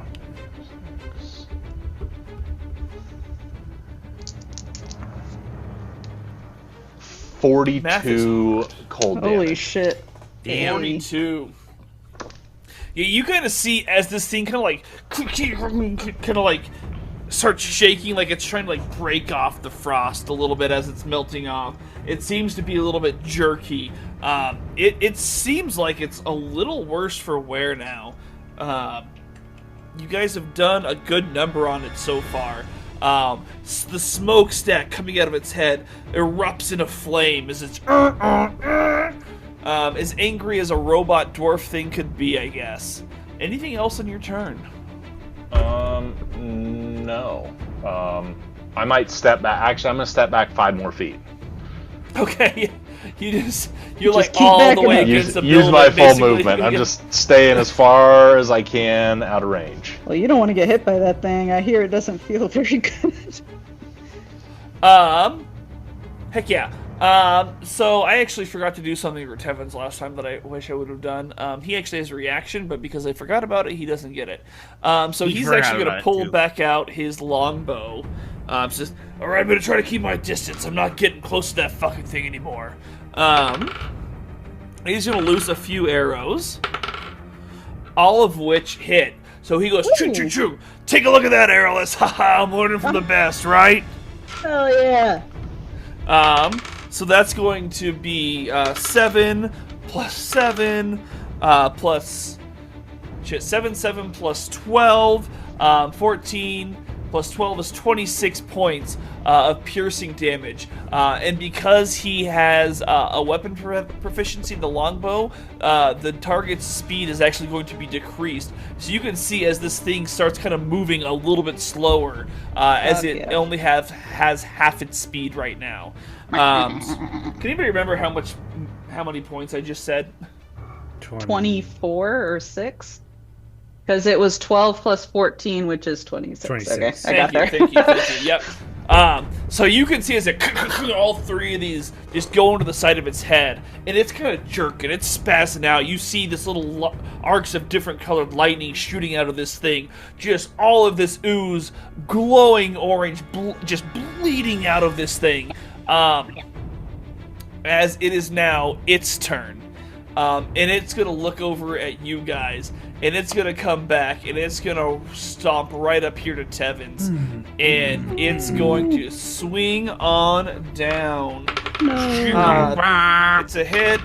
Speaker 3: 42 cold
Speaker 4: Holy
Speaker 3: damage.
Speaker 4: shit.
Speaker 2: Damn.
Speaker 1: 42. Yeah, you kind of see as this thing kind of like starts shaking, like it's trying to like break off the frost a little bit as it's melting off. It seems to be a little bit jerky. It seems like it's a little worse for wear now. You guys have done a good number on it so far. The smokestack coming out of its head erupts in a flame as it's as angry as a robot dwarf thing could be, I guess. Anything else on your turn?
Speaker 3: No. I might step back. Actually, I'm gonna step back 5 more feet.
Speaker 1: Okay, you're
Speaker 4: Just
Speaker 1: like
Speaker 4: keep
Speaker 1: all the
Speaker 4: backing
Speaker 1: way
Speaker 4: up.
Speaker 1: against the
Speaker 3: Use
Speaker 1: building.
Speaker 3: my full
Speaker 1: basically.
Speaker 3: movement. I'm just staying as far as I can out of range.
Speaker 4: Well, you don't want to get hit by that thing. I hear it doesn't feel very good.
Speaker 1: Heck yeah. So I actually forgot to do something for Tevins last time that I wish I would have done. He actually has a reaction, but because I forgot about it, he doesn't get it. So he's
Speaker 2: forgot
Speaker 1: actually going
Speaker 2: about
Speaker 1: to
Speaker 2: it,
Speaker 1: pull
Speaker 2: too.
Speaker 1: back out his longbow. Says, all right, I'm going to try to keep my distance. I'm not getting close to that fucking thing anymore. He's going to loose a few arrows, all of which hit. So he goes, choo, choo, choo. Take a look at that arrowless. Haha, I'm learning from the best, right?
Speaker 4: Hell yeah.
Speaker 1: So that's going to be 7 plus 7 plus 7 plus 12, 14 plus 12 is 26 points of piercing damage. And because he has a weapon proficiency, the longbow, the target's speed is actually going to be decreased. So you can see as this thing starts kind of moving a little bit slower, as it
Speaker 4: yeah.
Speaker 1: only has half its speed right now. Can anybody remember how many points I just said?
Speaker 4: 24 or 6? Because it was 12 plus 14, which is 26.
Speaker 5: 26.
Speaker 4: Okay, I got there.
Speaker 1: Thank you. Yep. So you can see as it all 3 of these just go into the side of its head, and it's kind of jerking, it's spazzing out. You see this little arcs of different colored lightning shooting out of this thing. Just all of this ooze, glowing orange, just bleeding out of this thing. As it is now its turn. And it's going to look over at you guys, and it's going to come back, and it's going to stomp right up here to Tevins, and it's going to swing on down. It's a hit.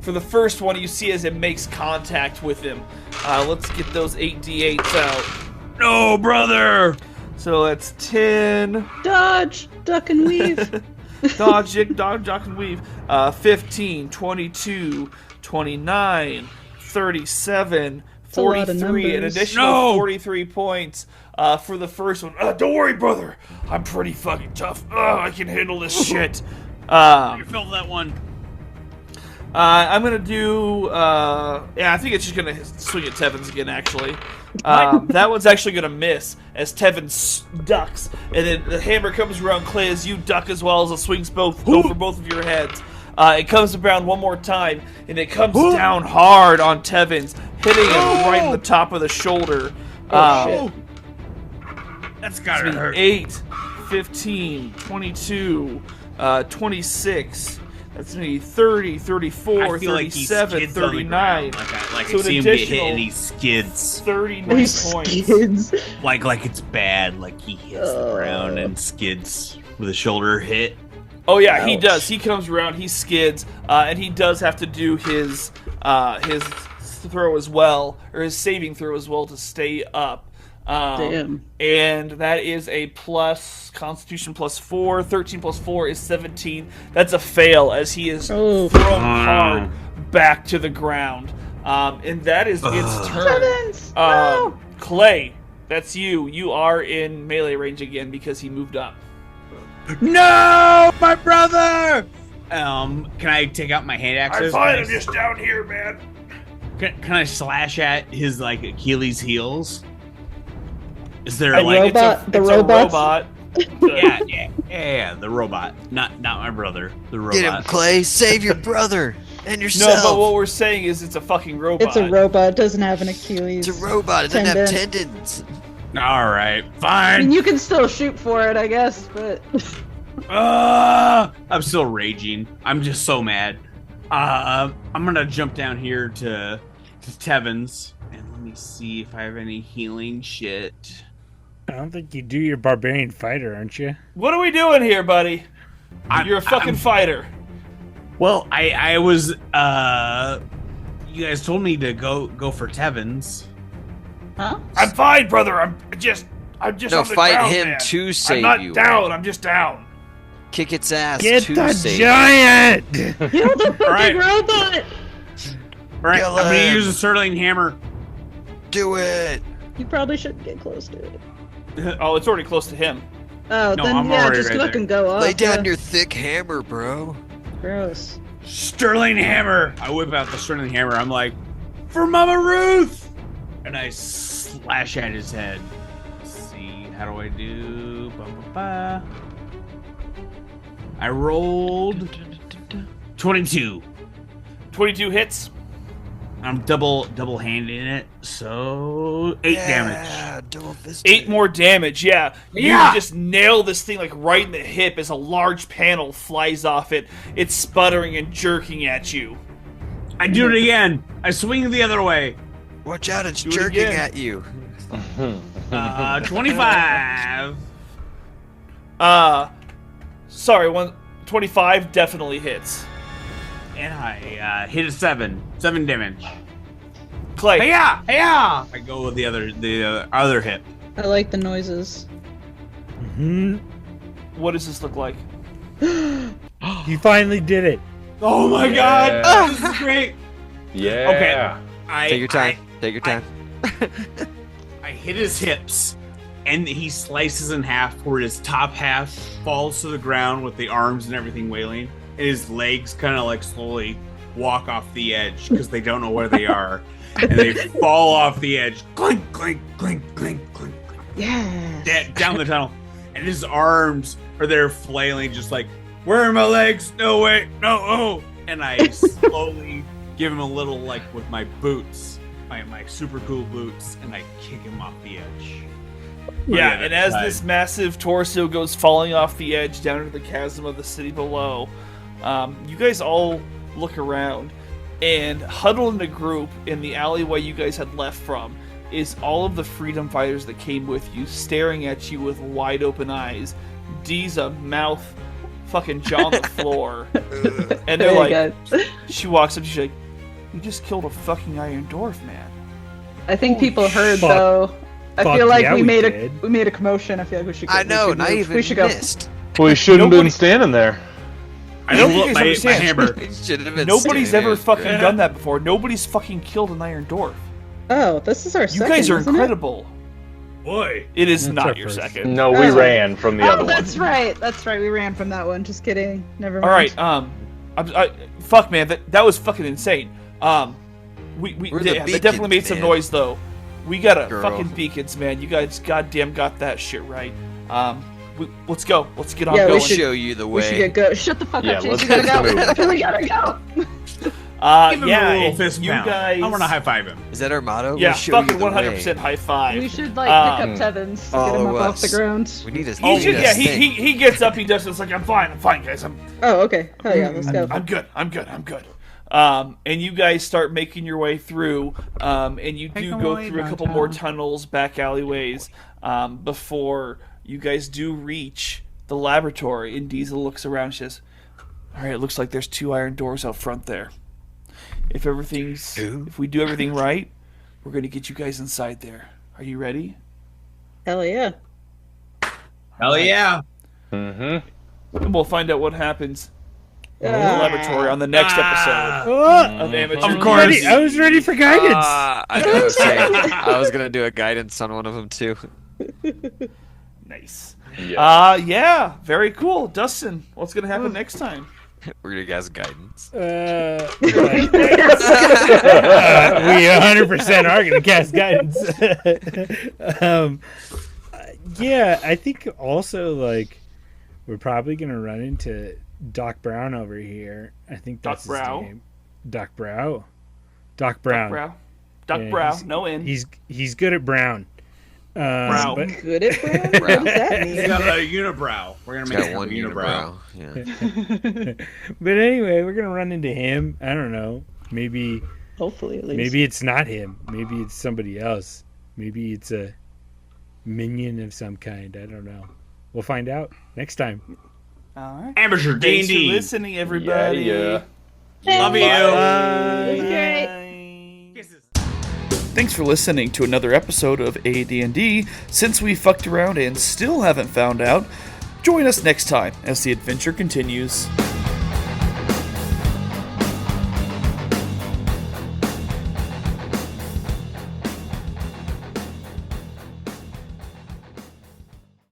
Speaker 1: For the first one, you see as it makes contact with him. Let's get those 8d8s out.
Speaker 2: No, brother!
Speaker 1: So that's 10.
Speaker 4: Dodge! Duck and weave!
Speaker 1: Dodge, duck, and weave. 15, 22, 29, 37,
Speaker 4: a lot of
Speaker 1: 43, an
Speaker 4: numbers.
Speaker 1: additional 43 points for the first one. Don't worry, brother. I'm pretty fucking tough. I can handle this shit.
Speaker 2: You felt that one.
Speaker 1: I'm gonna do. I think it's just gonna swing at Tevins again. Actually, that one's actually gonna miss as Tevin ducks, and then the hammer comes around Clay as you duck as well as it swings over both of your heads. It comes around one more time, and it comes down hard on Tevins, hitting him right in the top of the shoulder.
Speaker 4: Shit.
Speaker 2: That's gotta hurt.
Speaker 1: 8, 15, 22, 26. That's going to be 30, 34,
Speaker 2: I feel like he
Speaker 1: 37,
Speaker 2: skids on the
Speaker 1: 39.
Speaker 2: ground. Like
Speaker 1: So
Speaker 2: I
Speaker 1: an
Speaker 2: see him get hit
Speaker 1: additional
Speaker 2: and he skids.
Speaker 1: 39
Speaker 4: These
Speaker 1: points.
Speaker 4: kids.
Speaker 2: Like it's bad. Like he hits the ground and skids with a shoulder hit.
Speaker 1: Oh yeah, he
Speaker 4: Ouch.
Speaker 1: does. He comes around, he skids, and he does have to do his throw as well, or his saving throw as well to stay up.
Speaker 4: Damn.
Speaker 1: And that is a plus Constitution plus 4. 13 plus 4 is 17. That's a fail as he is
Speaker 4: Oh.
Speaker 1: thrown hard back to the ground. And that is its turn.
Speaker 4: Tevins! No!
Speaker 1: Clay, that's you. You are in melee range again because he moved up.
Speaker 2: No, my brother. Can I take out my hand axes?
Speaker 1: I'm just down here, man.
Speaker 2: Can I slash at his like Achilles heels? Is there
Speaker 4: A
Speaker 2: like
Speaker 4: robot?
Speaker 1: It's
Speaker 4: The
Speaker 1: a
Speaker 4: robots?
Speaker 1: robot.
Speaker 2: yeah, the robot, not my brother, the robot.
Speaker 7: Get him, Clay. Save your brother and
Speaker 1: No,
Speaker 7: yourself.
Speaker 1: but what we're saying is it's a fucking robot.
Speaker 4: It's a robot. It doesn't have an Achilles.
Speaker 7: It's a robot. It doesn't have
Speaker 4: Tendon.
Speaker 7: tendons.
Speaker 2: All right,
Speaker 4: I
Speaker 2: fine.
Speaker 4: mean, you can still shoot for it, I guess, but
Speaker 2: I'm still raging. I'm just so mad. I'm gonna jump down here to Tevins and let me see if I have any healing shit.
Speaker 5: I don't think you do your barbarian fighter, aren't you?
Speaker 1: What are we doing here, buddy? You're a fucking fighter.
Speaker 2: Well, I was you guys told me to go for Tevins.
Speaker 4: Huh?
Speaker 1: I'm fine, brother. I'm just
Speaker 7: No,
Speaker 1: on the
Speaker 7: fight
Speaker 1: ground,
Speaker 7: him
Speaker 1: man.
Speaker 7: to save
Speaker 1: I'm not
Speaker 7: you.
Speaker 1: down. I'm just down.
Speaker 7: Kick its ass
Speaker 5: Get
Speaker 7: to
Speaker 5: the
Speaker 7: save
Speaker 5: giant!
Speaker 4: Kill the fucking
Speaker 2: Right.
Speaker 4: robot!
Speaker 2: Alright,
Speaker 7: Kill
Speaker 2: I'm gonna
Speaker 7: him.
Speaker 2: use a Sterling Hammer.
Speaker 7: you. Do it.
Speaker 4: You probably shouldn't get close to it.
Speaker 1: Oh, it's already close to him.
Speaker 4: Oh,
Speaker 2: No,
Speaker 4: then
Speaker 2: I'm
Speaker 4: yeah,
Speaker 2: already
Speaker 4: just
Speaker 2: right
Speaker 4: fucking
Speaker 2: there.
Speaker 4: go off.
Speaker 7: Lay down
Speaker 4: yeah.
Speaker 7: your thick hammer, bro.
Speaker 4: Gross.
Speaker 2: Sterling Hammer! I whip out the Sterling Hammer. I'm like, for Mama Ruth! And I slash at his head. Let's see, how do I do? Ba-ba-ba. I rolled 22.
Speaker 1: 22 hits.
Speaker 2: I'm double-handing it, so 8 damage.
Speaker 7: Yeah, double fist.
Speaker 1: 8 more damage, yeah.
Speaker 2: Yeah.
Speaker 1: You just nail this thing like right in the hip as a large panel flies off it. It's sputtering and jerking at you.
Speaker 2: I do it again. I swing the other way.
Speaker 7: Watch out, it's
Speaker 1: Do it
Speaker 7: jerking
Speaker 1: again.
Speaker 7: at you.
Speaker 2: 25.
Speaker 1: Sorry, 25 definitely hits.
Speaker 2: And I hit a 7. 7 damage.
Speaker 1: Clay,
Speaker 2: Hey-ya! Hey-ya! I go with the other hip.
Speaker 4: I like the noises.
Speaker 1: what does this look like?
Speaker 5: You finally did it.
Speaker 2: Oh my
Speaker 3: Yeah.
Speaker 2: god! This is great!
Speaker 3: Yeah.
Speaker 7: Take your time. Take your time.
Speaker 2: I hit his hips, and he slices in half where his top half falls to the ground with the arms and everything wailing, and his legs kind of like slowly walk off the edge because they don't know where they are, and they fall off the edge. Clink, clink, clink, clink, clink, clink.
Speaker 4: Yeah.
Speaker 2: Down the tunnel, and his arms are there flailing, just like, where are my legs? No, wait, no, oh! And I slowly give him a little, like, with my boots, my super cool boots, and I kick him off the edge.
Speaker 1: Yeah,
Speaker 2: other
Speaker 1: and as
Speaker 2: side.
Speaker 1: this massive torso goes falling off the edge down into the chasm of the city below, you guys all look around, and huddled in a group in the alleyway you guys had left from is all of the Freedom Fighters that came with you, staring at you with wide open eyes. Dee's mouth fucking jaw on the floor. And they're
Speaker 4: There
Speaker 1: like,
Speaker 4: you go.
Speaker 1: she walks up, she's like, you just killed a fucking Iron Dwarf, man.
Speaker 4: I think people heard
Speaker 5: fuck.
Speaker 4: though. I
Speaker 5: Fuck
Speaker 4: feel like
Speaker 5: yeah,
Speaker 4: we
Speaker 5: we
Speaker 4: made
Speaker 5: did.
Speaker 4: a commotion. I feel like we should.
Speaker 7: I know,
Speaker 4: we should
Speaker 7: not
Speaker 4: move.
Speaker 7: even
Speaker 4: We should go.
Speaker 7: missed.
Speaker 3: We shouldn't have
Speaker 1: Nobody-
Speaker 3: been standing there.
Speaker 2: I
Speaker 1: don't
Speaker 2: pull
Speaker 1: think
Speaker 2: up
Speaker 1: you guys
Speaker 2: my
Speaker 1: understand.
Speaker 2: hammer.
Speaker 7: Should have been
Speaker 1: Nobody's
Speaker 7: standing
Speaker 1: ever
Speaker 7: there.
Speaker 1: fucking done that before. Nobody's fucking killed an Iron Dwarf.
Speaker 4: Oh, this is our
Speaker 1: You
Speaker 4: second.
Speaker 1: guys are
Speaker 4: isn't it?
Speaker 1: incredible.
Speaker 2: Boy.
Speaker 1: It is
Speaker 5: That's
Speaker 1: not
Speaker 5: our
Speaker 1: your
Speaker 5: first.
Speaker 1: second.
Speaker 3: No, we
Speaker 4: Oh.
Speaker 3: ran from the
Speaker 4: Oh,
Speaker 3: other
Speaker 4: that's
Speaker 3: one.
Speaker 4: right. That's right. We ran from that one. Just kidding. Never mind.
Speaker 1: All right, fuck, man, that was fucking insane. We
Speaker 7: We're the
Speaker 1: they definitely made
Speaker 7: beacons,
Speaker 1: some
Speaker 7: man.
Speaker 1: noise though. We got a
Speaker 7: Girl.
Speaker 1: fucking beacons, man. You guys goddamn got that shit right. Let's go. Let's get on
Speaker 4: Yeah, we
Speaker 1: going.
Speaker 7: I'll
Speaker 4: should-
Speaker 7: show you the
Speaker 4: We should
Speaker 7: way.
Speaker 4: get go. Shut the fuck
Speaker 3: Yeah,
Speaker 4: up, Chase.
Speaker 3: let's
Speaker 4: You gotta
Speaker 3: get
Speaker 4: go.
Speaker 3: moving.
Speaker 4: We gotta go.
Speaker 2: Give him
Speaker 1: Yeah,
Speaker 2: a little
Speaker 1: and
Speaker 2: fist
Speaker 1: you
Speaker 2: pound.
Speaker 1: guys.
Speaker 2: I want to high five him.
Speaker 7: Is that our motto?
Speaker 1: Yeah,
Speaker 7: We'll show you
Speaker 1: fucking
Speaker 7: the
Speaker 1: 100%
Speaker 7: way.
Speaker 1: high five.
Speaker 4: We should like
Speaker 1: Um,
Speaker 4: pick up Tevins to get
Speaker 7: Follow
Speaker 4: him up off
Speaker 7: us.
Speaker 4: the ground.
Speaker 7: We need to.
Speaker 1: He should, yeah,
Speaker 7: stay.
Speaker 1: he gets up, he does this like I'm fine, guys.
Speaker 4: Oh, okay. Hell yeah, let's go.
Speaker 1: I'm good. And you guys start making your way through, and you do go through a couple more tunnels, back alleyways, before you guys do reach the laboratory. And Diesel looks around and says, all right, it looks like there's 2 iron doors out front there. If we do everything right, we're going to get you guys inside there. Are you ready?
Speaker 4: Hell yeah.
Speaker 2: Hell yeah.
Speaker 3: Mm-hmm.
Speaker 1: And we'll find out what happens in the
Speaker 4: Ah.
Speaker 1: laboratory on the next episode
Speaker 5: Oh,
Speaker 1: of Amateur.
Speaker 2: Of course.
Speaker 5: I was ready for guidance.
Speaker 7: I know. I was gonna do a guidance on one of them too.
Speaker 1: Nice.
Speaker 3: Yeah.
Speaker 1: Yeah, very cool. Dustin, what's going to happen next time?
Speaker 7: We're gonna guess guidance.
Speaker 5: We 100% are going to cast guidance. Yeah, I think also, like, we're probably going to run into Doc Brown over here. I think that's
Speaker 1: Doc Brow?
Speaker 5: his name. Doc Brow. Doc Brown.
Speaker 1: Doc
Speaker 5: Yeah,
Speaker 1: Brow,
Speaker 5: he's-
Speaker 1: no N.
Speaker 5: He's good at Brown.
Speaker 1: Brow.
Speaker 5: But
Speaker 4: Good at brow? What does that
Speaker 2: He's
Speaker 4: mean?
Speaker 2: got a unibrow. We're gonna
Speaker 7: He's
Speaker 2: make
Speaker 7: got
Speaker 2: him
Speaker 7: one
Speaker 2: a unibrow.
Speaker 7: unibrow. Yeah.
Speaker 5: but anyway, we're gonna run into him. I don't know. Maybe
Speaker 4: Hopefully, at least.
Speaker 5: maybe it's not him. Maybe it's somebody else. Maybe it's a minion of some kind. I don't know. We'll find out next time.
Speaker 1: All right.
Speaker 2: Amateur
Speaker 1: Thanks for
Speaker 2: D&D.
Speaker 1: listening, everybody.
Speaker 3: Yeah.
Speaker 2: Love you.
Speaker 4: It was great.
Speaker 2: Kisses.
Speaker 1: Thanks for listening to another episode of AD&D. Since we fucked around and still haven't found out, join us next time as the adventure continues.